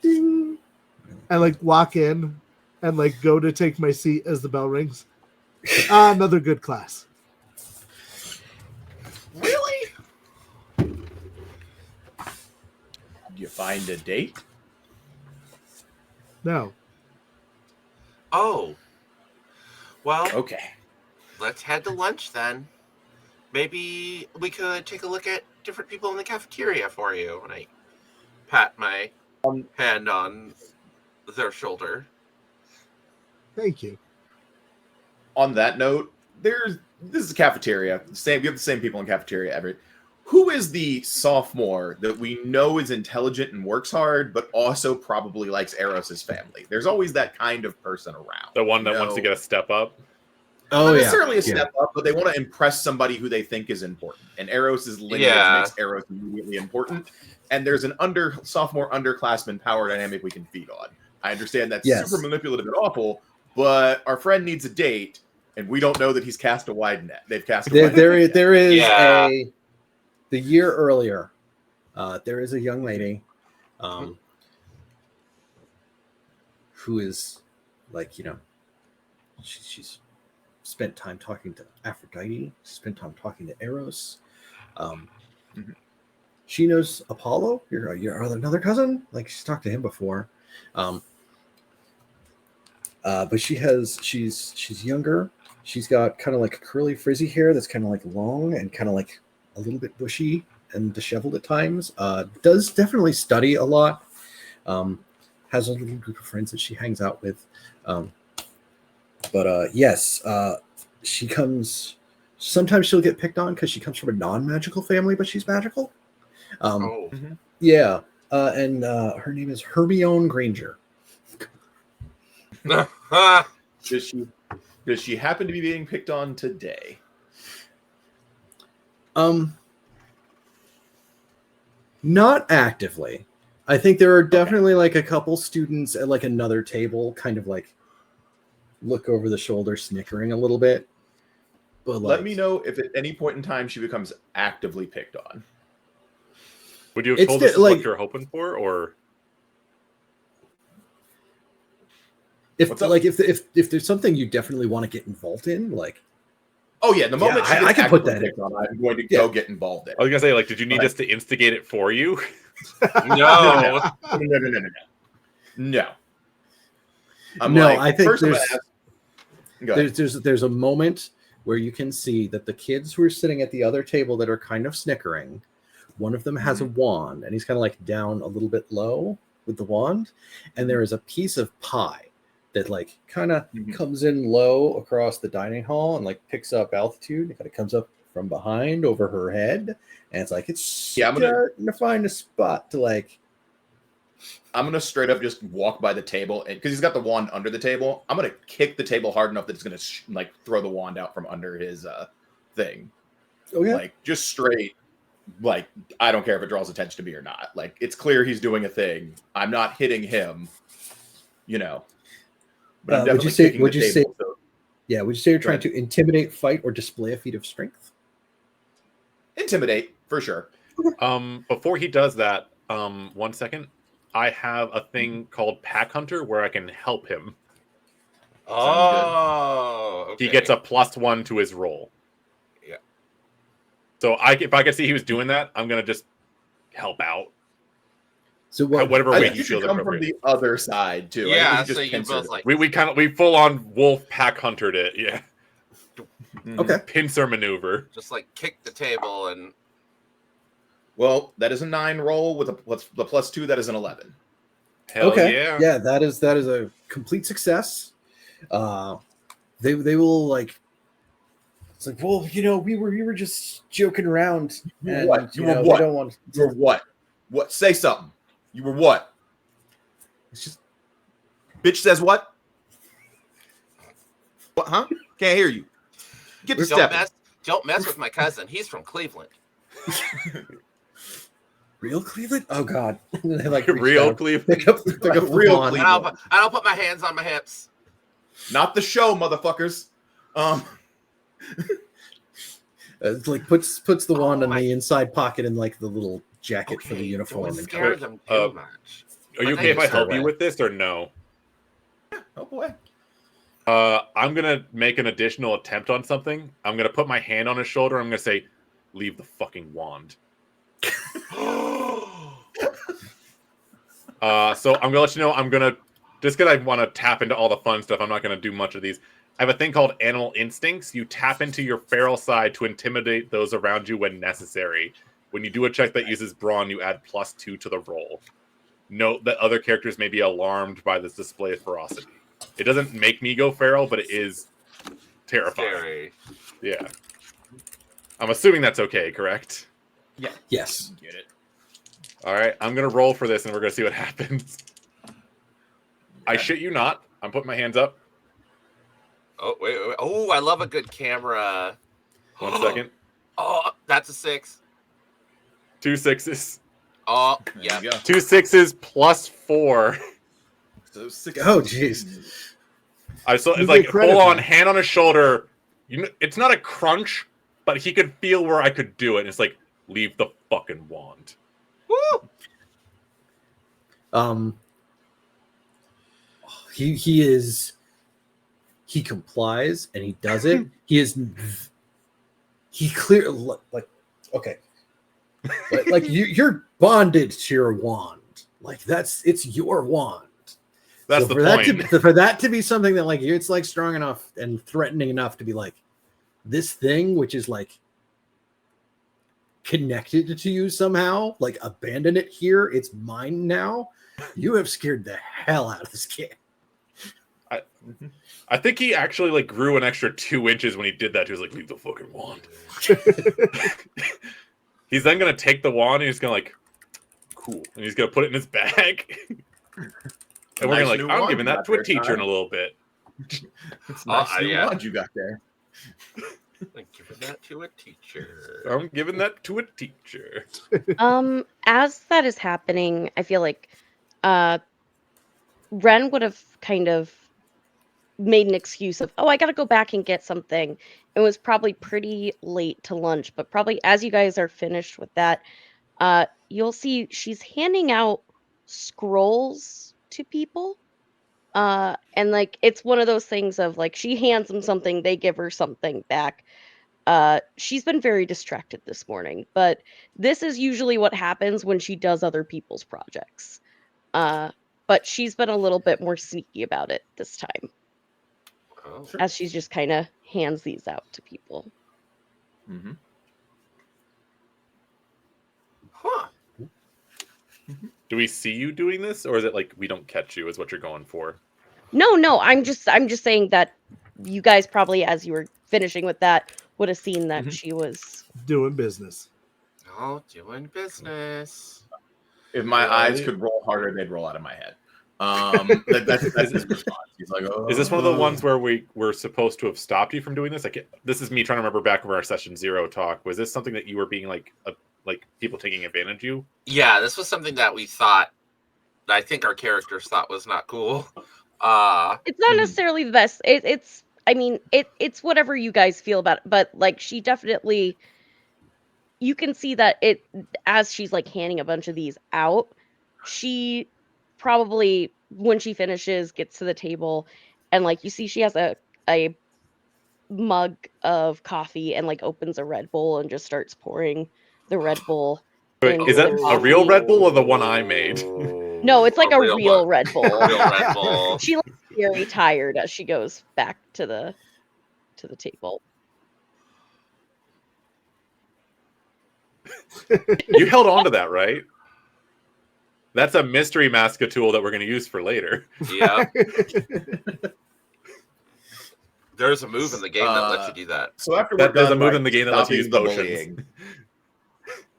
ding. I walk in and go to take my seat as the bell rings. Another good class. Really? You find a date? No. Oh. Well, Okay. let's head to lunch then. Maybe we could take a look at different people in the cafeteria for you. And I pat my hand on their shoulder. Thank you. On that note, this is a cafeteria. We have the same people in cafeteria every. Who is the sophomore that we know is intelligent and works hard, but also probably likes Eros's family? There's always that kind of person around. The one that wants to get a step up. Not necessarily a step up, but they want to impress somebody who they think is important. And Eros's lineage makes Eros immediately important. And there's an sophomore underclassman power dynamic we can feed on. I understand that's super manipulative and awful, but our friend needs a date, and we don't know that he's cast a wide net. They've cast a wide net. There is the year earlier, there is a young lady who is like, she's spent time talking to Aphrodite, spent time talking to Eros. She knows Apollo, your another cousin. Like, she's talked to him before. But she's younger. She's got kind of like curly frizzy hair that's kind of like long and kind of like a little bit bushy and disheveled at times. Does definitely study a lot. Has a little group of friends that she hangs out with. Yes, she comes. Sometimes she'll get picked on because she comes from a non-magical family, but she's magical. Yeah, and her name is Hermione Granger. Does she happen to be being picked on today? Not actively. I think there are definitely like a couple students at like another table kind of like look over the shoulder snickering a little bit. But let me know if at any point in time she becomes actively picked on. Would you have told us what you're hoping for, or if there's something you definitely want to get involved in, like, oh yeah, the moment I can put that in. I'm going to go get involved in. I was gonna say, like, did you need us to instigate it for you? No. I think there's a moment where you can see that the kids who are sitting at the other table that are kind of snickering, one of them has a wand, and he's kind of like down a little bit low with the wand, and there is a piece of pie that like kind of comes in low across the dining hall and like picks up altitude. It kind of comes up from behind over her head, and it's like it's starting to find a spot to like. I'm gonna straight up just walk by the table, and because he's got the wand under the table, I'm gonna kick the table hard enough that it's gonna like throw the wand out from under his thing. Okay. Like just straight. Like, I don't care if it draws attention to me or not. Like, it's clear he's doing a thing. I'm not hitting him, But I'm definitely kicking the table. Would you say you're trying to intimidate, fight, or display a feat of strength? Intimidate, for sure. Before he does that, 1 second. I have a thing called Pack Hunter where I can help him. Oh, okay. He gets a +1 to his roll. Yeah. So if I could see he was doing that, I'm gonna just help out. So whatever way you should come from the other side too. Yeah, so you both like we full on wolf Pack Huntered it. Yeah. Okay. Pincer maneuver. Just like kick the table and. Well, that is a 9 roll with the +2. That is an 11. Hell yeah! That is a complete success. They will like. It's like, well, we were just joking around. And, what? You were what? You were what? What? Say something. You were what? It's just. Bitch says what? What? Huh? Can't hear you. Get to stepping. Don't mess with my cousin. He's from Cleveland. Real Cleveland? Oh God! They like real Cleveland. Pick up real Cleveland. I don't put my hands on my hips. Not the show, motherfuckers. Like puts the wand in the inside pocket in like the little jacket for the uniform. Don't scare them too much. Are you okay if I help you with this or no? Oh boy. I'm gonna make an additional attempt on something. I'm gonna put my hand on his shoulder. I'm gonna say, "Leave the fucking wand." So I'm gonna let you know. I'm gonna just because I want to tap into all the fun stuff. I'm not gonna do much of these. I have a thing called Animal Instincts. You tap into your feral side to intimidate those around you when necessary. When you do a check that uses brawn, you add +2 to the roll. Note that other characters may be alarmed by this display of ferocity. It doesn't make me go feral, but it is terrifying. Scary. Yeah. I'm assuming that's okay, correct? Yeah. Yes. Get it. All right, I'm going to roll for this, and we're going to see what happens. I shit you not. I'm putting my hands up. Oh, wait. Oh, I love a good camera. 1 second. Oh, that's a 6. 2 6s. Oh, There yeah. you go. 2 6s +4. So 6. Oh, jeez. It's You like get credit full on back. hand on his shoulder. It's not a crunch, but he could feel where I could do it. And it's like, leave the fucking wand. Woo! He complies and he does it. He clear like okay. like you're bonded to your wand. Like it's your wand. That's So the point. for that to be something that like it's like strong enough and threatening enough to be like this thing, which is like connected to you somehow, like abandon it here, it's mine now. You have scared the hell out of this kid. I think he actually like grew an extra 2 inches when he did that. He was like, leave the fucking wand. He's then going to take the wand and he's going to like, cool. And he's going to put it in his bag. And we're Nice going to new like, I'm wand giving you that got to a there, teacher in Ty. a little bit. It's nice new yeah. wand you got there. Give that to a teacher. I'm giving that to a teacher. As that is happening, I feel like Ren would have kind of made an excuse of, oh, I gotta go back and get something. It was probably pretty late to lunch, but probably as you guys are finished with that, you'll see she's handing out scrolls to people. And like it's one of those things of like she hands them something, they give her something back. She's been very distracted this morning, but this is usually what happens when she does other people's projects. But she's been a little bit more sneaky about it this time, Oh. as she's just kind of hands these out to people. Mm-hmm. Huh. Do we see you doing this, or is it like we don't catch you? Is what you're going for? No, I'm just saying that you guys probably, as you were finishing with that, would have seen that Mhm. she was. Doing business. Oh, doing business. If my Yeah, eyes they- could roll harder, they'd roll out of my head. That's his response. He's like, oh. Is this one of the ones where we're supposed to have stopped you from doing this? This is me trying to remember back from our session 0 talk. Was this something that you were being like people taking advantage of you? Yeah, this was something that we thought, I think our characters thought was not cool. It's not Mhm. necessarily the best. It's. I mean, it's whatever you guys feel about it. But like, she definitely. You can see that it as she's like handing a bunch of these out. She probably, when she finishes, gets to the table, and like you see, she has a mug of coffee and like opens a Red Bull and just starts pouring the Red Bull. Wait, is that a real Red Bull or the one I made? No, it's like a real one. Red Bull. A real Red Bull. She looks very tired as she goes back to the table. You held on to that, right? That's a mystery mask tool that we're going to use for later. Yeah. There's a move in the game that lets you do that. So after There's we're a done, move like, in the game that lets you use stopping the potions. bullying,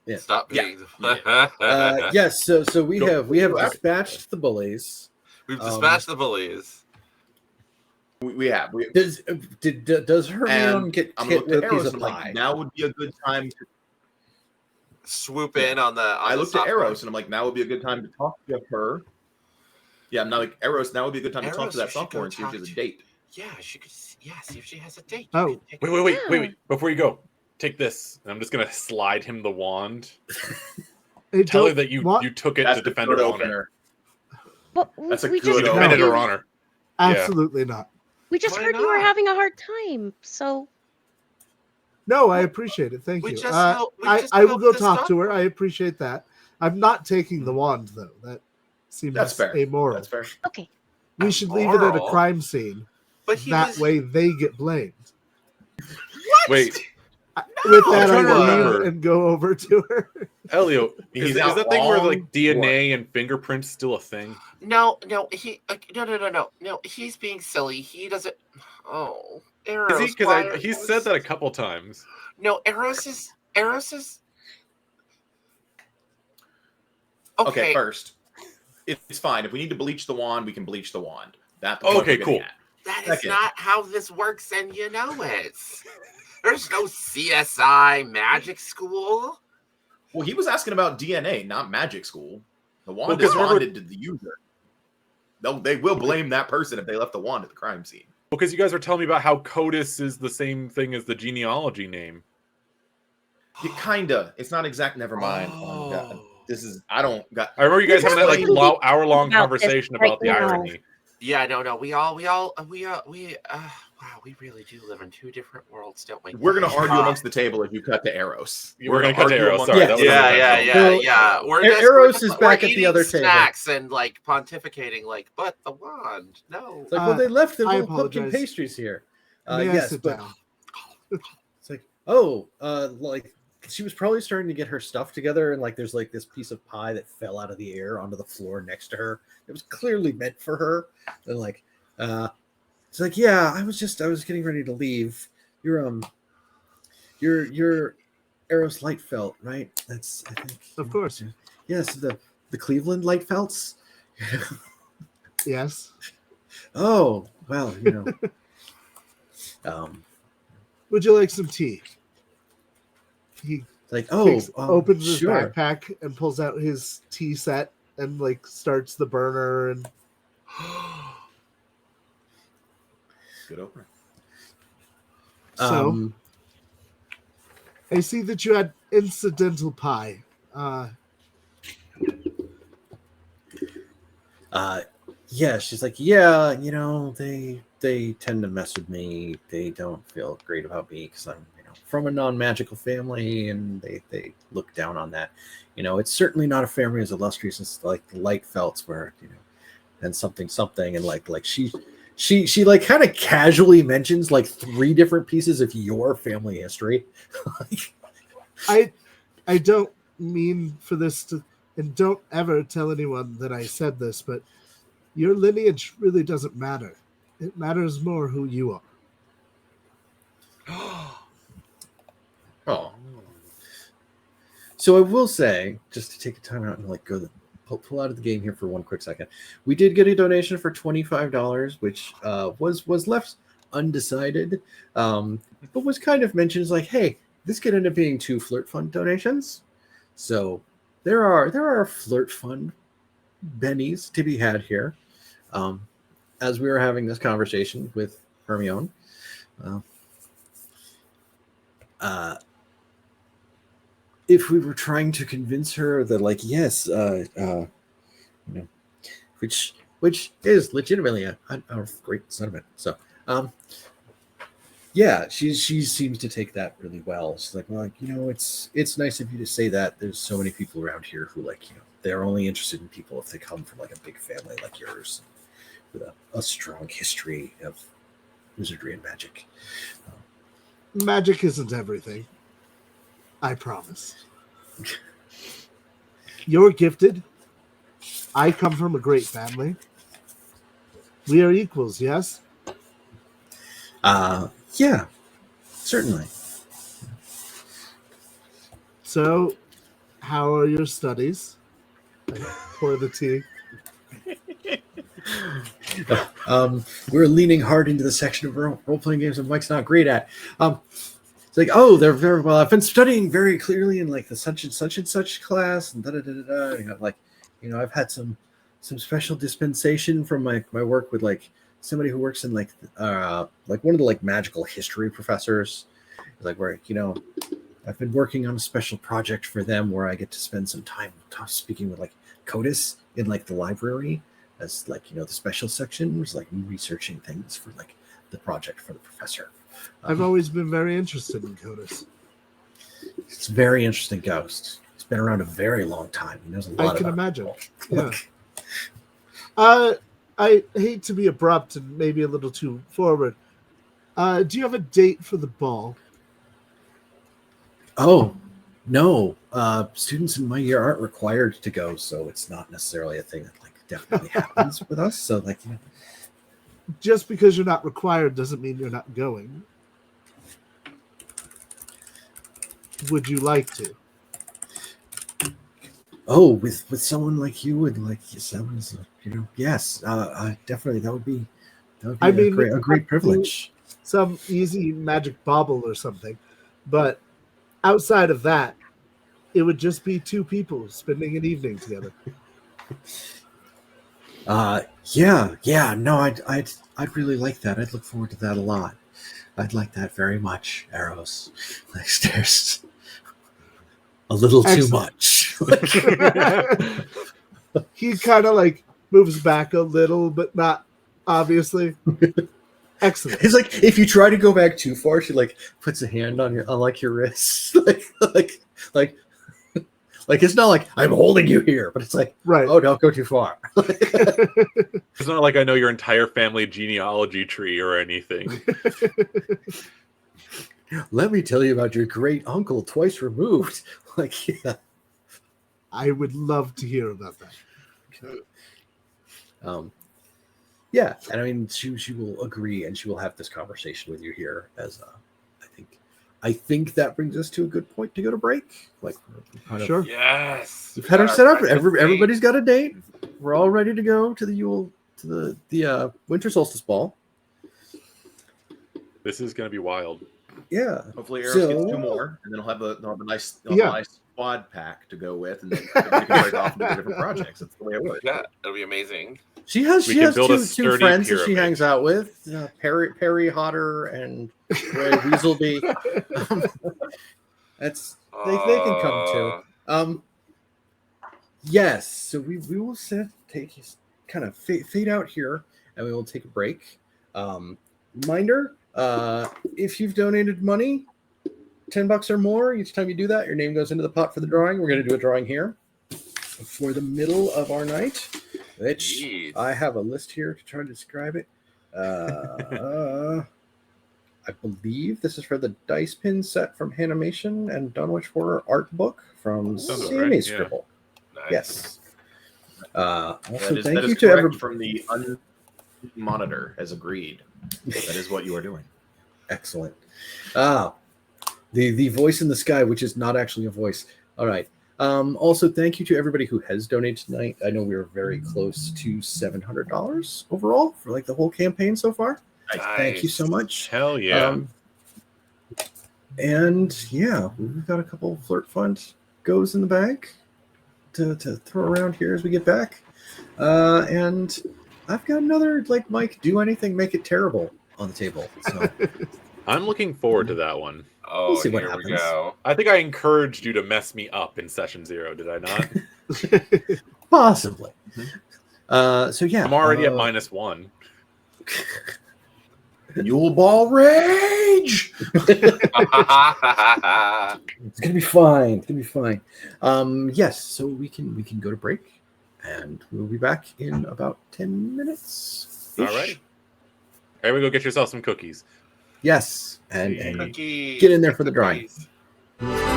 Yeah. Stop Yeah. being. Yes, so we Go- have go after- dispatched the bullies. We've dispatched the bullies. we have. Does Hermione And get I'm hit gonna with look a at piece Eros of and I'm pie? like, now would be a good time to. Swoop Yeah. in on the. I looked at soft Eros part. and I'm like, now would be a good time to talk to her. Yeah, I'm not like Eros. Now would be a good time to talk Eros, to that you should sophomore go and see if she has a talk date. Yeah, she could. Yeah, see if she has a date. Oh. You could take Wait. Yeah. Before you go, take this. And I'm just going to slide him the wand. Hey, Tell her don't- that you what? took it That's to the defend good her honor. opener. But That's a we good just You opener. heard defended her you, honor. Absolutely not. we just Why heard you were not? having a hard time. So No, I appreciate it. Thank We you. just help- we just I will helped go this talk to doctor. her. I appreciate that. I'm not taking the wand though. seems That's fair. amoral. That's fair. Okay. We should leave it at a Immoral? crime scene. But he That was way they get blamed. what? Wait, With that, I'm trying to I leave remember. and go over to her. Elio, He's is out that thing where long? like DNA and fingerprints still a thing? No, no. He's being silly. He doesn't. Oh, Eros. Is he? why Because are he you said that a couple times. No, Eros is. Okay, first, it's fine. If we need to bleach the wand, we can bleach the wand. That's what Okay, we're cool. getting at. That is Second. not how this works, and you know it. There's no CSI magic school. Well, he was asking about DNA, not magic school. The wand Well, is 'cause remember- bonded to the user. They will blame that person if they left the wand at the crime scene. Because you guys were telling me about how CODIS is the same thing as the genealogy name. You kinda. It's not exact. Never mind. Oh, God. This is. I don't got. I remember you guys having that like hour-long About this conversation right about the now. irony. Yeah, no. We really do live in two different worlds, don't we? We're gonna argue amongst the table if you cut to Eros. We're gonna cut to argue Eros. amongst Sorry, Yeah. that was unintentional. So, We're Eros is back we're at the eating other table. snacks and like pontificating, like, but the wand, no. It's like, well, they left the I little pumpkin apologize. pastries here. May I Yes, sit but down? it's like, oh, like she was probably starting to get her stuff together, and like there's like this piece of pie that fell out of the air onto the floor next to her. It was clearly meant for her. And like, it's like, yeah, I was getting ready to leave. You're Eros Lightfelt, right? That's, I think. Of course. Yes, the Cleveland Lightfelts. Yes. Oh, well, Would you like some tea? He like, oh, opens his sure. backpack and pulls out his tea set and like starts the burner and Good opener. so I see that you had incidental pie. Yeah, she's like, yeah, they tend to mess with me. They don't feel great about me because I'm, from a non-magical family, and they look down on that. It's certainly not a family as illustrious as like the Lightfelts, where and something, and like she like kind of casually mentions like 3 different pieces of your family history. I don't mean for this to, and don't ever tell anyone that I said this, but your lineage really doesn't matter. It matters more who you are. Oh, So I will say, just to take a time out and like pull out of the game here for one quick second, we did get a donation for $25, which was left undecided, but was kind of mentioned as like, hey, this could end up being 2 flirt fund donations. So there are flirt fund bennies to be had here. As we were having this conversation with Hermione, if we were trying to convince her that, like, yes, which is legitimately a great sentiment. So, yeah, she seems to take that really well. She's like, well, it's nice of you to say that. There's so many people around here who, like, they're only interested in people if they come from like a big family like yours, with a strong history of wizardry and magic. Magic isn't everything. I promise. You're gifted. I come from a great family. We are equals, yes? Yeah, certainly. So, how are your studies? I pour the tea. We're leaning hard into the section of role-playing games that Mike's not great at. It's like, oh, they're very well. I've been studying very clearly in like the such and such class, and and I've had some special dispensation from my work with like somebody who works in like one of the like magical history professors. Like where I've been working on a special project for them where I get to spend some time speaking with like CODIS in like the library as like the special section was like researching things for like the project for the professor. I've always been very interested in CODIS. It's a very interesting ghost. He's been around a very long time. He knows a lot. I can about imagine. people. Yeah. I hate to be abrupt and maybe a little too forward. Do you have a date for the ball? Oh, no. Students in my year aren't required to go, so it's not necessarily a thing that like definitely happens with us. So like, you know, Just because you're not required doesn't mean you're not going. Would you like to? oh, with someone like you and like someone's, you know, yes, definitely that would be I a mean, great privilege. some easy magic bauble or something. But outside of that, it would just be two people spending an evening together. Yeah, no, I'd really like that. I'd look forward to that a lot. I'd like that very much, Arrows. Like there's a little too Excellent. much. He kind of like moves back a little, but not obviously. Excellent. It's like if you try to go back too far, she like puts a hand on your like your wrist, like like it's not like I'm holding you here, but it's like, Right. oh, don't go too far. It's not like I know your entire family genealogy tree or anything. Let me tell you about your great uncle twice removed. Like, yeah. I would love to hear about that. Yeah, and I mean, she will agree, and she will have this conversation with you here. As I think that brings us to a good point to go to break. Like, we're kind of- Sure. Yes. we've had our setup. breakfast date. Everybody's got a date. We're all ready to go to the winter solstice ball. This is gonna be wild. Yeah. Hopefully, Arrows gets So- 2 more, and then he'll have a nice, Yeah. nice squad pack to go with, and then everybody can break off into different projects. That's the way it works. Yeah, it'll be amazing. She has We can build a two sturdy friends that she pyramid. hangs out with, Perry Hodder and Ray Weaselby. That's they can come too. Yes, so we will kind of fade out here, and we will take a break. Reminder: if you've donated money, $10 or more, each time you do that, your name goes into the pot for the drawing. We're going to do a drawing here for the middle of our night, which Jeez. I have a list here to try to describe it. I believe this is for the dice pin set from Hanimation and Dunwich Horror art book from Sounds Sammy right, yeah. Scribble. Nice. Yes. Also, That thank is you to correct everybody. from the monitor as agreed. That is what you are doing. Excellent. The voice in the sky, which is not actually a voice. All right. Also, thank you to everybody who has donated tonight. I know we were very close to $700 overall for like the whole campaign so far. Thank you so much. Hell yeah. And yeah, we've got a couple flirt fund goes in the bag to throw around here as we get back. And I've got another like Mike, do anything, make it terrible on the table. So I'm looking forward to that one. Oh, We'll see what here we happens. go. I think I encouraged you to mess me up in session 0, did I not? possibly. So yeah, I'm already at -1. Yule Ball Rage! It's gonna be fine. It's gonna be fine. Yes, so we can go to break, and we'll be back in about 10 minutes. All right. Everybody go get yourself some cookies. Yes, and Cookies. get in there for the drawing. Cookies.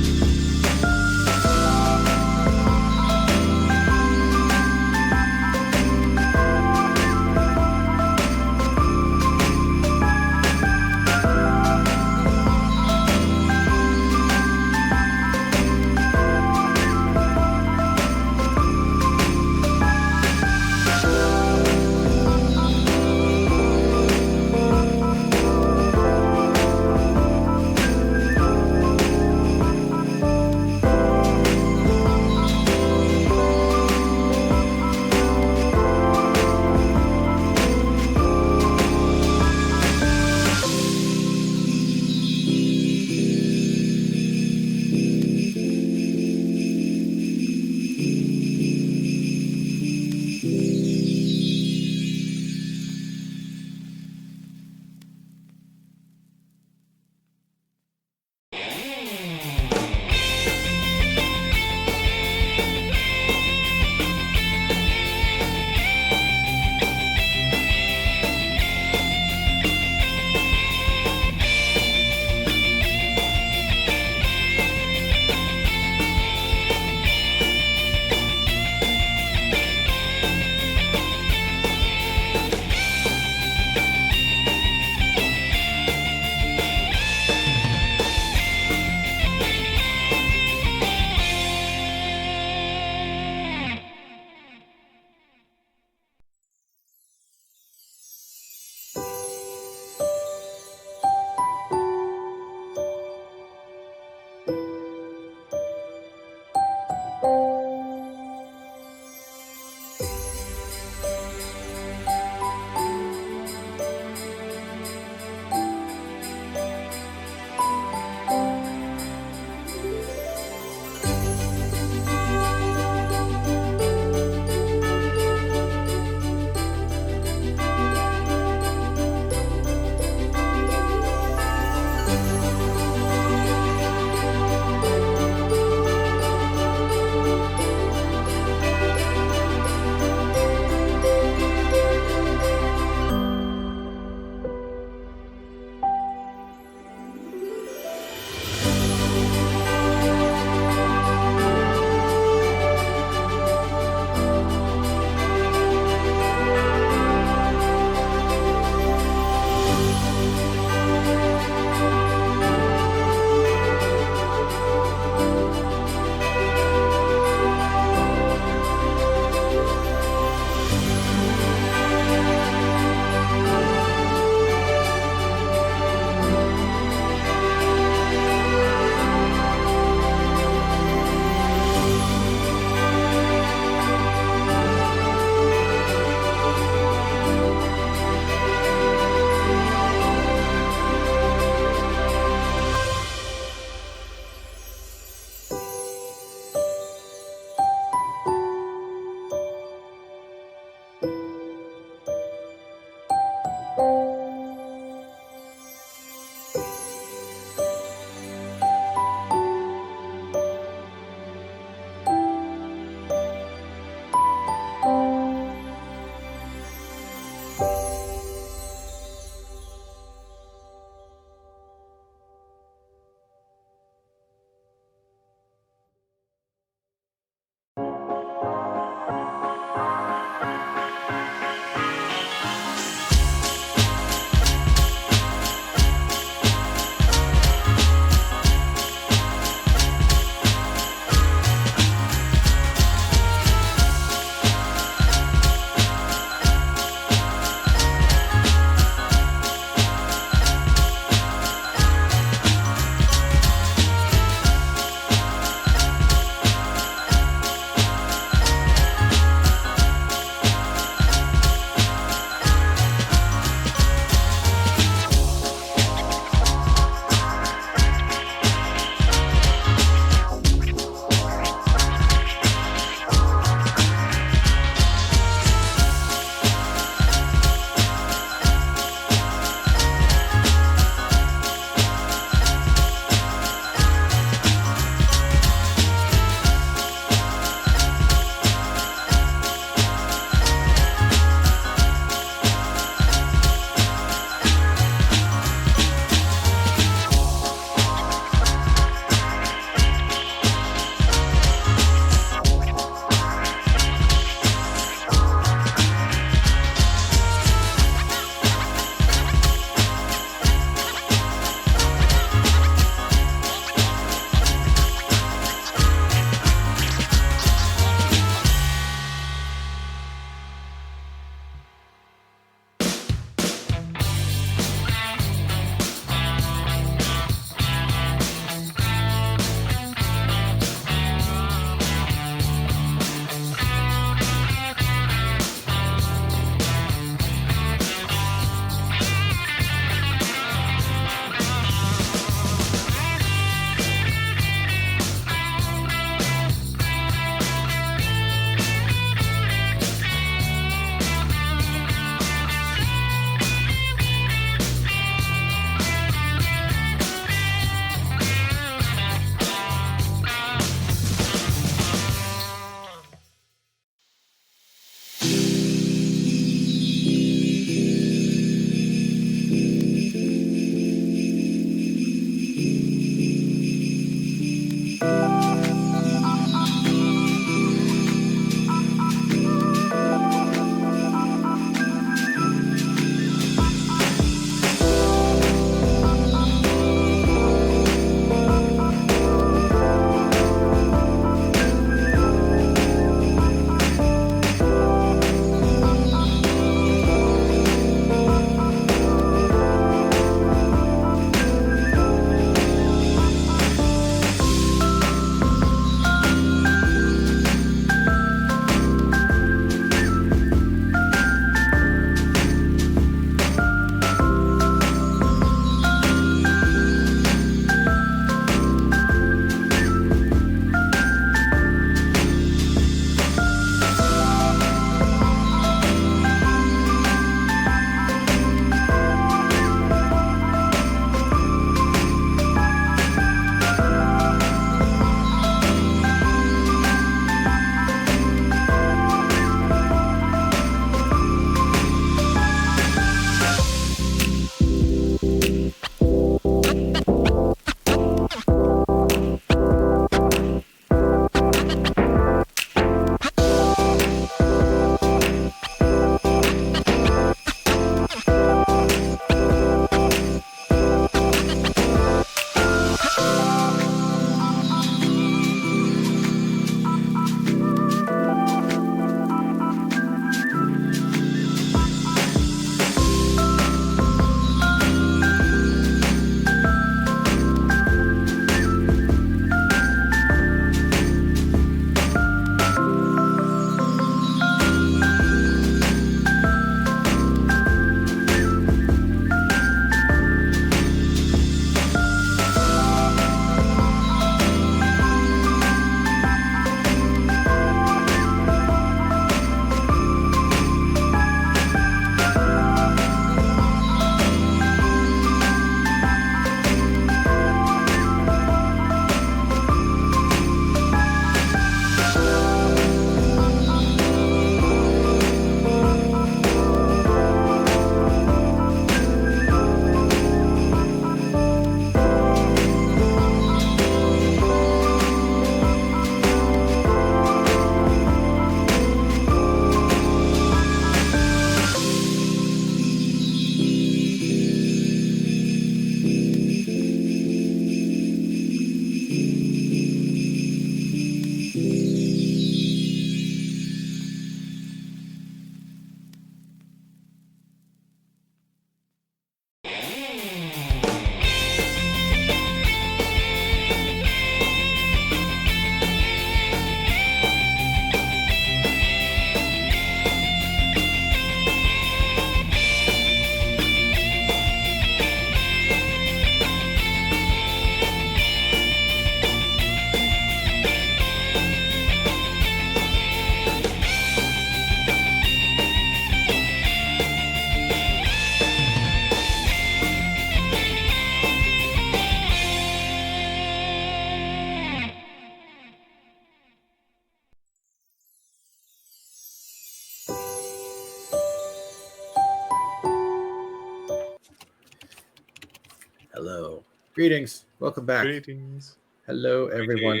Hello. Greetings. Welcome back. Greetings. Hello, everyone.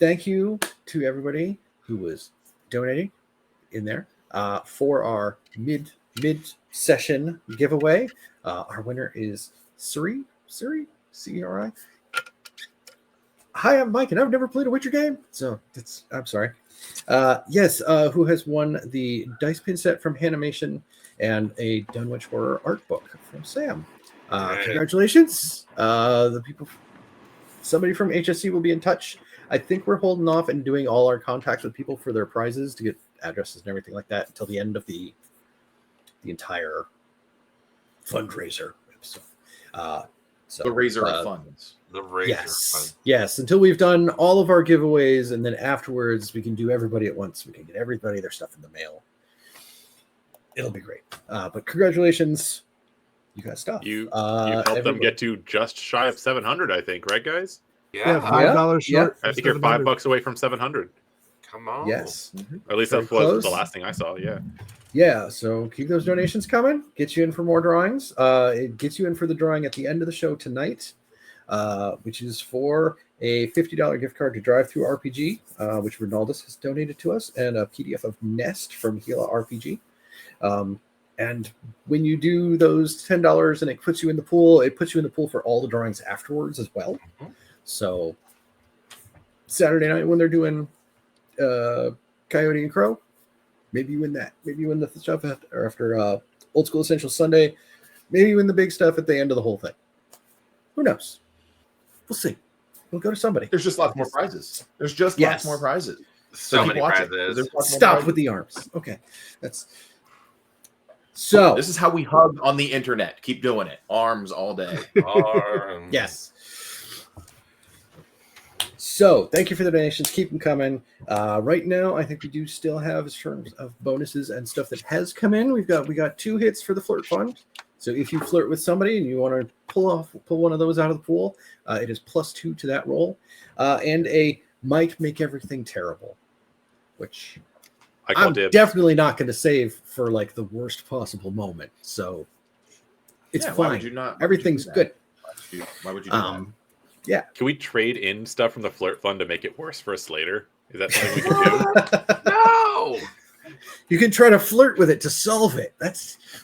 Thank you to everybody who was donating in there for our mid session giveaway. Our winner is Suri, Ceri. Hi, I'm Mike, and I've never played a Witcher game, so I'm sorry. Yes, who has won the dice pin set from Hanimation and a Dunwich Horror art book from Sam. Congratulations. The people, somebody from HSC will be in touch. I think we're holding off and doing all our contacts with people for their prizes to get addresses and everything like that until the end of the entire fundraiser episode. So The raiser of funds. The razor. Yes, until we've done all of our giveaways, and then afterwards we can do everybody at once. We can get everybody their stuff in the mail. It'll be great. But congratulations, you got stuff. You helped them everybody. get to just shy of 700, I think, right, guys? Yeah, $5 short. I think you're $5 away from 700. Come on. Yes. Or at least Very that was close. the last thing I saw. Yeah. Yeah, so keep those donations coming. Get you in for more drawings. It gets you in for the drawing at the end of the show tonight, which is for a $50 gift card to Drive Through RPG, which Ronaldus has donated to us, and a PDF of Nest from Gila RPG. And when you do those $10 and it puts you in the pool, it puts you in the pool for all the drawings afterwards as well. Mhm. So Saturday night when they're doing Coyote and Crow, maybe you win that. Maybe you win the stuff after Old School Essentials Sunday. Maybe you win the big stuff at the end of the whole thing. Who knows? We'll see. We'll go to somebody. There's just lots more prizes. There's just Yes. lots more prizes. So keep many watching. prizes. There's lots more Stop prizes. with the arms. Okay. That's so. This is how we hug on the internet. Keep doing it. Arms all day. Arms. Yes. So thank you for the donations. Keep them coming. Right now, I think we do still have in terms of bonuses and stuff that has come in. We got 2 hits for the flirt fund. So if you flirt with somebody and you want to pull one of those out of the pool, it is +2 to that roll, and a might make everything terrible, which I call I'm dibs. definitely not going to save for like the worst possible moment. So it's Yeah, why would fine. you not? Everything's good. Why would you do that? Can we trade in stuff from the flirt fund to make it worse for us later? Is that something we can do? No. You can try to flirt with it to solve it.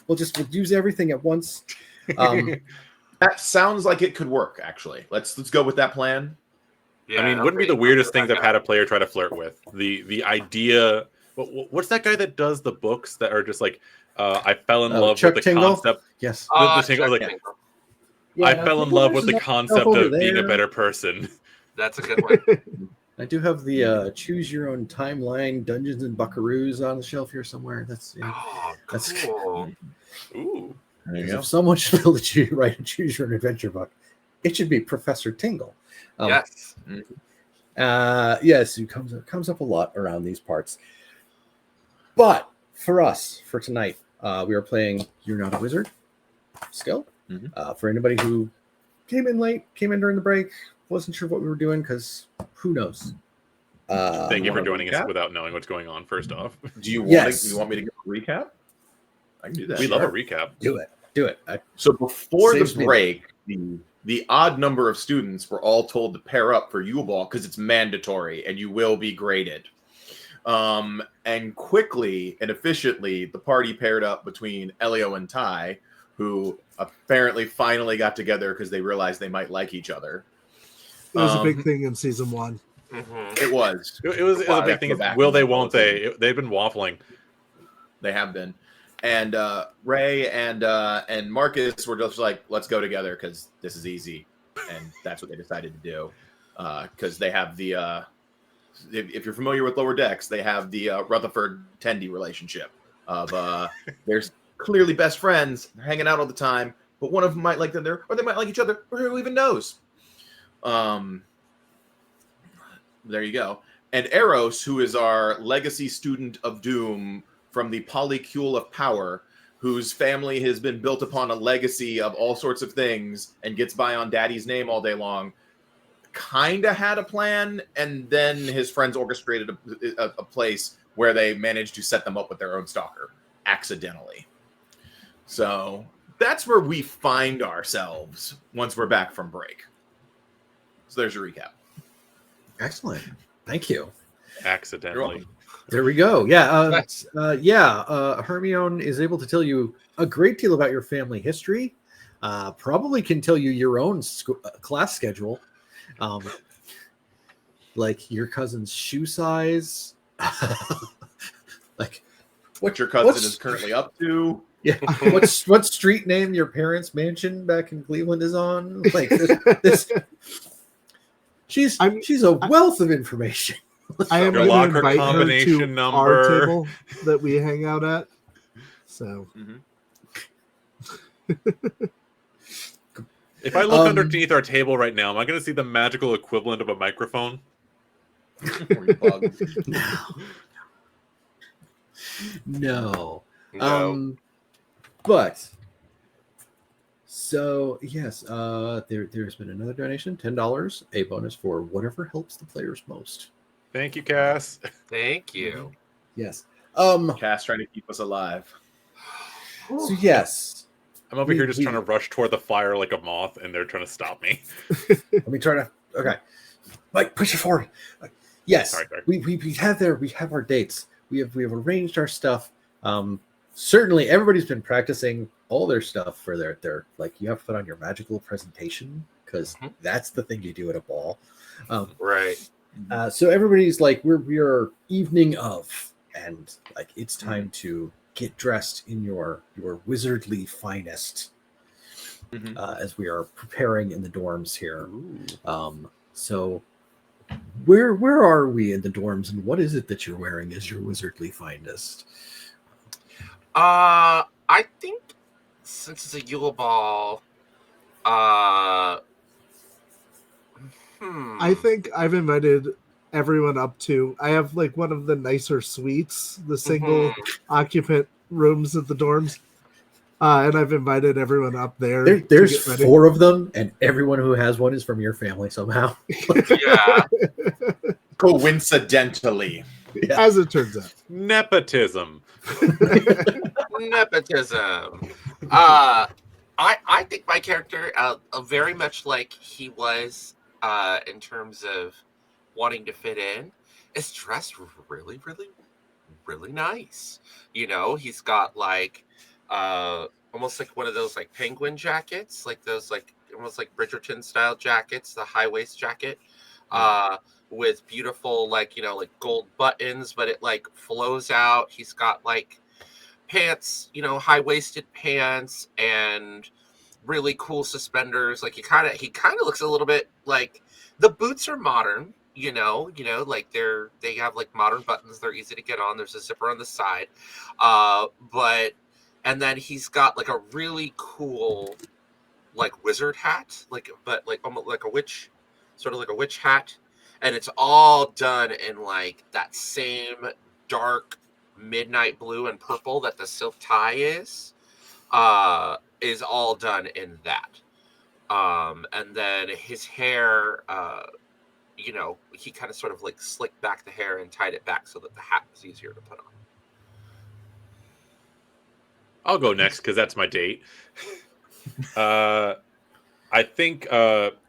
We'll use everything at once. That sounds like it could work. Actually, let's go with that plan. Yeah, I mean, wouldn't be the weirdest things I've had a player try to flirt with. The idea. What's that guy that does the books that are just like, I fell in love Chuck with the Tingle? concept. Yes. The Tingle, like, Yeah, I now fell in Tingle love with the versus concept over of being a there. better person. That's a good one. I do have the choose your own timeline Dungeons and Buckaroos on the shelf here somewhere. That's Oh, That's- cool. Ooh. There you go. if someone should build write a choose your own adventure book, it should be Professor Tingle. Yes. Yes, it comes up a lot around these parts. But for us, for tonight, we are playing You're Not a Wizard still. Mhm. For anybody who came in late, came in during the break, wasn't sure what we were doing because who knows. Thank you for wanna joining us recap? without knowing what's going on, first off. Do you want? Yes. You want me to give a recap? I can do that. We love a recap. Do it. So before the Saves me. break, the odd number of students were all told to pair up for Yule Ball because it's mandatory and you will be graded. And quickly and efficiently, the party paired up between Elio and Ty, who apparently finally got together because they realized they might like each other. It was a big thing in season 1. Mhm. It was. It was a Wow, I big have to thing. go back Will and they? look at Won't those they? They've been waffling. They have been. And Ray and Marcus were just like, let's go together because this is easy. And that's what they decided to do. Because they have the, if you're familiar with Lower Decks, they have the Rutherford-Tendy relationship of they're clearly best friends. They're hanging out all the time. But one of them might like the other, or they might like each other, or who even knows? There you go. And Eros, who is our legacy student of Doom from the Polycule of Power, whose family has been built upon a legacy of all sorts of things and gets by on daddy's name all day long, kind of had a plan, and then his friends orchestrated a place where they managed to set them up with their own stalker accidentally. So that's where we find ourselves once we're back from break. So there's your recap. Excellent. Thank you. Accidentally. There we go. Yeah. Hermione is able to tell you a great deal about your family history. Probably can tell you your own class schedule, like your cousin's shoe size, like What your cousin is currently up to. Yeah, what street name your parents' mansion back in Cleveland is on? Like this she's a wealth of information. I am Your going to locker invite her to combination our number. table that we hang out at. So, If I look underneath our table right now, am I going to see the magical equivalent of a microphone? No. No. But so yes, there's been another donation, $10, a bonus for whatever helps the players most. Thank you, Cass. Thank you. Yes. Cass trying to keep us alive. So yes, I'm over here just trying to rush toward the fire like a moth, and they're trying to stop me. Let me try to. Okay, Mike, push it forward. Yes, Sorry. we have our dates. We have arranged our stuff. Certainly, everybody's been practicing all their stuff for their like. You have to put on your magical presentation because that's the thing you do at a ball. Right. So everybody's like, we are evening of, and like it's time to get dressed in your wizardly finest as we are preparing in the dorms here. So where are we in the dorms, and what is it that you're wearing as your wizardly finest? I think since it's a Yule Ball, I think I've invited everyone up to. I have like one of the nicer suites, the single occupant rooms at the dorms, and I've invited everyone up there. There's 4 of them, and everyone who has one is from your family somehow. Yeah. Coincidentally. Yeah. As it turns out. Nepotism. Nepotism. I think my character, very much like he was in terms of wanting to fit in, is dressed really, really, really nice. You know, he's got like almost like one of those like penguin jackets, like those like almost like Bridgerton style jackets, the high waist jacket. With beautiful like, you know, like gold buttons, but it like flows out. He's got like pants, you know, high-waisted pants and really cool suspenders. Like he kind of looks a little bit like the boots are modern, you know, like they have like modern buttons, they're easy to get on. There's a zipper on the side. And then he's got like a really cool like wizard hat, but almost like a witch, sort of like a witch hat. And it's all done in like that same dark midnight blue and purple that the silk tie is all done in that. And then his hair, you know, he kind of sort of like slicked back the hair and tied it back so that the hat was easier to put on. I'll go next because that's my date. I think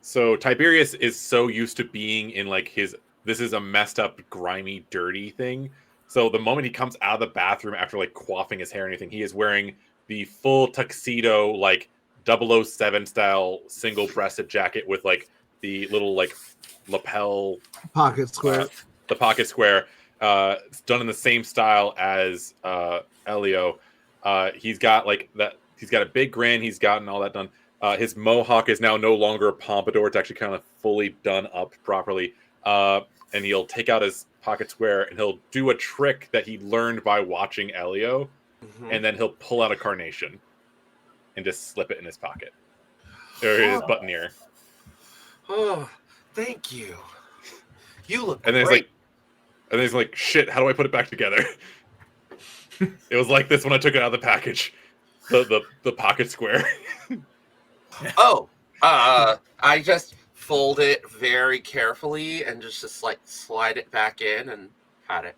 so. Tiberius is so used to being in like this is a messed up, grimy, dirty thing. So the moment he comes out of the bathroom after like quaffing his hair and anything, he is wearing the full tuxedo, like 007 style single-breasted jacket with like the little like lapel pocket square. The pocket square. It's done in the same style as Elio. He's got like that. He's got a big grin. He's gotten all that done. His mohawk is now no longer a pompadour. It's actually kind of fully done up properly. And he'll take out his pocket square and he'll do a trick that he learned by watching Elio. And then he'll pull out a carnation and just slip it in his pocket. Or his buttoneer. Oh, thank you. You look and then great. He's like, shit, how do I put it back together? It was like this when I took it out of the package. The pocket square. I just fold it very carefully and just like slide it back in and pat it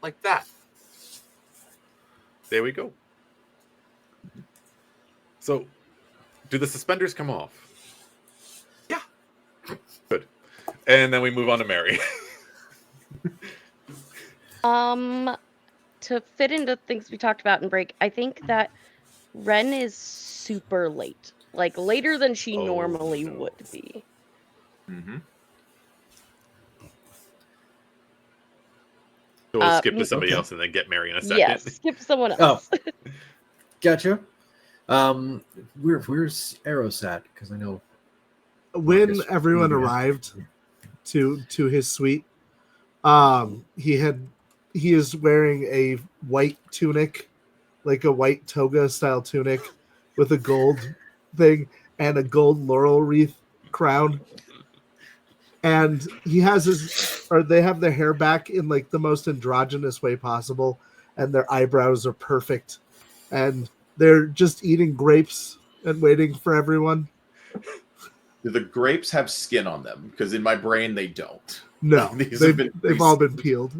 like that. There we go. So, do the suspenders come off? Yeah. Good. And then we move on to Mary. To fit into things we talked about in break, I think that Ren is super late, like later than she normally no. would be. Mm-hmm. So we'll skip to somebody okay. else and then get Mary in a second. Yes, skip someone Oh. else. Gotcha. Where's Eros at? Because I know When Marcus everyone maybe- arrived to his suite, he is wearing a white tunic, like a white toga style tunic, with a gold thing and a gold laurel wreath crown. And they have their hair back in like the most androgynous way possible, and their eyebrows are perfect, and they're just eating grapes and waiting for everyone. Do the grapes have skin on them? Because in my brain, they don't. No, These have been they've all been peeled.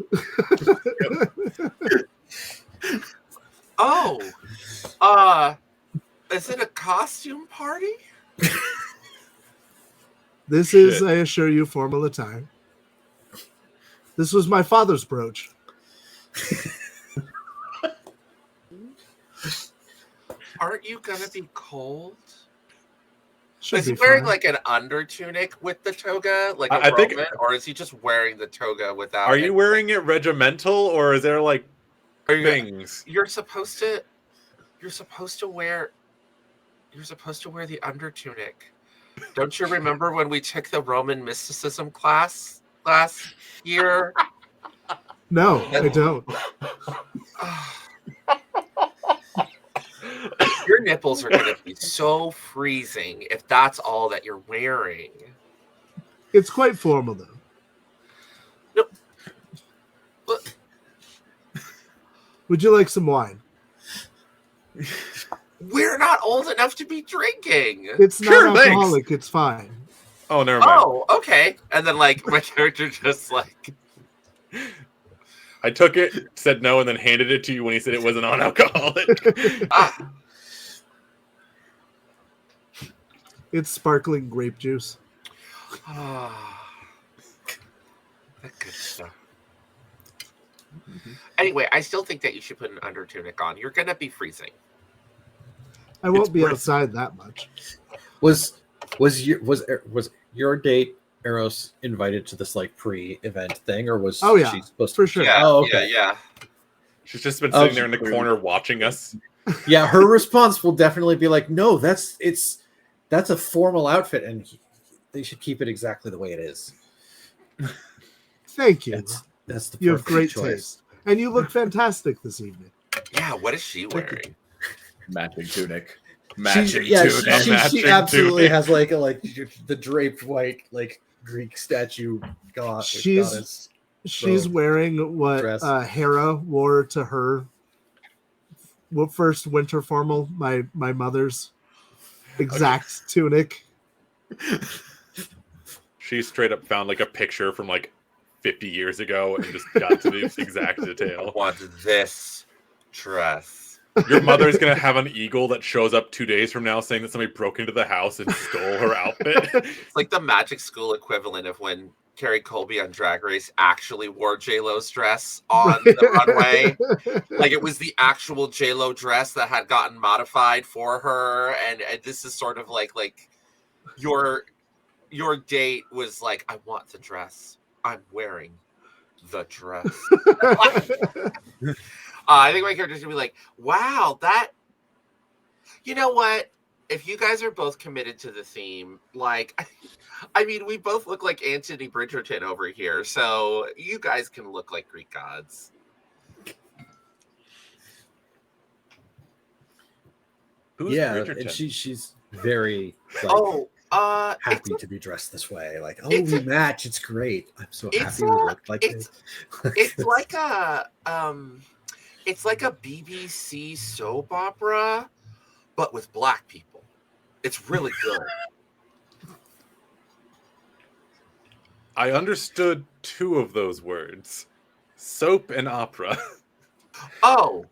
Oh, is it a costume party? This is, Shit. I assure you, formal attire. This was my father's brooch. Aren't you gonna be cold? Should Is he be wearing fine. like an under tunic with the toga, like a I think- Roman, or is he just wearing the toga without? Are you wearing it regimental, or is there like Are you? things? You're supposed to wear the under tunic. Don't you remember when we took the Roman mysticism class last year? No, I don't. Your nipples are going to be so freezing if that's all that you're wearing. It's quite formal, though. No. But Would you like some wine? we're not old enough to be drinking. It's not Sure, thanks. alcoholic. It's fine. Oh, never mind. Oh, okay. And then like my character just like I took it, said no, and then handed it to you when he said it wasn't non-alcoholic. ah, It's sparkling grape juice. that good stuff. Anyway, I still think that you should put an under tunic on. You're gonna be freezing. I won't It's be brisk. outside that much. Was your date Eros invited to this like pre-event thing, or was Oh, yeah, she supposed for to? sure. Yeah, Oh, okay. yeah. She's just been Oh, sitting there in the corner watching us. Yeah, her response will definitely be like, "No, that's a formal outfit, and they should keep it exactly the way it is." Thank you. That's the You have perfect great choice. taste. And you look fantastic this evening. Yeah, what is she wearing? Matching tunic. She, Matching yeah, tunic. she Matching absolutely tunic. has like the draped white like Greek statue goddess. She's robe, wearing what dress. Hera wore to her first winter formal, my mother's exact tunic. She straight up found like a picture from like 50 years ago and just got to the exact I detail. want this dress. Your mother's gonna have an eagle that shows up 2 days from now saying that somebody broke into the house and stole her outfit. It's like the magic school equivalent of when Carrie Colby on Drag Race actually wore J-Lo's dress on the runway. Like it was the actual J-Lo dress that had gotten modified for her, and this is sort of like your date was like, I want the dress. I'm wearing the dress. I think my character's gonna be like, wow, that. You know what? If you guys are both committed to the theme, like, I mean, we both look like Anthony Bridgerton over here, so you guys can look like Greek gods. Who's Yeah, Bridgerton? and she's very like, happy it's to be dressed this way. Like, oh, it's we a- match. It's great. I'm so it's happy we look like it's- this. it's like a BBC soap opera, but with black people. It's really good. I understood two of those words. Soap and opera. Oh,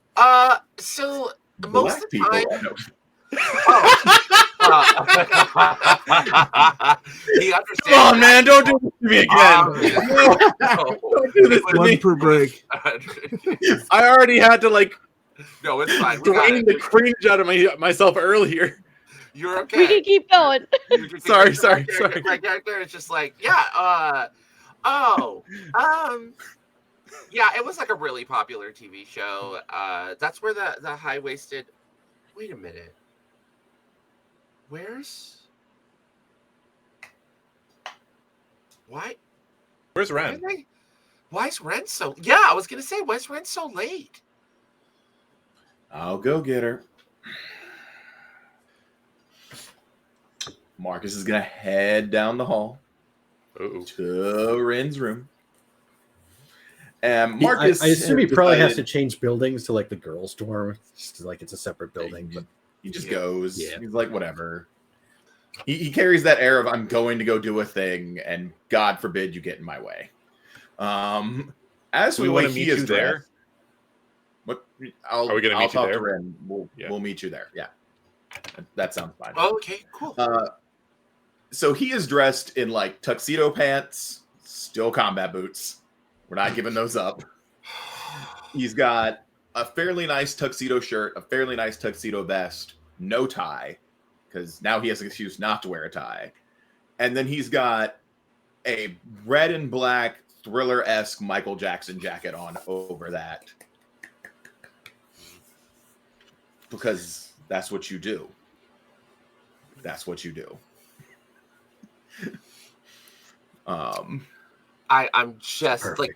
so most Black of the people. time, I know. He understands. Come on, man! Don't do this to me again. No. Don't do this to One me. per break. I already had to like No, it's fine. We got drain it. the cringe out of myself earlier. You're okay. We can keep going. Sorry. My character is just like, yeah, yeah, it was like a really popular TV show. That's where the high-waisted. Wait a minute. Why? Where's Ren? Why is Ren so? Yeah, I was gonna say, why is Ren so late? I'll go get her. Marcus is gonna head down the hall to Ren's room. And Marcus, I assume he probably has to decided- change buildings to like the girls' dorm, just like it's a separate building. But He just goes. Yeah. He's like, whatever. He carries that air of I'm going to go do a thing, and God forbid you get in my way. As Do we we want wait, to he meet is you there? dressed. What? Are we gonna meet you talk there? to Ren. Yeah. We'll meet you there. Yeah, that sounds fine. Oh, okay, cool. So he is dressed in like tuxedo pants, still combat boots. We're not giving those up. He's got a fairly nice tuxedo shirt, a fairly nice tuxedo vest, no tie, because now he has an excuse not to wear a tie. And then he's got a red and black Thriller-esque Michael Jackson jacket on over that. Because that's what you do. That's what you do. I'm just Perfect. like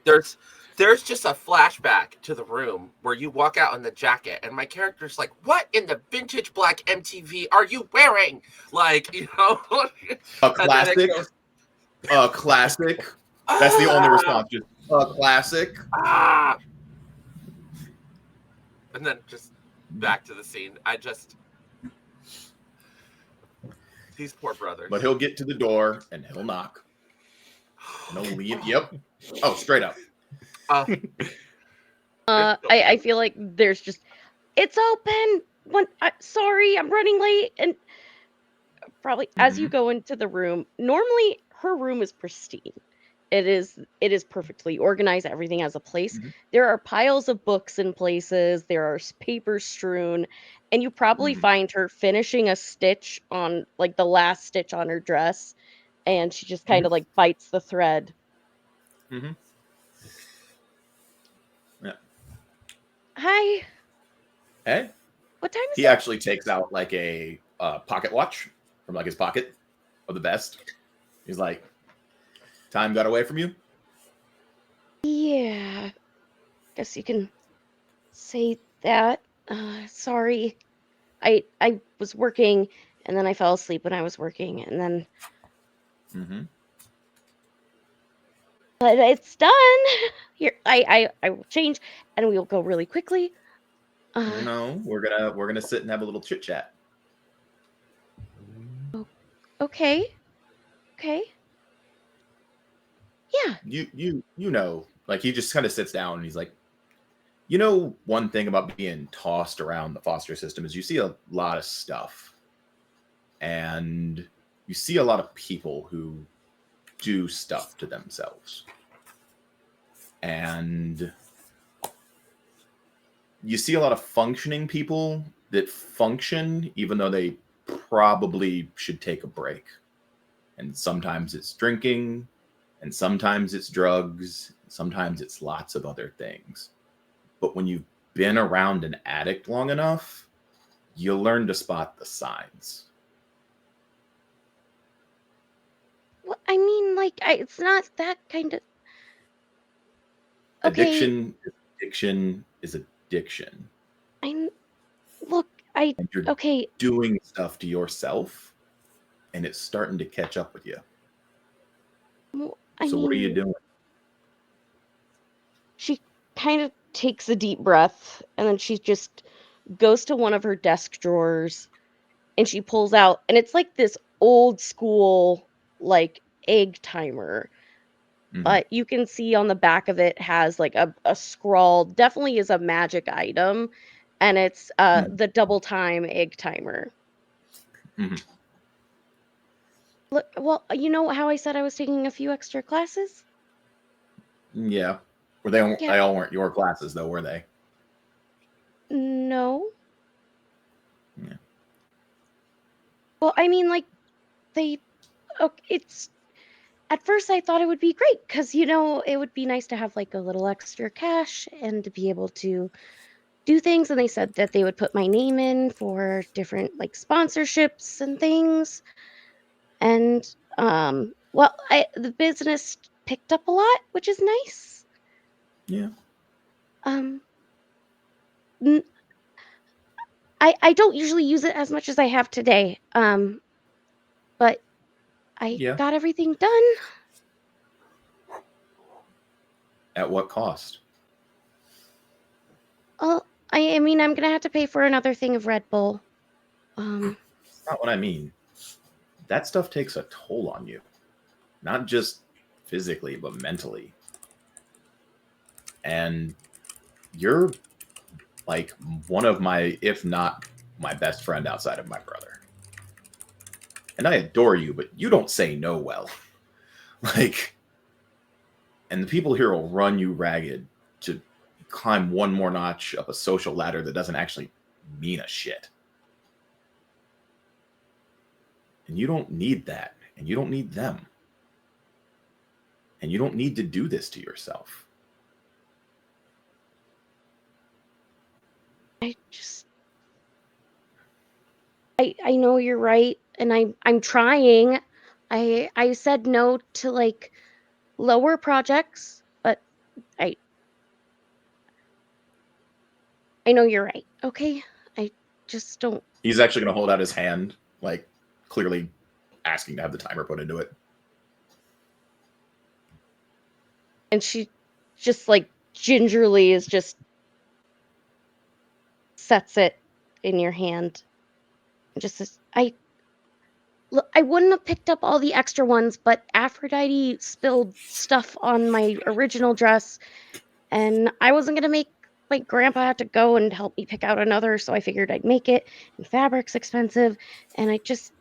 there's just a flashback to the room where you walk out in the jacket and my character's like, what in the vintage black MTV are you wearing? Like, you know, A classic. A classic. That's the only response. Just a classic. And then just back to the scene. These poor brothers. But he'll get to the door and he'll knock. And he'll lean. Yep. Oh, straight up. I feel like there's just it's open. Sorry, I'm running late, and probably as you go into the room. Normally, her room is pristine. It is perfectly organized. Everything has a place. There are piles of books in places. There are papers strewn, and you probably find her finishing a stitch on like the last stitch on her dress, and she just kind of like bites the thread. Mm-hmm. Yeah. Hi. Hey. What time is He it? actually takes out like a pocket watch from like his pocket of the vest. He's like, time got away from you? Yeah. Guess you can say that. Sorry. I was working and then I fell asleep when I was working and then but it's done. Here I will change and we will go really quickly. No, we're gonna sit and have a little chit chat. Okay. Yeah. You know, like he just kind of sits down and he's like, you know, one thing about being tossed around the foster system is you see a lot of stuff. And you see a lot of people who do stuff to themselves. And you see a lot of functioning people that function even though they probably should take a break. And sometimes it's drinking, and sometimes it's drugs, sometimes it's lots of other things. But when you've been around an addict long enough, you learn to spot the signs. Well, I mean, like, it's not that kind of. Okay. Addiction is addiction. And you're okay. Doing stuff to yourself, and it's starting to catch up with you. Well, what are you doing? She kind of takes a deep breath, and then she just goes to one of her desk drawers, and she pulls out, and it's like this old school, like, egg timer. But you can see on the back of it has like a scroll, definitely is a magic item, and it's the double time egg timer. Mhm. Look, well, you know how I said I was taking a few extra classes? Yeah. Were they? Yeah. They all weren't your classes, though, were they? No. Yeah. Well, I mean, like, they. Okay, it's. At first, I thought it would be great because, it would be nice to have like a little extra cash and to be able to do things. And they said that they would put my name in for different like sponsorships and things. And, well, the business picked up a lot, which is nice. Yeah. Um, n- I don't usually use it as much as I have today. But I Yeah. got everything done. At what cost? Oh, I mean, I'm gonna have to pay for another thing of Red Bull. Um, That's not what I mean. That stuff takes a toll on you, not just physically, but mentally. And you're like one of my, if not my best friend outside of my brother. And I adore you, but you don't say no well. Like, and the people here will run you ragged to climb one more notch up a social ladder that doesn't actually mean a shit. And you don't need that. And you don't need them. And you don't need to do this to yourself. I just, I know you're right, and I'm trying. I said no to like lower projects, but I I know you're right. Okay, I just don't. He's actually going to hold out his hand, like clearly asking to have the timer put into it. And she just like gingerly is just sets it in your hand. And just says, Look, I wouldn't have picked up all the extra ones, but Aphrodite spilled stuff on my original dress, and I wasn't gonna make my grandpa have to go and help me pick out another, so I figured I'd make it. And fabric's expensive, and I just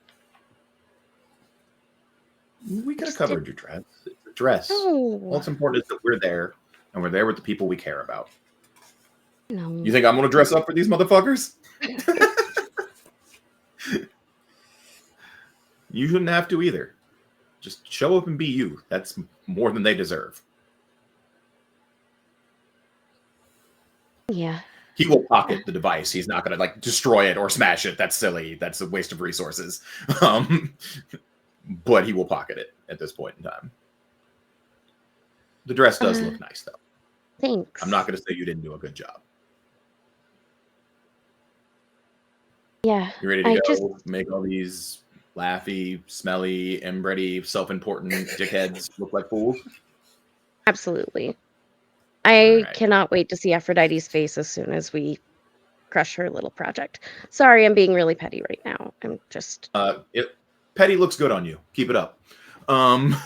We could have just covered did your dress. It's a dress. no, What's important is that we're there, and we're there with the people we care about. no. You think I'm going to dress up for these motherfuckers? You shouldn't have to either. Just show up and be you. That's more than they deserve. Yeah, He will pocket the device. He's not going to like destroy it or smash it. That's silly. That's a waste of resources. Um, but he will pocket it at this point in time. The dress does look nice, though. thanks. I'm not going to say you didn't do a good job. Yeah, You ready to I go just make all these laughy, smelly, inbreedy, self-important dickheads look like fools? absolutely. All I right. cannot wait to see Aphrodite's face as soon as we crush her little project. Sorry, I'm being really petty right now. I'm just Petty looks good on you. Keep it up. Um,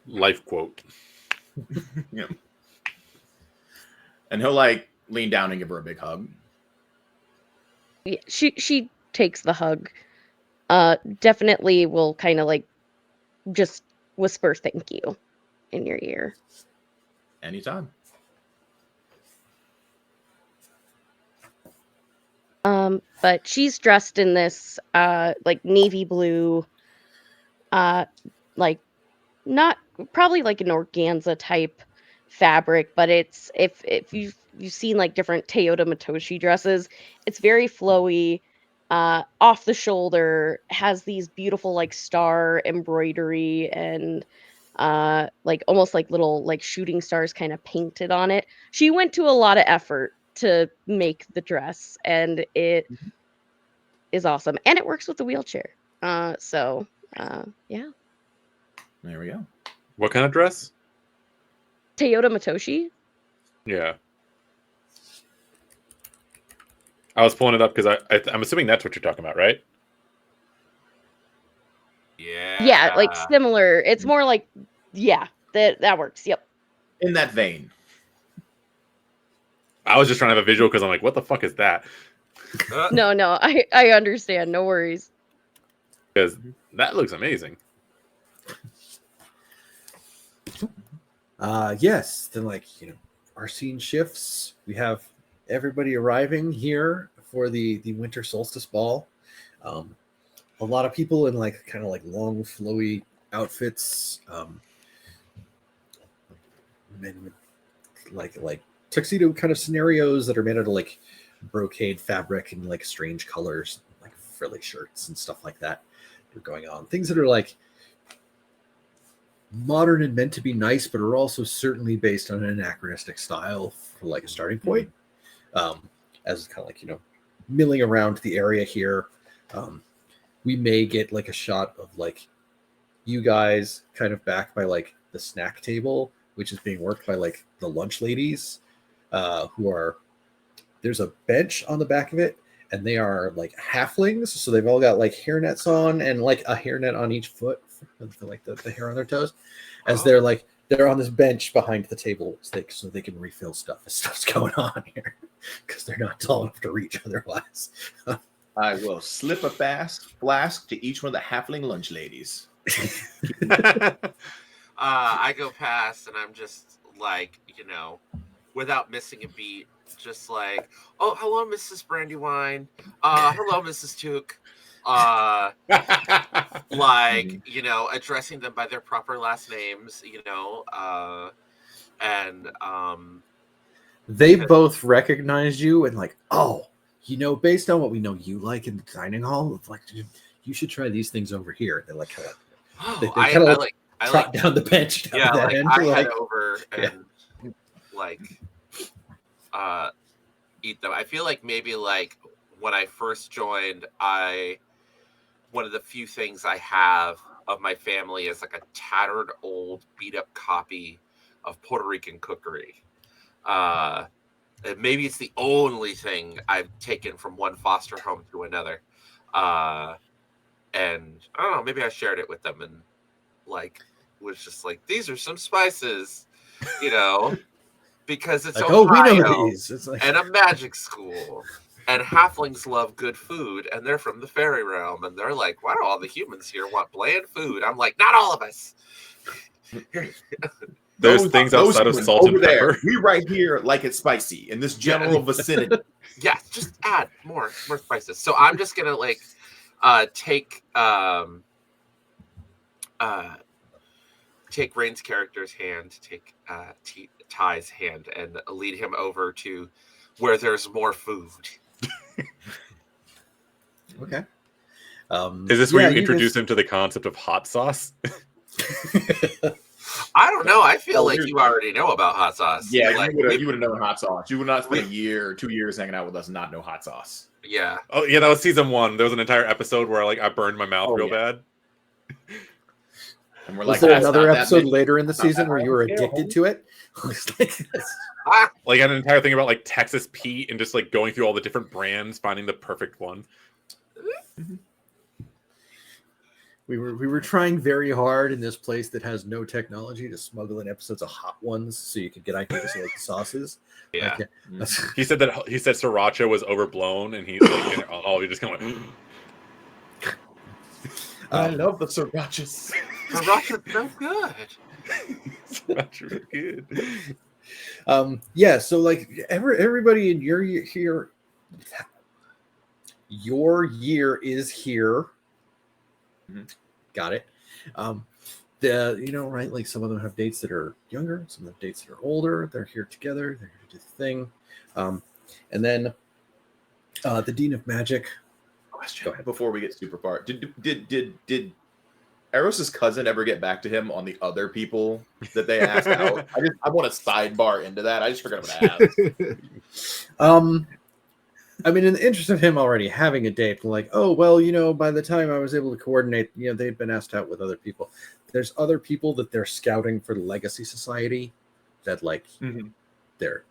Life quote. yeah. And he'll like lean down and give her a big hug. yeah, she takes the hug. Definitely will kind of like just whisper thank you in your ear. Anytime. But she's dressed in this like navy blue like not probably like an organza type fabric, but it's if you've seen like different Toyota Matoshi dresses, it's very flowy, off the shoulder, has these beautiful like star embroidery and like almost like little like shooting stars kind of painted on it. She went to a lot of effort to make the dress, and it is awesome, and it works with the wheelchair. So yeah. There we go. What kind of dress? Toyota Matoshi. Yeah. I was pulling it up because I'm assuming that's what you're talking about, right? Yeah, like similar. It's more like that works. Yep. In that vein. I was just trying to have a visual because I'm like, what the fuck is that? No, I understand. No worries. because that looks amazing. Yes. Then, like, our scene shifts. We have everybody arriving here for the winter solstice ball. A lot of people in like kind of like long flowy outfits. Men with like tuxedo kind of scenarios that are made out of like brocade fabric and like strange colors, like frilly shirts and stuff like that are going on. Things that are like modern and meant to be nice, but are also certainly based on an anachronistic style for like a starting point. As kind of like, milling around the area here. We may get like a shot of like you guys kind of back by like the snack table, which is being worked by like the lunch ladies, there's a bench on the back of it, and they are like halflings, so they've all got like hairnets on and like a hairnet on each foot for like the hair on their toes, as they're on this bench behind the table so they can refill stuff as stuff's going on here because they're not tall enough to reach otherwise. I will slip a flask to each one of the halfling lunch ladies. I go past and I'm just like, without missing a beat, just like, oh, hello, Mrs. Brandywine. Hello, Mrs. Took. Addressing them by their proper last names, they both recognize you and like, oh, based on what we know you like in the dining hall, it's like, you should try these things over here. They're like kind of trot down the bench. Yeah, like I head over and eat them. I feel like maybe like when I first joined, one of the few things I have of my family is like a tattered old beat up copy of Puerto Rican cookery. And maybe it's the only thing I've taken from one foster home to another. And I don't know, maybe I shared it with them and was just like, these are some spices, because it's like, Ohio, we know these. It's like... and a magic school, and halflings love good food, and they're from the fairy realm, and they're like, why do all the humans here want bland food? I'm like, not all of us. There's things outside of salt and pepper. We right here like it's spicy in this general vicinity. Yeah, just add more spices. So I'm just gonna take Rain's character's hand, take Ty's hand, and lead him over to where there's more food. Okay. Is this where you introduce him to the concept of hot sauce? I don't know. I feel like you already know about hot sauce. Yeah, you would have known hot sauce. You would not spend a year, 2 years hanging out with us and not know hot sauce. Yeah. Oh, yeah, that was season 1. There was an entire episode where I burned my mouth real bad. And we're was there another episode later in the season where you were addicted to it? Like an entire thing about Texas Pete and just going through all the different brands, finding the perfect one. We were trying very hard in this place that has no technology to smuggle in episodes of Hot Ones so you could get ideas of the sauces. Yeah. He said sriracha was overblown, and he just kind of went. I love the srirachas. Sriracha's so good. Sriracha's good. Yeah. So everybody in your year is here. Mm-hmm. Got it. Right? Some of them have dates that are younger, some of them have dates that are older. They're here together. They're here to do the thing. And then the Dean of Magic. Question before we get super far. Did Eros's cousin ever get back to him on the other people that they asked out? I want to sidebar into that. I just forgot about ask. I mean, in the interest of him already having a date, by the time I was able to coordinate, they'd been asked out with other people. There's other people that they're scouting for the Legacy Society that they're going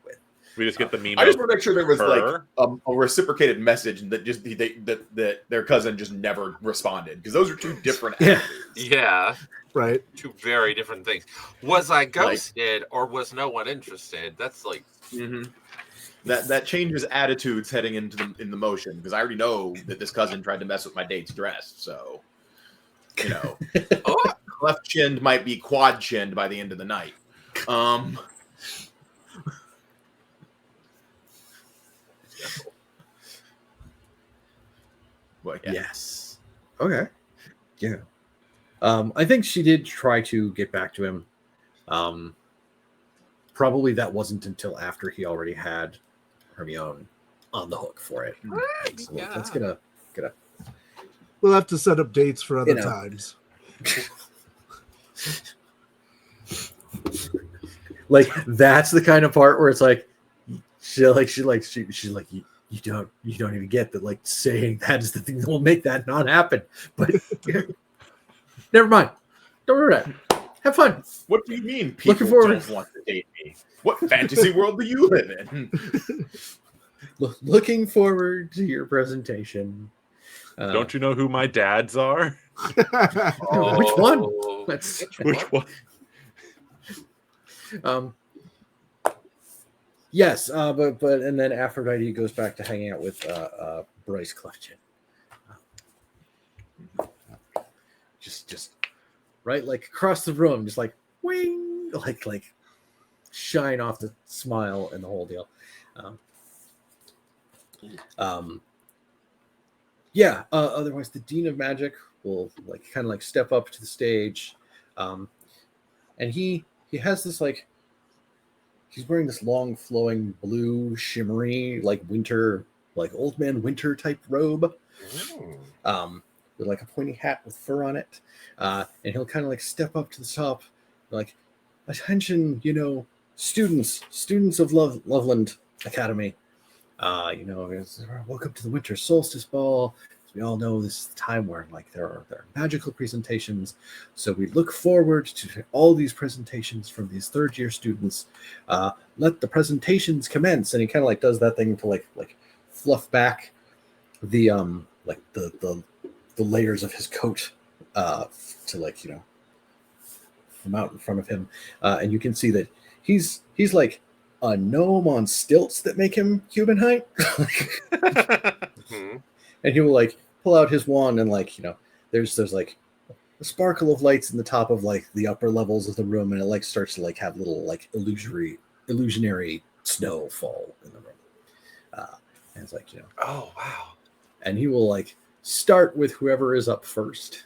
with. We just get the meme. I just want to make sure there was a reciprocated message that just that their cousin just never responded, because those are two different attitudes. Yeah. Right. Two very different things. Was I ghosted or was no one interested? That's that changes attitudes heading into the motion, because I already know that this cousin tried to mess with my date's dress. So, you know, Oh, left chinned might be quad chinned by the end of the night. But yeah. Yes. Okay. Yeah. I think she did try to get back to him. Probably that wasn't until after he already had Hermione on the hook for it. So let's get a We'll have to set up dates for other You know. times. like that's the kind of part where it's like she's like you don't even get that, like saying that is the thing that will make that not happen. But never mind. Don't worry about it. Have fun. What do you mean people Looking forward. don't want to date me? What fantasy world do you live in? Looking forward to your presentation. Don't you know who my dads are? Which one? oh, That's Which one? yes, but and then Aphrodite goes back to hanging out with Bryce Clefchin. Just right, like across the room, just like wing, like shine off the smile and the whole deal. Yeah. Otherwise, the Dean of Magic will like kind of like step up to the stage, and he has this like he's wearing this long flowing blue shimmery like winter like old man winter type robe, with like a pointy hat with fur on it, and he'll kind of like step up to the top, like attention, students of Loveland Academy. Welcome to the Winter Solstice Ball. As we all know, this is the time where like there are magical presentations. So we look forward to all these presentations from these third year students. Let the presentations commence. And he kind of like does that thing to like fluff back the the layers of his coat to like from out in front of him, and you can see that he's like a gnome on stilts that make him human height. mhm. And he will like pull out his wand and like there's like a sparkle of lights in the top of like the upper levels of the room, and it like starts to like have little like illusionary snow fall in the room, and it's like Oh, wow. and he will like start with whoever is up first,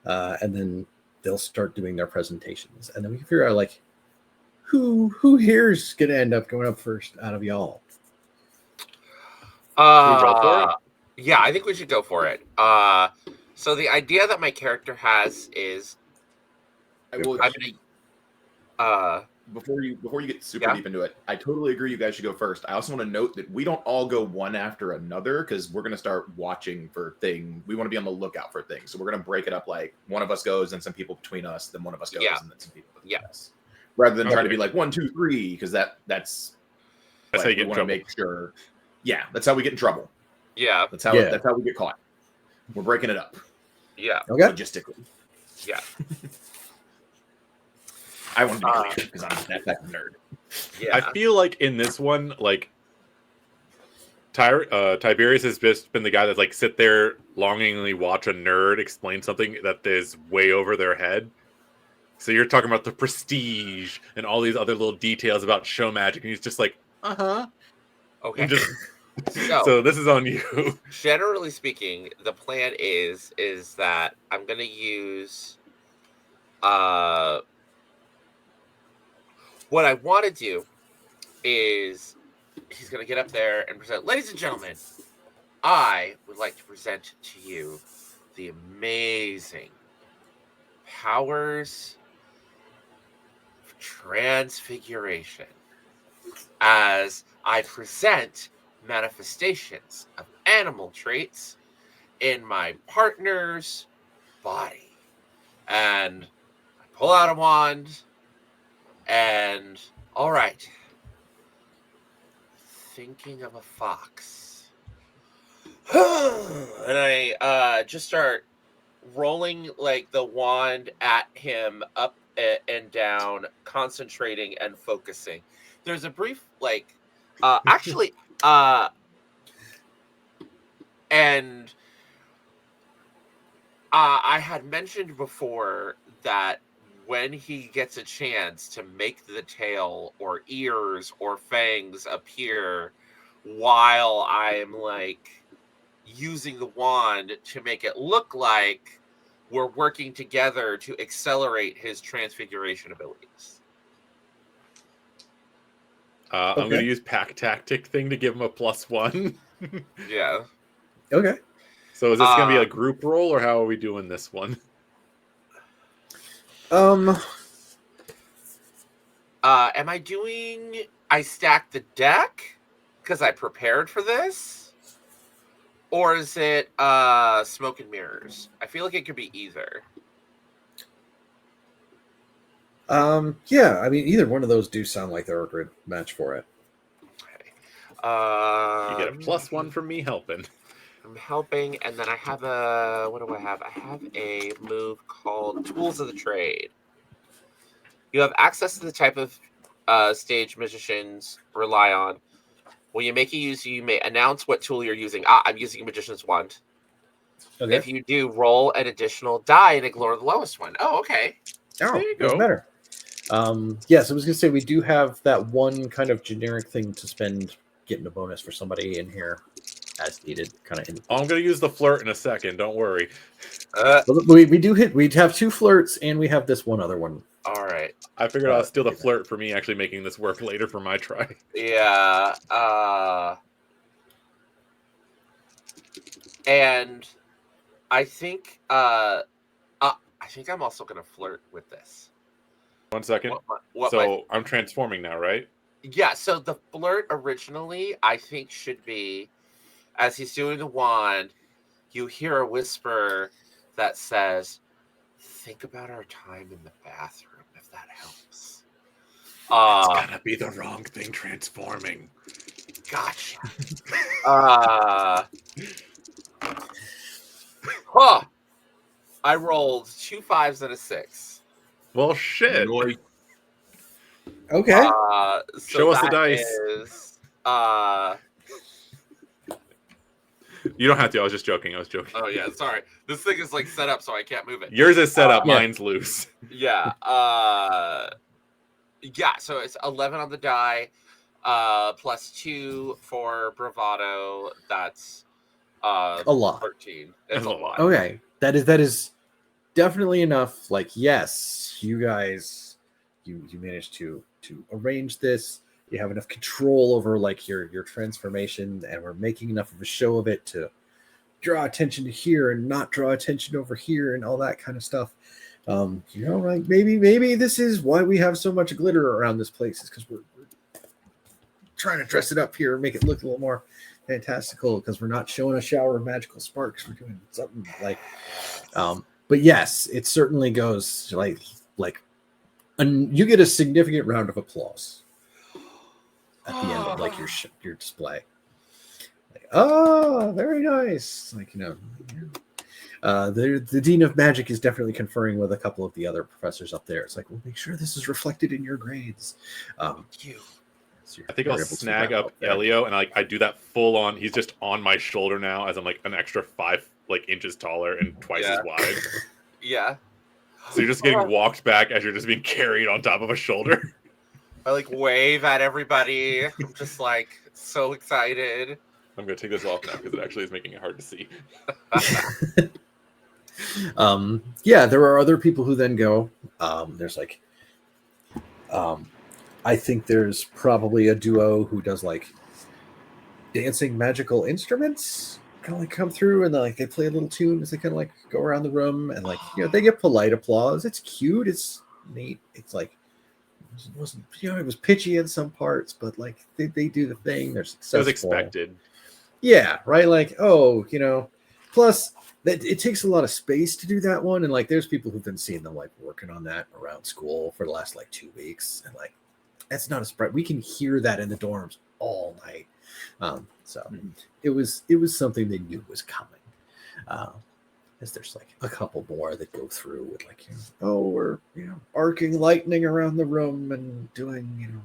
and then they'll start doing their presentations, and then we can figure out like who here's gonna end up going up first out of y'all. roll for it? Yeah, I think we should go for it. So the idea that my character has is I'm gonna Before you get super Yeah. deep into it, I totally agree you guys should go first. I also want to note that we don't all go one after another, because we're going to start watching for things. We want to be on the lookout for things. So we're going to break it up like one of us goes and some people between us, then one of us goes Yeah. and then some people between Yeah. us. Rather than trying to Okay. be like 1, 2, 3, because that's That's how you get we in want to trouble. make sure. Yeah, that's how we get in trouble. yeah, That's how we get caught. We're breaking it up yeah, Okay. logistically. yeah, I want to be clear because I'm that type of nerd. yeah. I feel like in this one, like Tiberius has just been the guy that like sit there longingly watch a nerd explain something that is way over their head. So you're talking about the prestige and all these other little details about show magic, and he's just like, Okay. and just So- so this is on you. Generally speaking, the plan is that I'm gonna use what I want to do is he's gonna get up there and present, ladies and gentlemen, I would like to present to you the amazing powers of transfiguration as I present manifestations of animal traits in my partner's body. And I pull out a wand and, all right, thinking of a fox. And I just start rolling like the wand at him up and down, concentrating and focusing. There's a brief like Actually, and I had mentioned before that when he gets a chance to make the tail or ears or fangs appear while I'm like using the wand to make it look like we're working together to accelerate his transfiguration abilities. I'm Okay. going to use pack tactic thing to give him a +1. Yeah. Okay. So is this going to be a group roll, or how are we doing this one? Am I doing... I stacked the deck because I prepared for this? Or is it smoke and mirrors? I feel like it could be either. Yeah, I mean, either one of those do sound like they're a good match for it. Okay. You get a +1 from me helping. I'm helping, and then I have a... What do I have? I have a move called Tools of the Trade. You have access to the type of stage magicians rely on. When you make a use, you may announce what tool you're using. I'm using a magician's wand. Okay. If you do, roll an additional die and ignore the lowest one. Oh, okay. Oh, There you doesn't go. matter. Yes, I was gonna say we do have that one kind of generic thing to spend getting a bonus for somebody in here as needed, kind of. I'm going to use the flirt in a second. Don't worry. We do hit. We have 2 flirts, and we have this one other one. All right. I figured I'll steal the flirt for me actually making this work later for my try. Yeah. And I think I'm also gonna flirt with this. 1 second. I'm transforming now, right? Yeah, so the flirt originally, I think, should be, as he's doing the wand, you hear a whisper that says, think about our time in the bathroom, if that helps. It's gonna be the wrong thing transforming. Gotcha. I rolled 2 5s and a 6. Well, shit. Okay. Show us the dice. Is, You don't have to. I was just joking. oh, yeah, sorry. This thing is, like, set up so I can't move it. Yours is set up. Yeah. Mine's loose. Yeah. Yeah, so it's 11 on the die, +2 for bravado. That's A lot. 13. It's a lot. Okay, that is definitely enough. Like, yes, you guys, you managed to arrange this. You have enough control over like your transformation, and we're making enough of a show of it to draw attention to here and not draw attention over here and all that kind of stuff. Like maybe this is why we have so much glitter around this place, is because we're trying to dress it up here and make it look a little more fantastical, because we're not showing a shower of magical sparks. We're doing something like, but yes, it certainly goes like, and you get a significant round of applause at the end of like your display. Like, oh, very nice. Like, the Dean of Magic is definitely conferring with a couple of the other professors up there. It's like, we'll make sure this is reflected in your grades. Thank you. So I think I'll snag up Elio, and I do that full on. He's just on my shoulder now, as I'm like an extra 5 inches taller and twice as wide. Yeah. So you're just getting walked back as you're just being carried on top of a shoulder. I like wave at everybody. I'm just like so excited. I'm gonna take this off now because it actually is making it hard to see. Yeah, there are other people who then go. There's like, I think there's probably a duo who does like dancing magical instruments, kind of like come through, and they play a little tune as they kind of like go around the room, and they get polite applause. It's cute. It's neat. It's like, it wasn't, it was pitchy in some parts, but like they do the thing. They're successful. It was expected. Yeah, right. Like, plus that it takes a lot of space to do that one, and like there's people who've been seeing them like working on that around school for the last like 2 weeks, and like that's not a surprise. We can hear that in the dorms all night. It was something they knew was coming. As there's like a couple more that go through with like, we're arcing lightning around the room and doing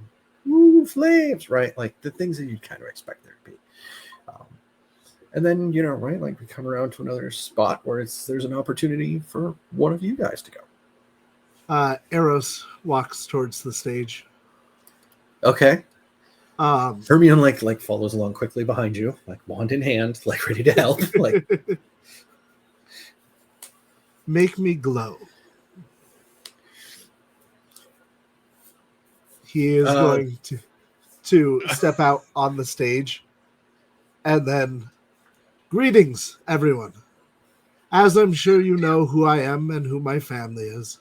ooh, flames, right? Like the things that you'd kind of expect there to be. And then, right, like we come around to another spot where there's an opportunity for one of you guys to go. Eros walks towards the stage. Okay. Hermione like follows along quickly behind you, like wand in hand, like ready to help. Like, make me glow. He is going to step out on the stage, and then, greetings, everyone. As I'm sure you know who I am and who my family is,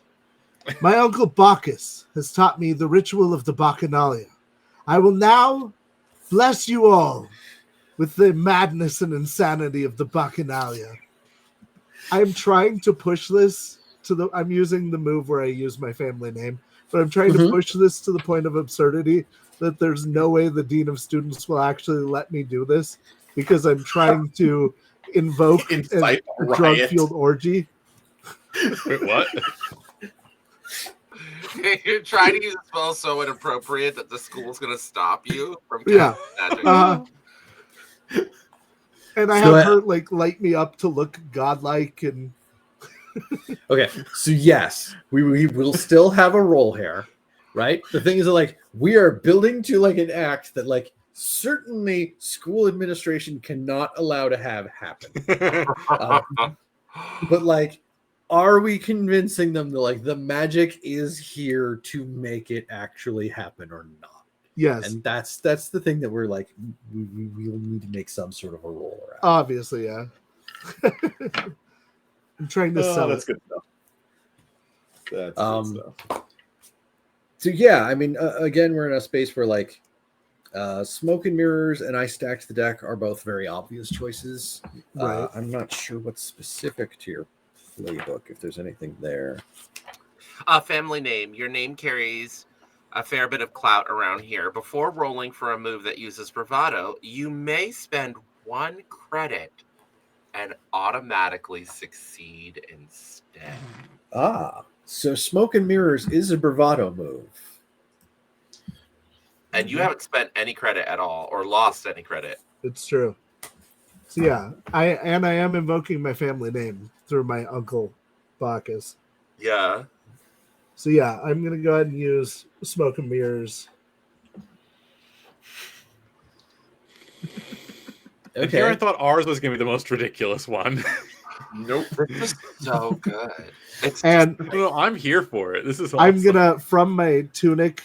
my uncle Bacchus has taught me the ritual of the Bacchanalia. I will now bless you all with the madness and insanity of the Bacchanalia. I'm trying to push this I'm using the move where I use my family name, but I'm trying to push this to the point of absurdity that there's no way the Dean of Students will actually let me do this because I'm trying to invoke a drug-fueled orgy. Wait, what? You're trying to use a spell so inappropriate that the school's going to stop you from casting magic. And I have her light me up to look godlike and. Okay, so yes, we will still have a roll here, right? The thing is that we are building to an act that certainly school administration cannot allow to have happen. But are we convincing them that the magic is here to make it actually happen or not? Yes. And that's the thing that we're we will need to make some sort of a roll around. Obviously, yeah. I'm trying to sell that's it. good stuff. That's good stuff. So yeah, I mean, again, we're in a space where smoke and mirrors and I stacked the deck are both very obvious choices. Right. I'm not sure what's specific to your playbook, if there's anything there. Family name. Your name carries a fair bit of clout around here. Before rolling for a move that uses bravado, you may spend 1 credit and automatically succeed instead. So smoke and mirrors is a bravado move. And you haven't spent any credit at all or lost any credit. It's true. So yeah, I am invoking my family name through my uncle Bacchus. Yeah. So yeah, I'm gonna go ahead and use smoke and mirrors. Okay. Here I thought ours was going to be the most ridiculous one. Nope. It's so good. I'm here for it. This is awesome. I'm gonna, from my tunic,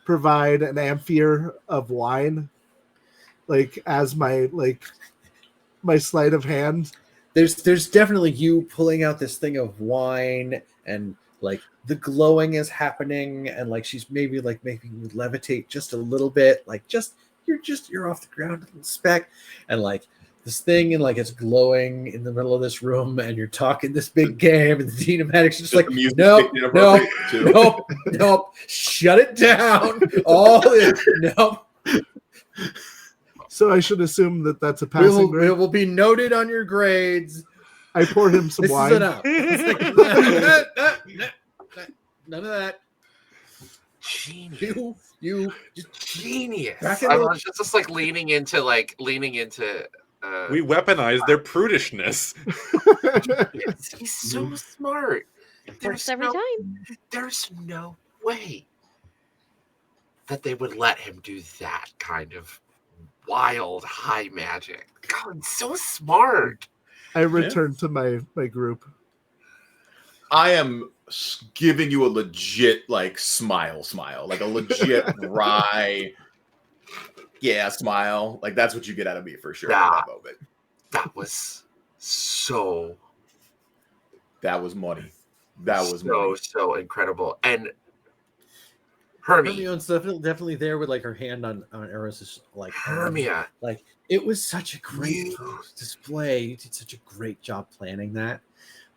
provide an amphere of wine, as my my sleight of hand. There's definitely you pulling out this thing of wine, and the glowing is happening, and she's maybe making you levitate just a little bit, you're off the ground a little speck, and this thing, and it's glowing in the middle of this room, and you're talking this big game, and the Dean of Magic's just nope, shut it down. Nope. So I should assume that that's a passing grade. It will be noted on your grades. I pour him some wine. Is enough. None of that. Genius. You genius. I was just leaning into. We weaponize their prudishness. Yes, he's so smart. Works every time. There's no way that they would let him do that kind of wild high magic. God, so smart. I return to my group. I am giving you a legit smile, a legit wry, smile. That's what you get out of me for sure. In that moment. That was so. That was money. That was so incredible. And Hermione's definitely there with her hand on Eros' Hermia. It was such a great display. You did such a great job planning that.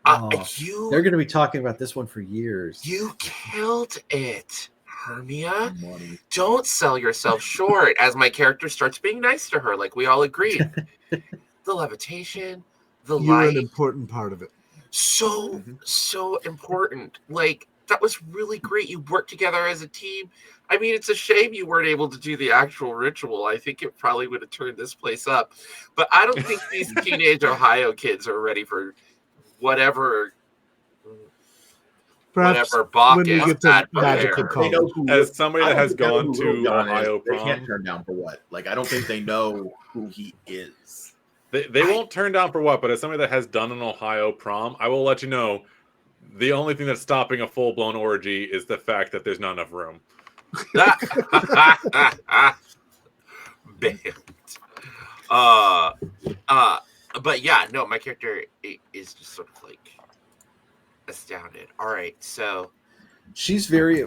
They're going to be talking about this one for years. You killed it, Hermia. Money. Don't sell yourself short. As my character starts being nice to her, we all agreed. The levitation, the light. You're an important part of it. So important. That was really great. You worked together as a team. I mean, it's a shame you weren't able to do the actual ritual. I think it probably would have turned this place up. But I don't think these teenage Ohio kids are ready for whatever Perhaps Bach when we is get to had magical prepared. They know college. who As somebody I that don't has think they know gone who Little to John is. Ohio They can't prom, turn down for what? Like, I don't think they know who he is. they won't turn down for what. But as somebody that has done an Ohio prom, I will let you know. The only thing that's stopping a full-blown orgy is the fact that there's not enough room. Banned. But yeah, no, my character is just sort of like astounded. All right, so She's very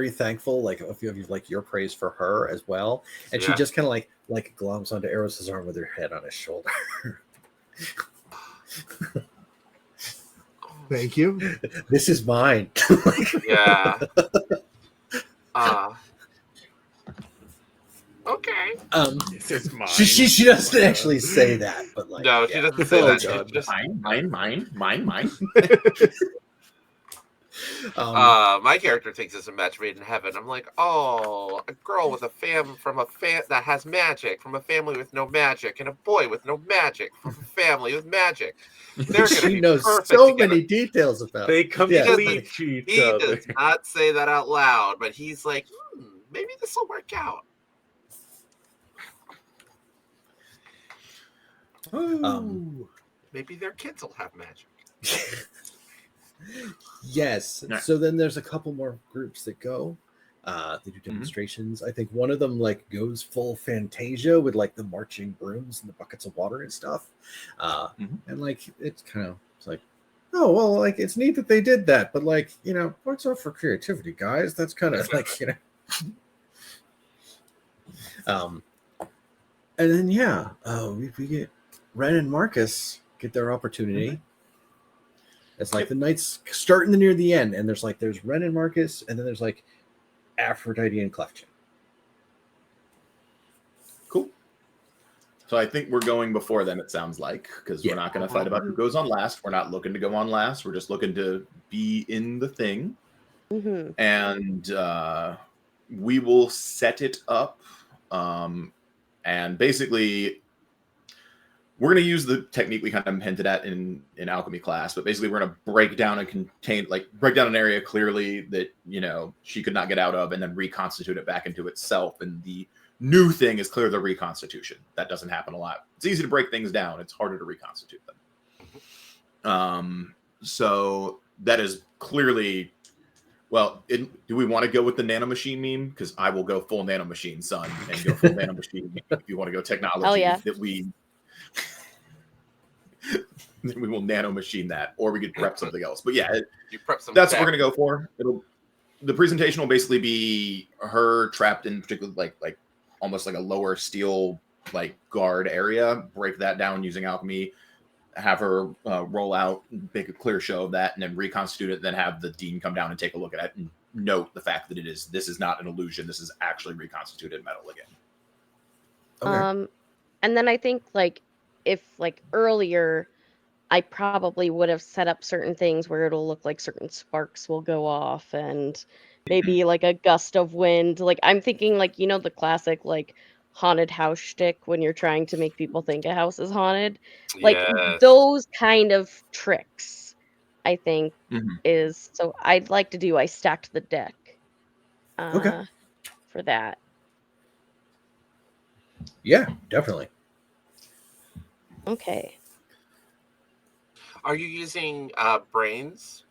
thankful, like if you have like your praise for her as well, and she Yeah. just kind of like gloms onto Eros's arm with her head on his shoulder. Thank you. This is mine. yeah. Okay. This is mine. She doesn't actually say that, but like No, she yeah. doesn't say Oh, that. God. She just Mine. my character thinks it's a match made in heaven. I'm like, oh, a girl with a that has magic, from a family with no magic, and a boy with no magic, from a family with magic. They're gonna She be knows perfect so together. many details about. They Yeah. complete each He other. does not say that out loud, but he's like, maybe this will work out. Maybe their kids will have magic. Yes. Right. So then there's a couple more groups that go. They do demonstrations. I think one of them like goes full Fantasia with like the marching brooms and the buckets of water and stuff. And like it's kind of it's like, oh well, like it's neat that they did that, but like what's up for creativity, guys? That's kind of like and then we get Ren and Marcus get their opportunity. It's like the night's starting near the end, and there's Ren and Marcus, and then there's like Aphrodite and Clefchin. Cool. So I think we're going before then, it sounds like, because we're not going to fight about who goes on last. We're not looking to go on last. We're just looking to be in the thing. Mm-hmm. And we will set it up. And basically, we're going to use the technique we kind of hinted at in alchemy class, but basically we're going to break down an area clearly that, she could not get out of, and then reconstitute it back into itself. And the new thing is clear the reconstitution. That doesn't happen a lot. It's easy to break things down. It's harder to reconstitute them. So that is clearly, do we want to go with the nanomachine meme? Because I will go full nanomachine, son, and go full nanomachine if you want to go technology. Hell yeah. Then we will nanomachine that, or we could prep something else. But yeah, You prep some that's tech. what we're gonna go for. The presentation will basically be her trapped in particular like almost like a lower steel like guard area. Break that down using alchemy. Have her roll out, make a clear show of that, and then reconstitute it. Then have the dean come down and take a look at it and note the fact that this is not an illusion. This is actually reconstituted metal again. Okay. And then I think if earlier, I probably would have set up certain things where it'll look like certain sparks will go off and maybe like a gust of wind. Like I'm thinking the classic haunted house shtick when you're trying to make people think a house is haunted. Yes. Those kind of tricks, I think is so I'd like to do. I stacked the deck for that. Yeah, definitely. Okay. Are you using brains?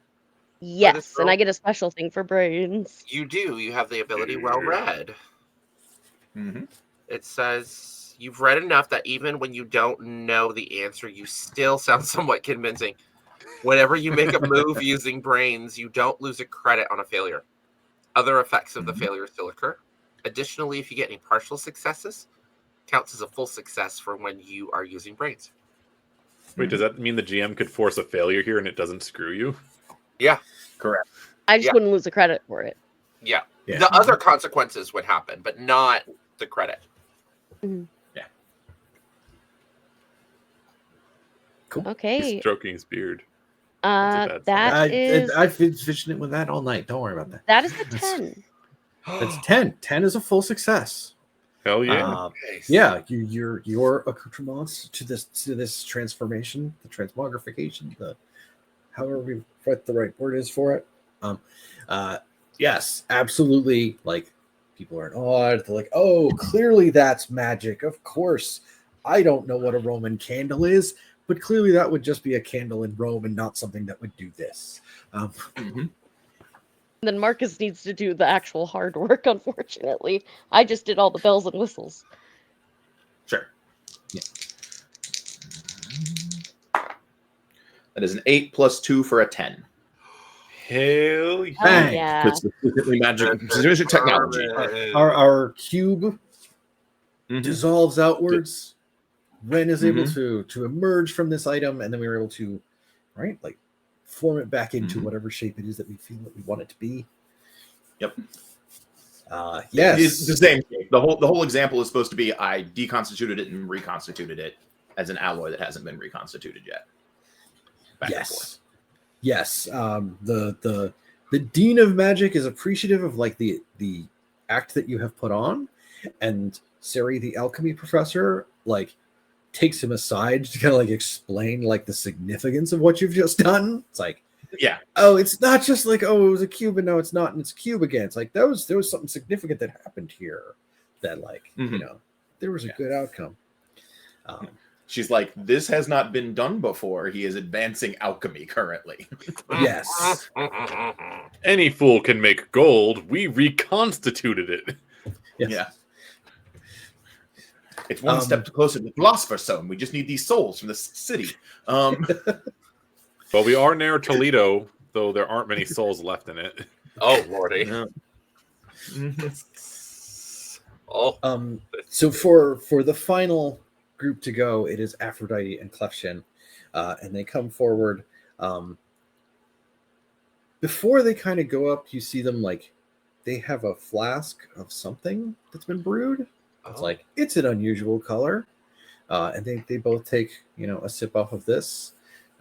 Yes, and roll? I get a special thing for brains. You do. You have the ability well read. Mm-hmm. It says you've read enough that even when you don't know the answer, you still sound somewhat convincing. Whenever you make a move using brains, you don't lose a credit on a failure. Other effects of the failure still occur. Additionally, if you get any partial successes, counts as a full success for when you are using brains. Wait, does that mean the GM could force a failure here and it doesn't screw you? Yeah. Correct. I just wouldn't lose the credit for it. Yeah. Yeah. The other consequences would happen, but not the credit. Mhm. Yeah. Cool. Okay. He's stroking his beard. That's a bad That is I've been fishing it with that all night. Don't worry about that. that is the That's- 10. That's 10. 10 is a full success. Hell yeah. Nice. Yeah, your accoutrements to this transformation, the transmogrification, the however what the right word is for it. Yes, absolutely. Like people are in awe. They're like, oh, clearly that's magic. Of course, I don't know what a Roman candle is, but clearly that would just be a candle in Rome and not something that would do this. Mhm. Then Marcus needs to do the actual hard work, unfortunately. I just did all the bells and whistles. Sure. Yeah. That is an 8 plus 2 for a 10. Hell yeah. Oh, Bang. yeah. It's specifically magic technology. Our cube Mhm. dissolves outwards. Ren is able Mhm. to emerge from this item, and then we were able to, right, like form it back into Mhm. whatever shape it is that we feel that we want it to be. Yep. Yes. It's the same shape. The whole example is supposed to be I deconstituted it and reconstituted it as an alloy that hasn't been reconstituted yet. Back and forth. Yes. The Dean of Magic is appreciative of like the act that you have put on, and Sari, the alchemy professor, like takes him aside to kind of like explain like the significance of what you've just done. It's like, Yeah. oh, it's not just like, oh, it was a cube and now it's not and it's a cube again. It's like there was something significant that happened here that like, Mhm. there was a good outcome. She's like, this has not been done before. He is advancing alchemy currently. Yes. Any fool can make gold. We reconstituted it. Yes. Yeah. It's one step closer to the Philosopher's Stone. We just need these souls from the city. Well, we are near Toledo, though there aren't many souls left in it. Oh, Lordy. Yeah. Oh, So for the final group to go, it is Aphrodite and Clefshin, and they come forward. Before they kind of go up, you see them like they have a flask of something that's been brewed. It's like it's an unusual color, and they both take a sip off of this.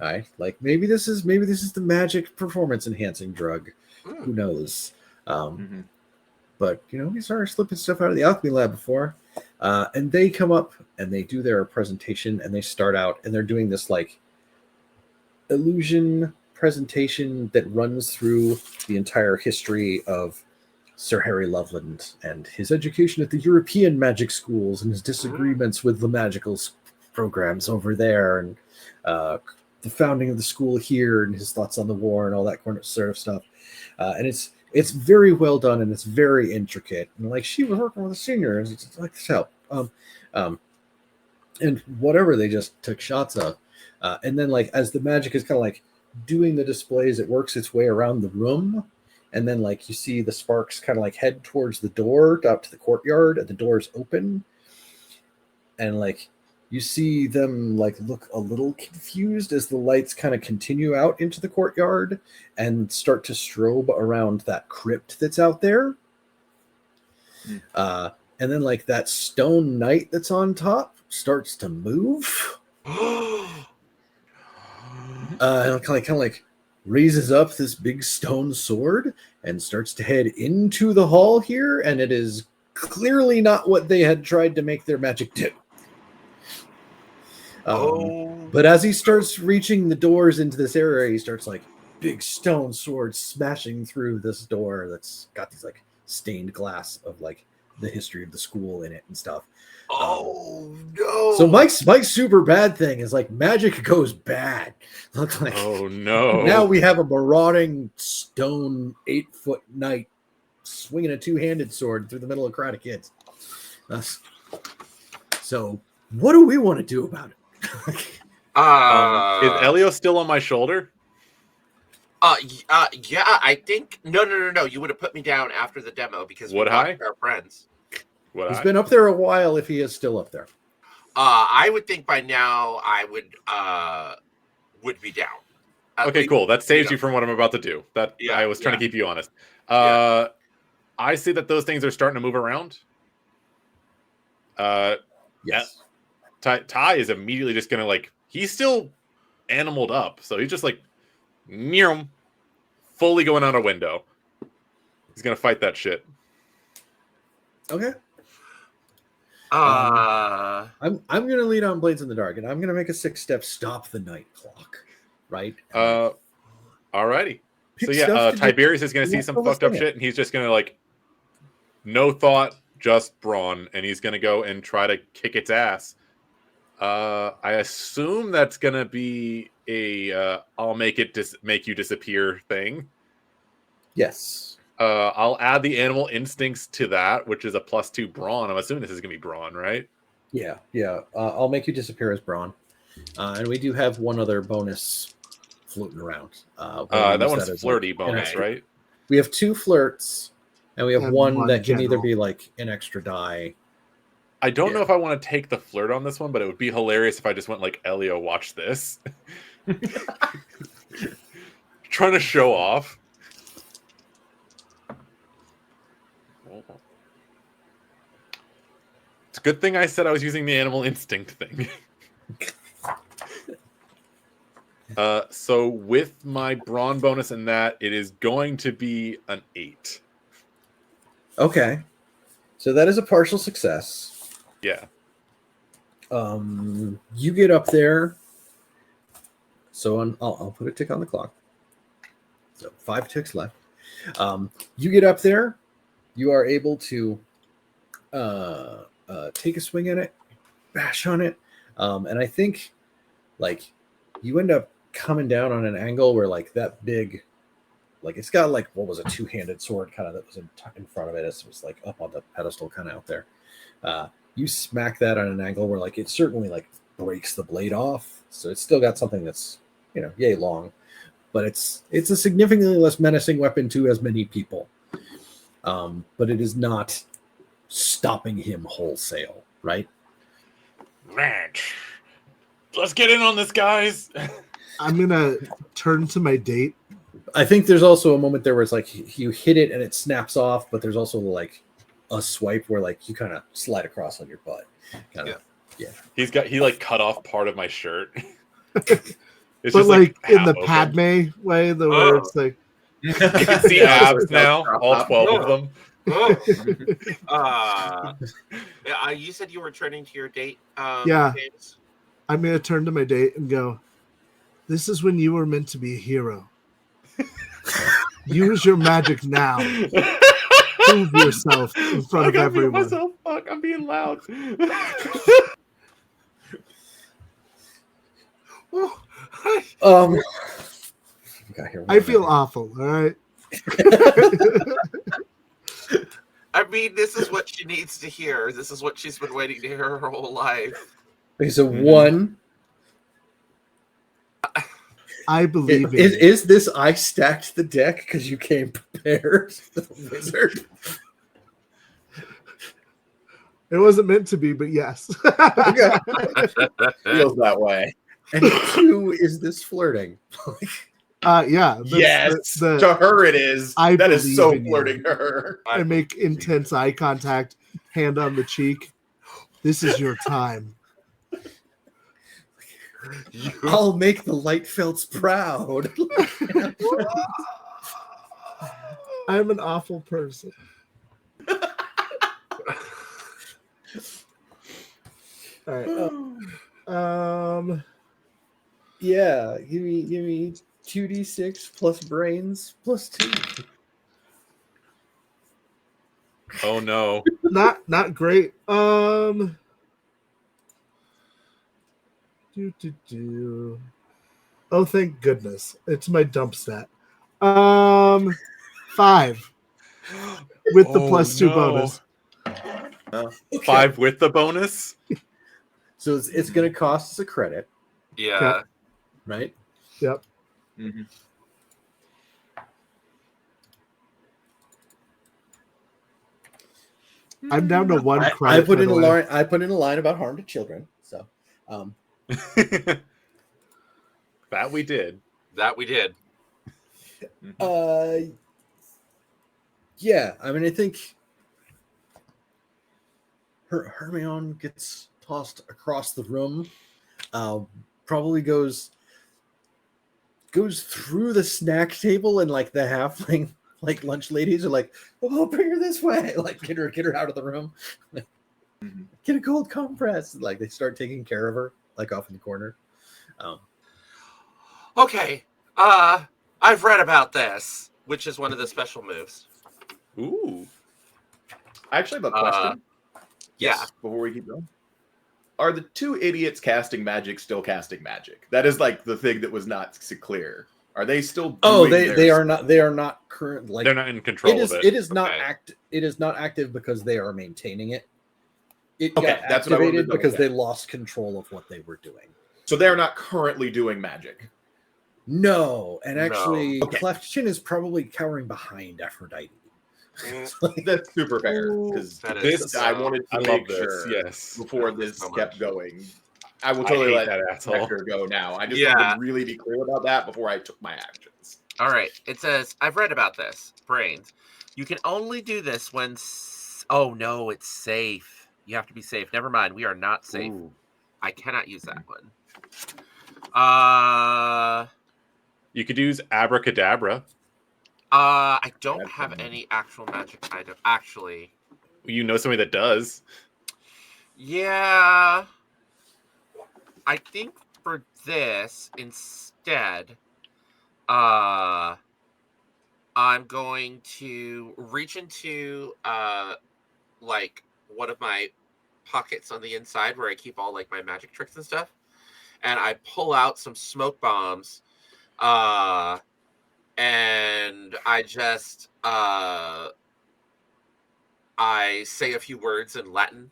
All right, like maybe this is the magic performance enhancing drug. Who knows? But we started slipping stuff out of the alchemy lab before, and they come up and they do their presentation and they start out and they're doing this like illusion presentation that runs through the entire history of Sir Harry Loveland and his education at the European magic schools and his disagreements with the magical programs over there and the founding of the school here and his thoughts on the war and all that sort of stuff. And it's very well done and it's very intricate. And like she was working with a senior, it's like this help. And whatever they just took shots of. And then like as the magic is kind of like doing the displays, it works its way around the room. And then like you see the sparks kind of like head towards the door out to the courtyard and the doors open. And like you see them like look a little confused as the lights kind of continue out into the courtyard and start to strobe around that crypt that's out there. And then like that stone knight that's on top starts to move. And kind of like raises up this big stone sword and starts to head into the hall here, and it is clearly not what they had tried to make their magic do. But as he starts reaching the doors into this area, he starts like big stone sword smashing through this door that's got these like stained glass of like the history of the school in it and stuff. Oh no! So Mike's super bad thing is like magic goes bad. Look like Oh no! now we have a marauding stone 8-foot knight swinging a two-handed sword through the middle of Karate Kids. So what do we want to do about it? Is Elio still on my shoulder? Yeah, I think no. You would have put me down after the demo because Would I? Our friends. He's been up there a while if he is still up there. I would think by now I would be down. Okay, cool. That saves you from what I'm about to do. I was trying to keep you honest. I see that those things are starting to move around. Yes. Ty is immediately just gonna like he's still animaled up, so he's just like Neum. Fully going out a window. He's gonna fight that shit. Okay. Uh, I'm gonna lead on Blades in the Dark, and I'm gonna make a 6-step stop the night clock. Right. Alrighty. So Pick yeah, stuff to do. Tiberius is gonna see Let's some go, let's fucked up do it. shit, and he's just gonna like, no thought, just brawn, and he's gonna go and try to kick its ass. I assume that's gonna be a I'll make you disappear thing. Yes. I'll add the animal instincts to that, which is a +2 brawn. I'm assuming this is gonna be brawn, right? Yeah. I'll make you disappear as Brawn, and we do have one other bonus floating around. That one's flirty like, bonus, right? We have 2 flirts, and we have And one one that can either general. be like an extra die. I don't know Yeah. if I want to take the flirt on this one, but it would be hilarious if I just went like, Elio, watch this. Trying to show off. It's a good thing I said I was using the animal instinct thing. So with my brawn bonus and that, it is going to be an 8. Okay. So that is a partial success. Yeah. You get up there. So I'll put a tick on the clock. So 5 ticks left. You get up there. You are able to take a swing at it, bash on it, and I think like you end up coming down on an angle where like that big, like it's got like what was a 2-handed sword kind of that was in front of it. It was like up on the pedestal kind of out there. You smack that on an angle where like it certainly like breaks the blade off. So it's still got something that's, yay long, but it's a significantly less menacing weapon to as many people. But it is not stopping him wholesale, right? Man, let's get in on this, guys. I'm gonna turn to my date. I think there's also a moment there where it's like you hit it and it snaps off, but there's also like a swipe where like you kind of slide across on your butt. Yeah. He like cut off part of my shirt. It's But just like in half the open. Padme way, the where it's like You can see abs now, all 12 of them. Yeah, you said you were turning to your date. Yeah. James? I'm gonna turn to my date and go, this is when you were meant to be a hero. Use your magic now. Prove yourself in front of everyone. Fuck, I'm being loud. I feel awful, all right? I mean, this is what she needs to hear. This is what she's been waiting to hear her whole life. Okay, so 1. I believe Is this I stacked the deck because you came prepared, the wizard? It wasn't meant to be, but yes. Okay. Feels that way. And 2, is this flirting? Yeah. Yes, the- to her it is. I That is so believe in you. flirting to her. I make intense eye contact, hand on the cheek. This is your time. I'll make the Lightfelts proud. I'm an awful person. All right. Yeah, give me 2d6 plus brains plus 2. Oh no. Not great. Oh, thank goodness. It's my dump stat. 5 with the +2 bonus. Okay. 5 with the bonus. So it's going to cost us a credit, Yeah. right? Yep. Mhm. I'm down to 1 I credit. put by in the a way. line. I put in a line about harm to children. So, That we did. That we did. yeah. I mean, I think Hermione gets tossed across the room. Probably goes goes through the snack table, and like the halfling like lunch ladies are like, "Oh, bring her this way!" Like get her out of the room. Get a cold compress. Like they start taking care of her, like off in the corner. Okay. I've read about this, which is one of the special moves. Ooh. I actually have a question. Yeah. Before we keep going. Are the two idiots casting magic still casting magic? That is like the thing that was not clear. Are they still? Oh, doing they are not. They are not current. Like They're not in control of it. It is not Okay. It is not active because they are maintaining it. It Okay, got that's what I wanted to activated double because check. they lost control of what they were doing. So they're not currently doing magic. No, and actually, No. Okay. Cleft Chin is probably cowering behind Aphrodite. Like, That's super fair because That is This- I wanted to I make love this. sure Yes. before That is this so kept much. going. I will I totally hate let that asshole. Hector go now. I just Yeah. wanted to really be clear about that before I took my actions. All right. It says, I've read about this. Brains. You can only do this when... Oh, no, it's safe. You have to be safe. Never mind. We are not safe. Ooh. I cannot use that one. You could use abracadabra. I don't That's have fine. any actual magic item. Actually, You know somebody that does. yeah. I think for this instead, I'm going to reach into like one of my pockets on the inside where I keep all like my magic tricks and stuff, and I pull out some smoke bombs, and I just I say a few words in Latin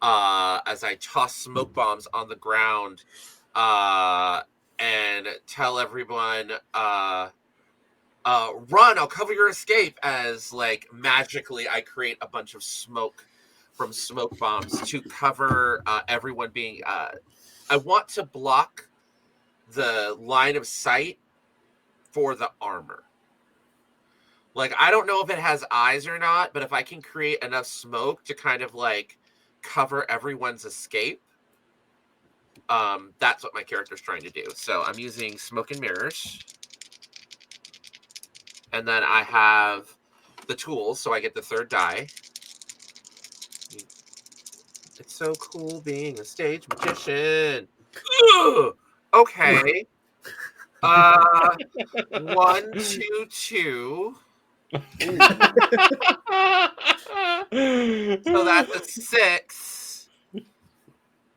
as I toss smoke bombs on the ground and tell everyone run, I'll cover your escape, as like magically I create a bunch of smoke from smoke bombs to cover everyone being I want to block the line of sight for the armor. Like, I don't know if it has eyes or not, but if I can create enough smoke to kind of like cover everyone's escape, that's what my character's trying to do. So I'm using smoke and mirrors. And then I have the tools, so I get the third die. It's so cool being a stage magician. Ugh! Okay. 1, 2, 2. So that's a 6.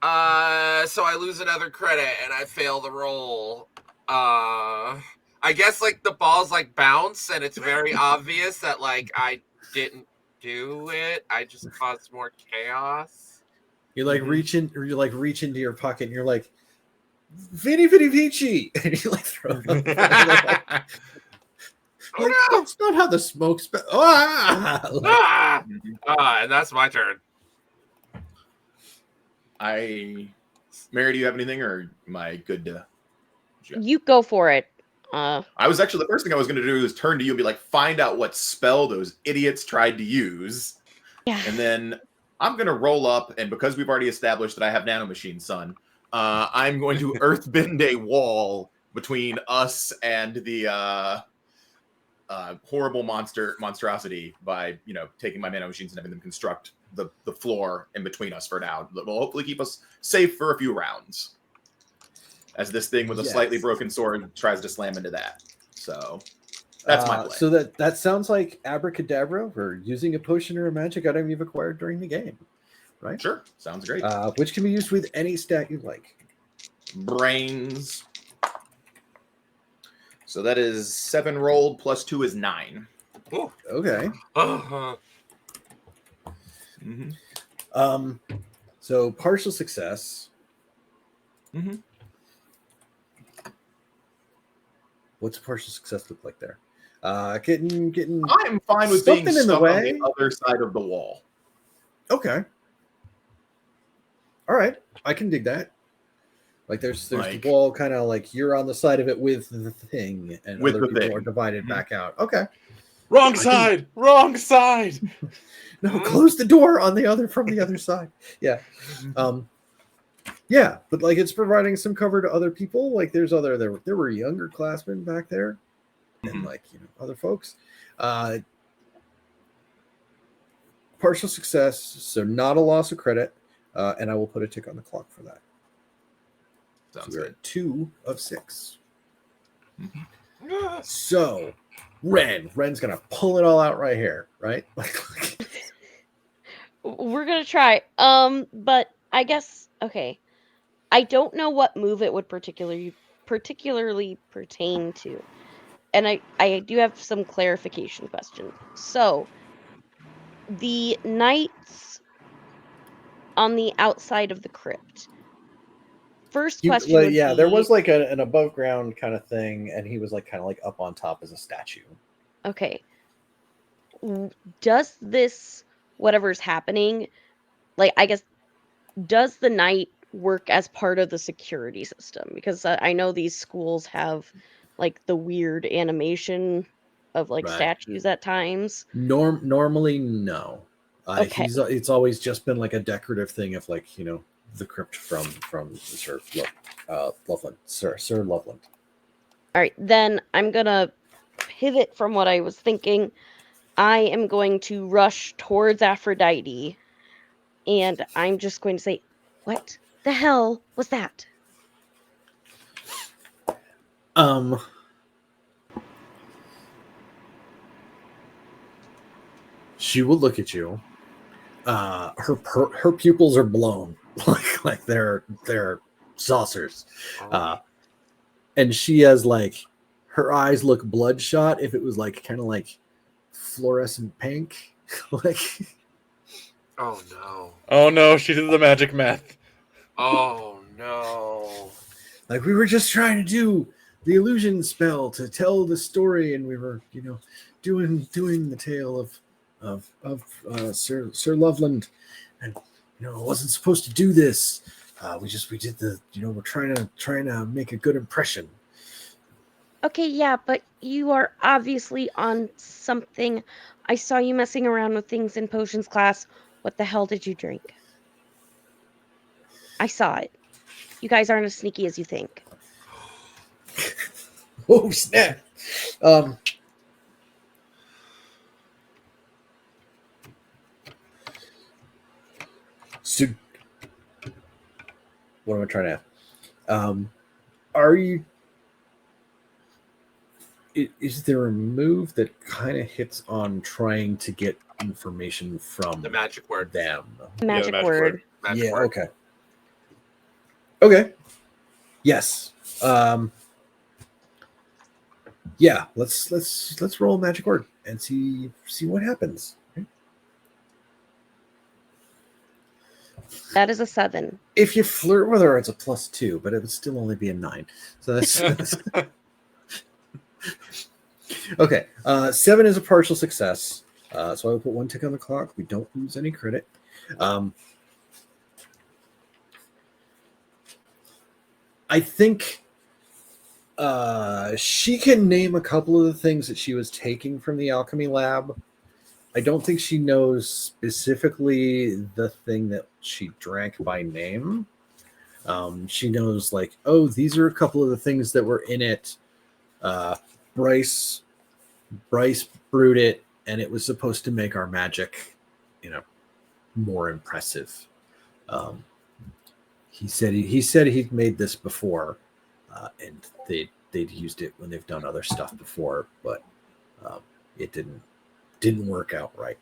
So I lose another credit and I fail the roll. I guess like the balls like bounce and it's very obvious that like I didn't do it. I just caused more chaos. you like reach into your pocket and you're like, Vini Vini Vici, and you like throw it up. Oh, Like, no! that's not how the smoke smells. Ah! Like, And that's my turn. Mary, do you have anything, or am I good to? You go for it. I was actually, the first thing I was going to do is turn to you and be like, find out what spell those idiots tried to use, Yeah. and then I'm going to roll up, and because we've already established that I have nanomachine son, I'm going to earthbend a wall between us and the horrible monstrosity by, taking my nanomachines and having them construct the floor in between us for now. That will hopefully keep us safe for a few rounds, as this thing with a slightly broken sword tries to slam into that. So that's my plan. So that sounds like abracadabra, or using a potion or a magic item you've acquired during the game, right? Sure, sounds great. Which can be used with any stat you like. Brains. So that is 7 rolled plus 2 is 9. Ooh. Okay. Mm-hmm. So partial success. Mm-hmm. What's partial success look like there? Getting. I'm fine with being Something in the stuck on way? the other side of the wall. Okay. All right, I can dig that. Like there's Like- the wall, kind of like you're on the side of it with the thing, and With other the people thing. are divided Mhm. back out. Okay. Wrong side. Wrong side. No, close the door on the other from the other side. Yeah. Yeah, but like it's providing some cover to other people. Like there were younger classmen back there, and like other folks. Partial success, so not a loss of credit, and I will put a tick on the clock for that. Sounds So we're good. at 2 of 6. So Ren's gonna pull it all out right here, right? We're gonna try. But I guess okay. I don't know what move it would particularly pertain to. And I do have some clarification questions. So the knights on the outside of the crypt. First question would yeah, be, there was like an above ground kind of thing, and he was like kind of like up on top as a statue. okay, does this whatever's happening, like I guess, does the knight work as part of the security system? Because I know these schools have like the weird animation of like Right. statues at times. Normally, no. Okay. It's always just been like a decorative thing of like the crypt from Loveland, Sir Loveland. All right, then I'm gonna pivot from what I was thinking. I am going to rush towards Aphrodite, and I'm just going to say, "What the hell was that?" She will look at you. Her pupils are blown, like they're saucers, and she has like her eyes look bloodshot. If it was like kind of like fluorescent pink, like. Oh no. Oh no, she did the magic meth. Oh no. Like we were just trying to do the illusion spell to tell the story, and we were, doing the tale of Sir Loveland, and it wasn't supposed to do this. We did the, we're trying to make a good impression. Okay, yeah, but you are obviously on something. I saw you messing around with things in potions class. What the hell did you drink? I saw it. You guys aren't as sneaky as you think. Oh snap! So, what am I trying to? Are you? Is there a move that kind of hits on trying to get information from The magic word. them? Magic magic word. word. Magic Yeah. word. Okay. Yes. Yeah. Let's roll a magic word and see what happens. That is a 7. If you flirt with her, it's a +2, but it would still only be a 9. So that's okay. 7 is a partial success. So I will put 1 tick on the clock. We don't lose any credit. I think she can name a couple of the things that she was taking from the alchemy lab. I don't think she knows specifically the thing that she drank by name. She knows like, oh, these are a couple of the things that were in it. Bryce brewed it, and it was supposed to make our magic, more impressive. He said he'd made this before, and they'd used it when they've done other stuff before, but it didn't work out right.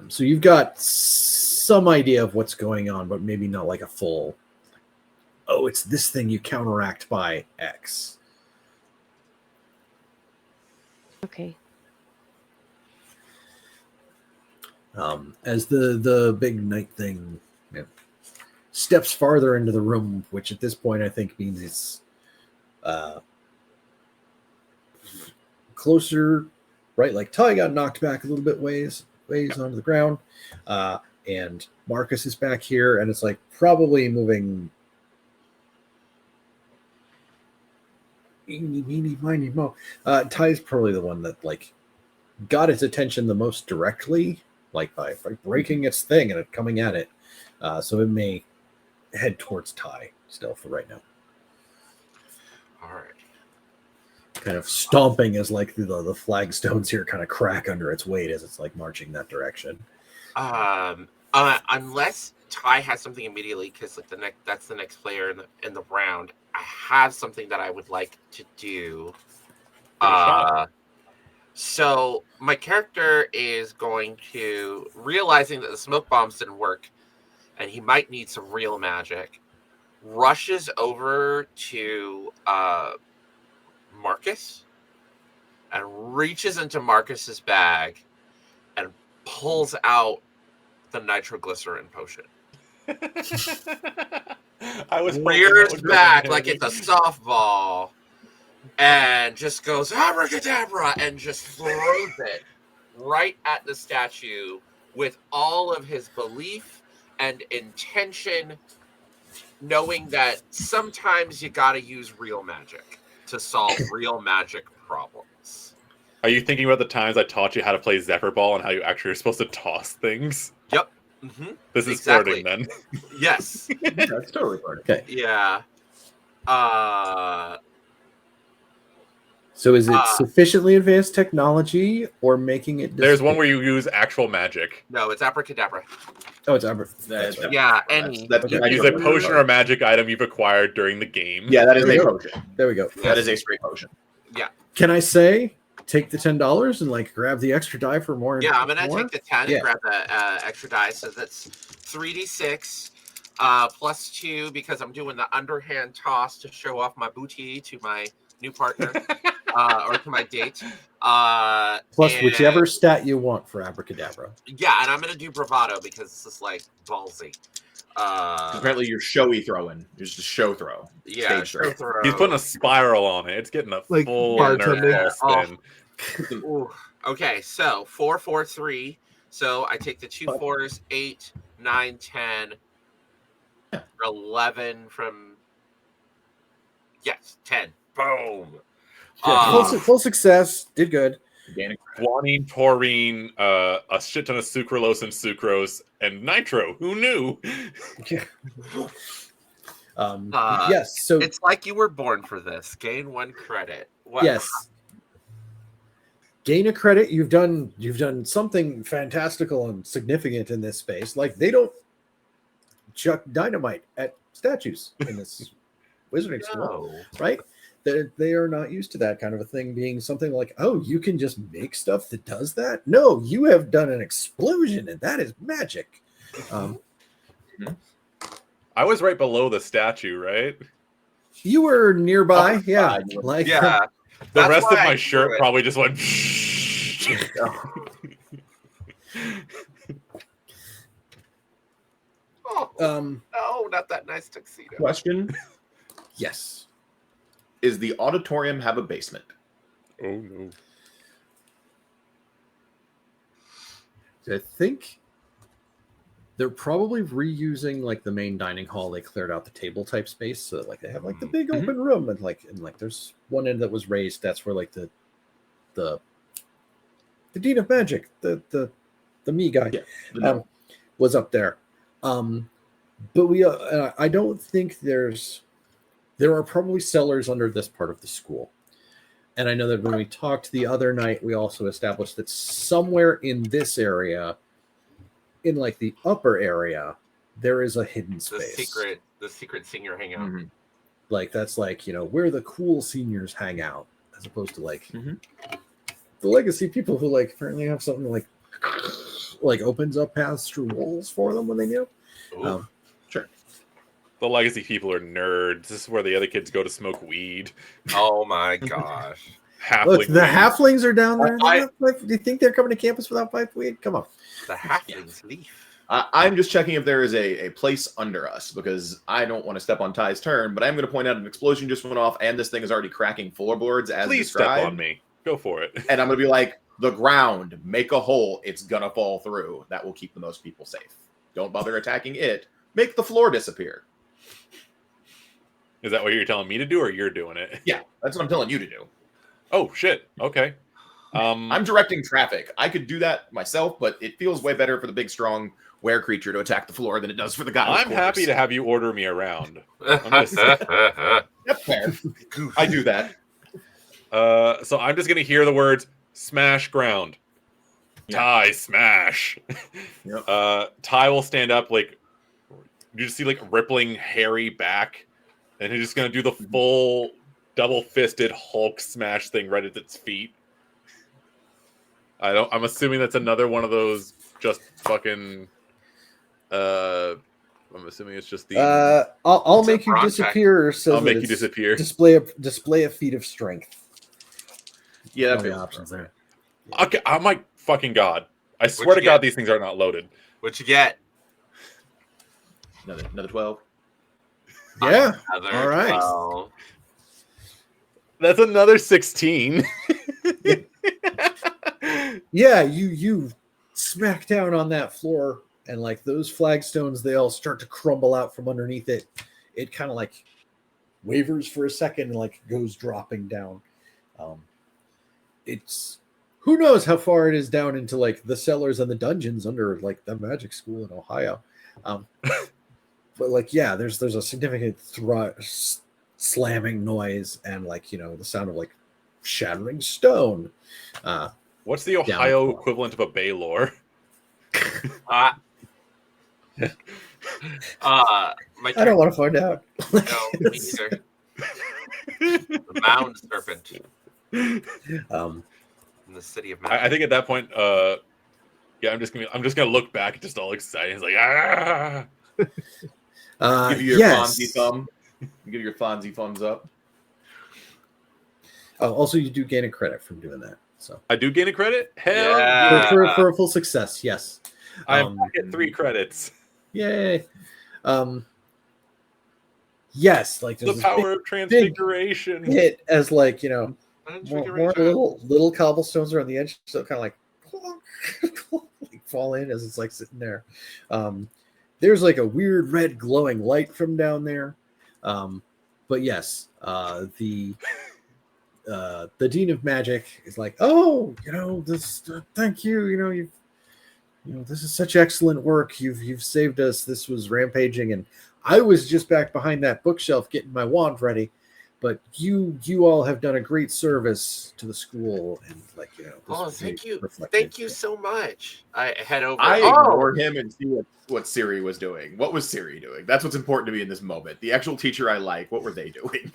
So you've got some idea of what's going on, but maybe not like a full. Oh, it's this thing you counteract by X. Okay. As the big knight thing steps farther into the room, which at this point I think means it's closer, right? Like Ty got knocked back a little bit ways onto the ground, and Marcus is back here, and it's like probably moving. Eeny, meeny, miny, mo. Ty's probably the one that like got its attention the most directly, like by breaking its thing and it coming at it. So it may head towards Ty still for right now. All right. Kind of stomping as like the flagstones here kind of crack under its weight as it's like marching that direction. Unless Ty has something immediately, because like that's the next player in the round. I have something that I would like to do. So my character is going to, realizing that the smoke bombs didn't work, and he might need some real magic, rushes over to Marcus and reaches into Marcus's bag and pulls out the nitroglycerin potion. I was Rears back like it's a softball and just goes abracadabra and just throws it right at the statue with all of his belief and intention, knowing that sometimes you gotta use real magic to solve real magic problems. Are you thinking about the times I taught you how to play Zephyr Ball and how you actually are supposed to toss things? Yep. Mm-hmm. This is Exactly. flirting then. Yes. That's totally flirting. Okay. Yeah. So is it sufficiently advanced technology or making it? There's one where you use actual magic. No, it's abracadabra. Oh, it's Albert. That's right. Yeah, any. Use a potion or magic item you've acquired during the game. Yeah, that is There a we go. potion. There we go. That is a straight potion. Can I say take the $10 and like grab the extra die for more? Yeah, I'm gonna more? take the 10 Yeah. and grab the extra die. So that's 3d6 plus 2 because I'm doing the underhand toss to show off my booty to my new partner or to my date. Plus and- whichever stat you want for abracadabra. Yeah, and I'm gonna do bravado because this is like ballsy. Apparently, you're showy throwing. You're just a show throw. Yeah, Stage throw. throw. He's putting a spiral on it. It's getting a Like full bartending. nerve ball spin. Ooh. Okay, so 4, 4, 3. So I take the 2 4s, 8, 9, 10, 11 from. Yes, 10. Boom. Yeah, full success. Did good. Organic. Guanine, taurine, a shit ton of sucralose and sucrose, and nitro. Who knew? Yes. So It's like you were born for this. Gain 1 credit. What? yes. Gain a credit. You've done something fantastical and significant in this space. Like they don't chuck dynamite at statues in this wizarding school, No. right? They are not used to that kind of a thing being something like, oh, you can just make stuff that does that. No, you have done an explosion, and that is magic. I was right below the statue, right? You were nearby, Oh, yeah. God, you were- Like Yeah. The That's rest of why I my threw shirt it. probably just went. Oh, no, not that nice tuxedo. Question: yes. Is the auditorium have a basement? Oh no! I think they're probably reusing like the main dining hall. They cleared out the table type space, so like they have like the big Mhm. open room, and like there's one end that was raised. That's where like the Dean of Magic, the me guy, Yeah. was up there. But we I don't think there are probably cellars under this part of the school. And I know that when we talked the other night, we also established that somewhere in this area, in like the upper area, there is a hidden The space. secret senior hangout. Mhm. Like that's like, where the cool seniors hang out, as opposed to like Mhm. the legacy people who like apparently have something like opens up paths through walls for them when they do. Ooh. The legacy people are nerds. This is where the other kids go to smoke weed. Oh my gosh. Halfling Look, the weed. halflings are down there. I- Do you think they're coming to campus without pipe weed? Come on. The halfling's leaf. I'm just checking if there is a place under us because I don't want to step on Ty's turn, but I'm going to point out an explosion just went off and this thing is already cracking floorboards as Please described. step on me. Go for it. And I'm going to be like, the ground, make a hole, it's going to fall through. That will keep the most people safe. Don't bother attacking it. Make the floor disappear. Is that what you're telling me to do, or you're doing it? Yeah, that's what I'm telling you to do. Oh shit. Okay. I'm directing traffic. I could do that myself, but it feels way better for the big, strong were creature to attack the floor than it does for the guy. I'm happy to have you order me around. That's fair. I do that. So I'm just gonna hear the words "smash ground." Yeah. Ty smash. Yep. Ty will stand up, like you just see like rippling hairy back, and he's just gonna do the full double-fisted Hulk smash thing right at its feet. I'm assuming that's another one of those just fucking. I'm assuming it's just the. I'll It's a make you bronze disappear. So I'll that make you it's disappear. Display a feat of strength. Yeah, All that the feels options there. Okay, oh my fucking god! I swear to you God, get? these things are not loaded. What you get? Another 12. Yeah. Another All right. 12. That's another 16. Yeah, you smack down on that floor, and like those flagstones, they all start to crumble out from underneath it. It kind of like wavers for a second and like goes dropping down. It's who knows how far it is down into like the cellars and the dungeons under like the magic school in Ohio. But like, yeah, there's a significant slamming noise and like, the sound of like shattering stone. What's the Ohio equivalent of a Baylor? My I don't want to find out. No, me neither. The mound serpent in the city of Mountain. I think at that point, yeah, I'm just gonna look back, just all excited. It's like, ah. Give you your Fonzie thumb. Give you your Fonzie thumbs up. Oh, also, you do gain a credit from doing that. So I do gain a credit. Hell Yeah. for a full success, yes. I'm back at 3 credits. Yay. Yes, like The there's this power of transfiguration. big hit as like more little cobblestones are on the edge, so kind of like fall in as it's like sitting there. There's like a weird red glowing light from down there. But yes, the Dean of Magic is like, oh, this. Thank you. This is such excellent work. You've saved us. This was rampaging, and I was just back behind that bookshelf getting my wand ready. But you all have done a great service to the school, and Thank you so much. I head over. I ignored him and see what Siri was doing. What was Siri doing? That's what's important to me in this moment. The actual teacher I like, what were they doing?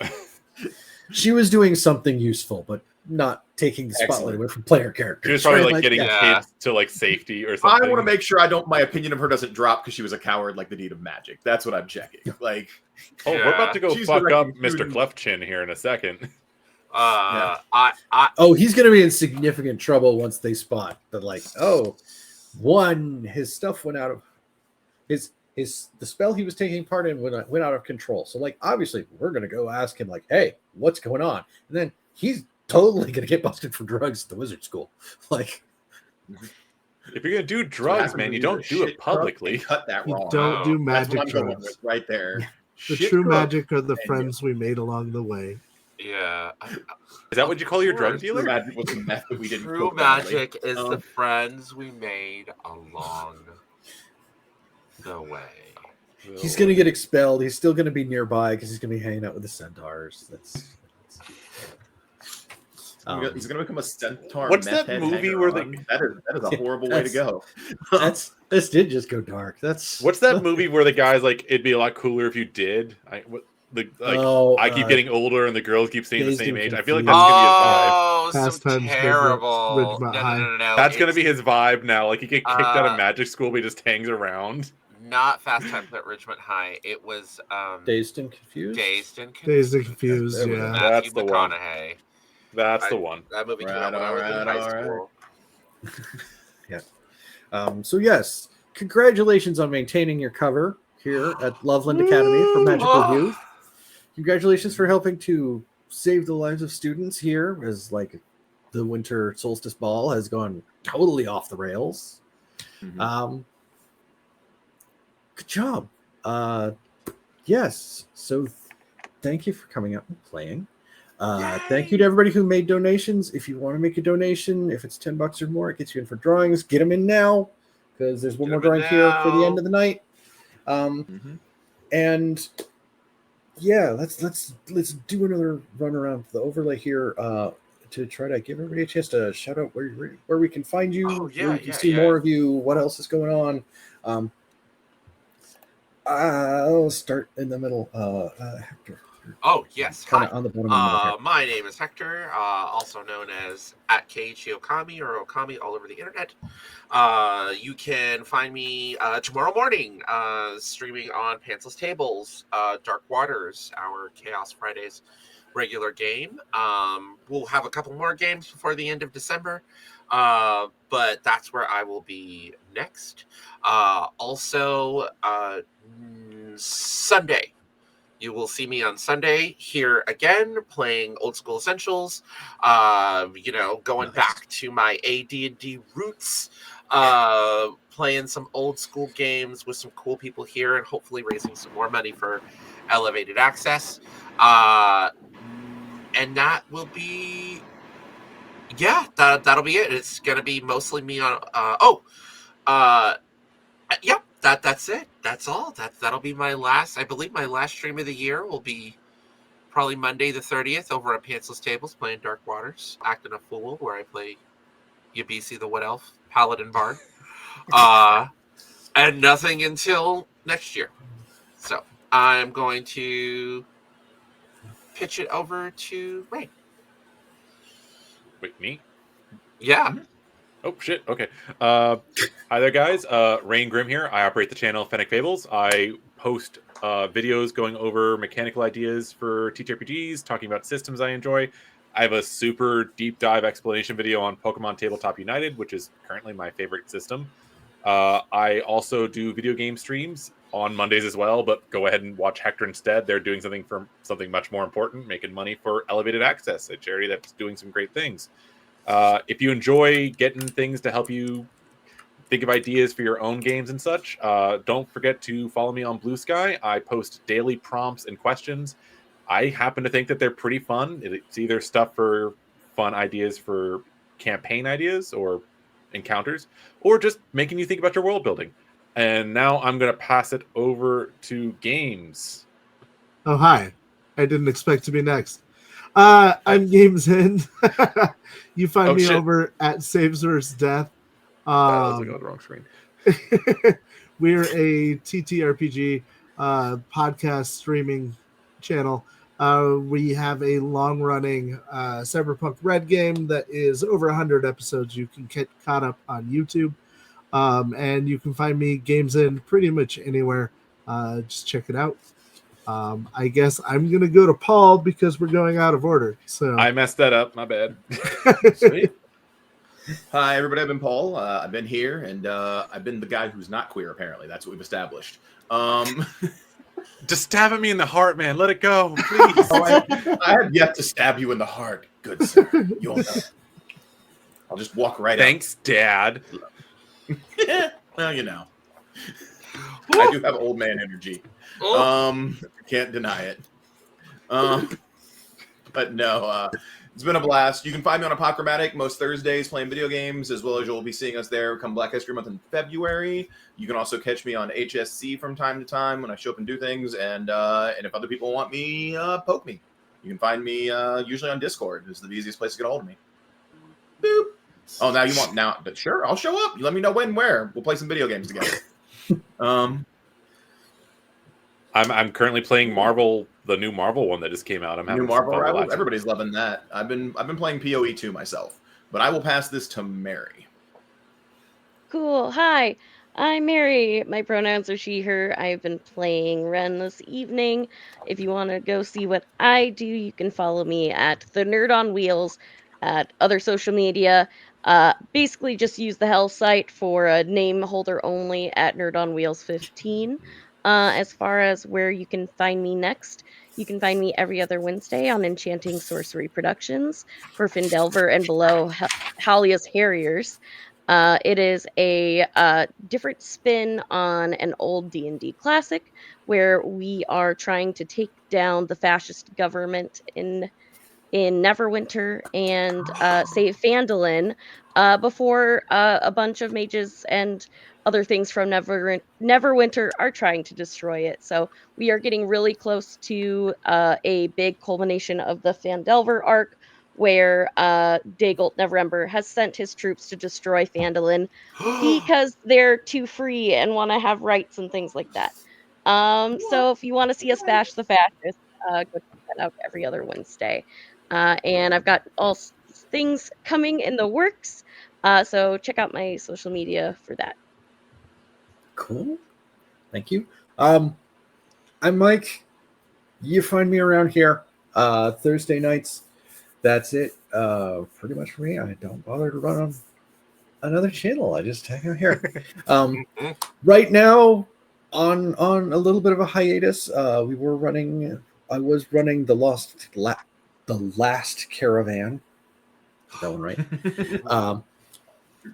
She was doing something useful, but not taking the spotlight away from player characters. She was probably right? getting kids to safety or something. I want to make sure my opinion of her doesn't drop because she was a coward like the Dean of Magic. That's what I'm checking. Like, we're about to go She's fuck up directing Mr. students. Clefchin here in a second. He's going to be in significant trouble once they spot that. Like, his stuff went out of the spell he was taking part in went out of control. So, like, obviously, we're going to go ask him, like, hey, what's going on? And then he's totally going to get busted for drugs at the wizard school. Like, if you're going to do drugs, man, you don't do it publicly. Cut that wrong. Don't do magic That's what I'm going drugs. with right there. The Shit true drugs. magic are the friends we made along the way. Yeah. Is that what you call your drug True dealer? magic was the meth that we didn't True cook properly. magic is the friends we made along the way. he's going to get expelled. He's still going to be nearby because he's going to be hanging out with the centaurs. He's going to become a centaur. What's meth that head movie hanger where on. they- That is a horrible way to go. This did just go dark. What's that movie where the guy's like, it'd be a lot cooler if you did? I keep getting older and the girls keep staying the Dazed same and age. I feel like Confused. that's Oh, Fast some Times, terrible. Ridgemont High. No. gonna be his vibe. That's gonna it's be his vibe now. Like he get kicked out of magic school, but he just hangs around. not Fast Times at Ridgemont High. It was Dazed and Confused. Dazed and Dazed and Confused, There we go. yeah. That's Matthew the one. McConaughey. That's the one. That movie came Right, out when I was in alright, high alright. school. So yes, congratulations on maintaining your cover here at Loveland Academy for Magical Youth. Congratulations for helping to save the lives of students here, as like the winter solstice ball has gone totally off the rails. Mhm. Good job. Yes. So thank you for coming out and playing. Thank you to everybody who made donations. If you want to make a donation, if it's $10 or more, it gets you in for drawings. Get them in now because there's one Get more him in drink here for the end now. of the night. Mhm. And yeah, let's do another run around the overlay here to try to give everybody a chance to shout out where we can find you, Oh, yeah, where we can yeah, see yeah. more of you, what else is going on. I'll start in the middle. Hector, Oh, yes. kind Hi. of on the bottom of the middle here. My name is Hector, also known as at Keiichi Okami or Okami all over the internet. You can find me tomorrow morning streaming on Pantsless Tables, Dark Waters, our Chaos Fridays regular game. We'll have a couple more games before the end of December, but that's where I will be next. Also, Sunday. You will see me on Sunday here again playing Old School Essentials. Going Nice. back to my AD&D roots, playing some old school games with some cool people here, and hopefully raising some more money for Elevated Access. And that will be, that'll be it. It's gonna be mostly me on. Yep, that's it. That's all. That'll be my last. I believe my last stream of the year will be probably Monday the 30th over at Pantsless Tables playing Dark Waters, acting a fool, where I play Yabisi the Wood Elf, Paladin Bard. And nothing until next year. So I'm going to pitch it over to Ray. Wait, me? Yeah. Oh shit. Okay. Hi there, guys. Rain Grim here. I operate the channel Fennec Fables. I post videos going over mechanical ideas for TTRPGs, talking about systems I enjoy. I have a super deep dive explanation video on Pokemon Tabletop United, which is currently my favorite system. I also do video game streams on Mondays as well, but go ahead and watch Hector instead. They're doing something much more important, making money for Elevated Access, a charity that's doing some great things. If you enjoy getting things to help you think of ideas for your own games and such, don't forget to follow me on Blue Sky. I post daily prompts and questions. I happen to think that they're pretty fun. It's either stuff for fun ideas for campaign ideas or encounters, or just making you think about your world building. And now I'm going to pass it over to Games. Oh, hi. I didn't expect to be next. I'm Games End. You find me shit. over at Saves vs. Death. I was looking at the wrong screen. We're a TTRPG podcast streaming channel. We have a long-running Cyberpunk Red game that is over 100 episodes. You can get caught up on YouTube. And you can find me Games In pretty much anywhere. Just check it out. I guess I'm going to go to Paul because we're going out of order. So I messed that up. My bad. Sweet. Hi, everybody. I've been Paul. I've been here, and I've been the guy who's not queer, apparently. That's what we've established. Just stabbing me in the heart, man. Let it go, please. I have yet to stab you in the heart, good sir. You'll know. I'll just walk right Thanks, Dad. out. Well, you know. I do have old man energy. Can't deny it. But no, it's been a blast. You can find me on Apochromatic most Thursdays playing video games, as well as you'll be seeing us there come Black History Month in February. You can also catch me on HSC from time to time when I show up and do things. And if other people want me, poke me. You can find me usually on Discord. It's the easiest place to get a hold of me. Boop. Oh, now you want now? But sure, I'll show up. You let me know when, where. We'll play some video games together. I'm currently playing Marvel, the new Marvel one that just came out. I'm having New Marvel some fun Rivals. relaxing. Everybody's loving that. I've been playing PoE 2 myself, but I will pass this to Mary. Cool. Hi, I'm Mary. My pronouns are she, her. I've been playing Ren this evening. If you want to go see what I do, you can follow me at The Nerd on Wheels at other social media. Basically, just use the Hell site for a name holder only at Nerd on Wheels 15. As far as where you can find me next, you can find me every other Wednesday on Enchanting Sorcery Productions for Findelver and below Halia's Harriers. It is a different spin on an old D&D classic where we are trying to take down the fascist government in in Neverwinter and save Phandalin before a bunch of mages and other things from Neverwinter are trying to destroy it. So we are getting really close to a big culmination of the Phandelver arc, where Dagult Neverember has sent his troops to destroy Phandalin because they're too free and want to have rights and things like that. So if you want to see us bash the fascists, go check that out every other Wednesday. And I've got things coming in the works. So check out my social media for that. Cool. Thank you. I'm Mike. You find me around here Thursday nights. That's it. Pretty much for me. I don't bother to run on another channel. I just hang out here. Right now, on a little bit of a hiatus. I was running the last caravan. Is that one right?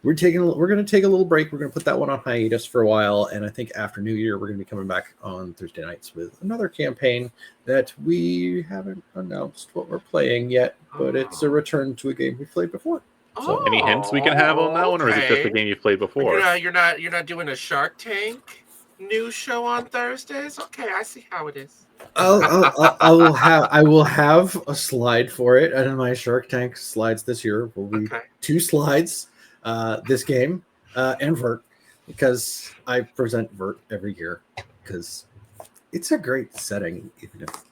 We're going to take a little break. We're going to put that one on hiatus for a while, and I think after New Year we're going to be coming back on Thursday nights with another campaign that we haven't announced what we're playing yet, but it's a return to a game we played before. So, any hints we can have on that one, or is it just a game you've played before? You're not doing a Shark Tank news show on Thursdays? Okay, I see how it is. I will have a slide for it, and my Shark Tank slides this year will be 2 slides. This game and Vert, because I present Vert every year because it's a great setting, even if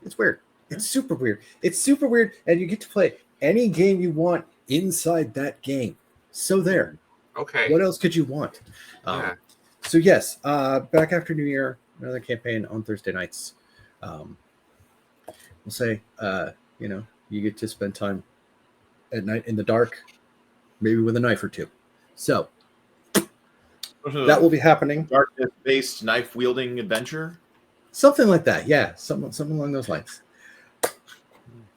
it's weird. It's super weird. And you get to play any game you want inside that game. So there. Okay. What else could you want? So yes, back after New Year, another campaign on Thursday nights. We'll say you get to spend time at night in the dark, maybe with a knife or two. So that will be happening. Darkness-based knife-wielding adventure? Something like that, yeah. Something along those lines.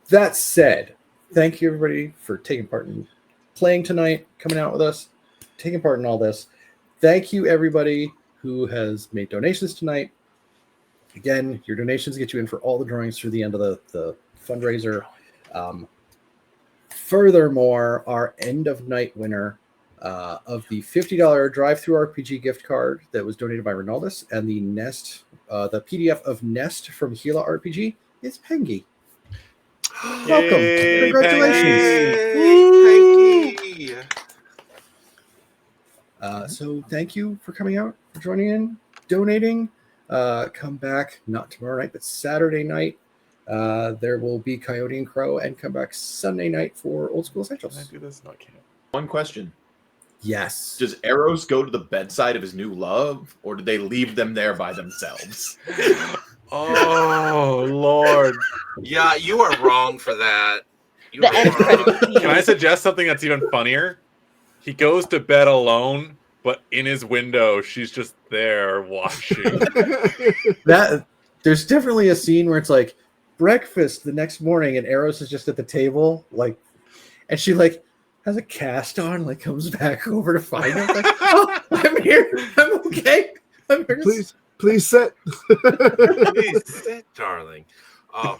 That said, thank you everybody for taking part in playing tonight, coming out with us, taking part in all this. Thank you everybody who has made donations tonight. Again, your donations get you in for all the drawings through the end of the fundraiser. Furthermore, our end of night winner of the $50 drive-through RPG gift card that was donated by Ronaldus and the the PDF of Nest from Gila RPG is Pengy. Welcome. Yay, Congratulations. Pengy. So thank you for coming out, for joining in, donating. Come back, not tomorrow night, but Saturday night. There will be Coyote and Crow, and come back Sunday night for Old School Essentials. Can I do this? No, I can't. One question. Yes. Does Eros go to the bedside of his new love, or do they leave them there by themselves? Oh, Lord. Yeah, you are wrong for that. You The are end wrong. credits. Can I suggest something that's even funnier? He goes to bed alone, but in his window, she's just there watching. There's definitely a scene where it's like breakfast the next morning, and Eros is just at the table, and she has a cast on, comes back over to find him. Like, oh, I'm here. I'm okay. I'm here. Please sit. Please sit, darling. Oh.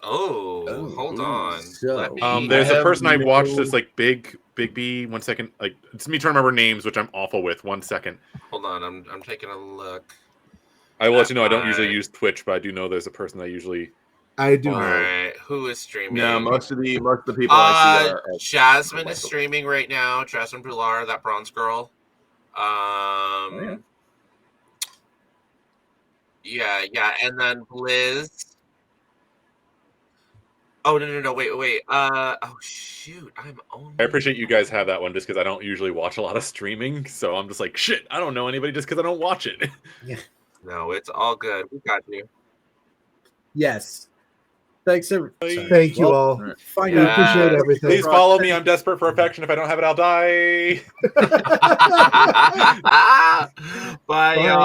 Hold on. So, Let me- There's a have person I watched no- that's Big B. 1 second. It's me trying to remember names, which I'm awful with. 1 second. Hold on, I'm taking a look. I will let you know I don't usually Alright. use Twitch, but I do know there's a person I usually. I do Oh. know. Alright, who is streaming? No, most of the people I see are Jasmine is streaming right now. Jasmine Bular, that bronze girl. Yeah, and then Blizz. Oh no, wait. Oh shoot, I'm only. I appreciate you guys have that one just because I don't usually watch a lot of streaming, so I'm just like, shit, I don't know anybody just because I don't watch it. No, it's all good. We got you. yes. Thanks, everybody. Thank you all. Find We out. appreciate everything. Please follow me. I'm desperate for affection. If I don't have it, I'll die. Bye, y'all.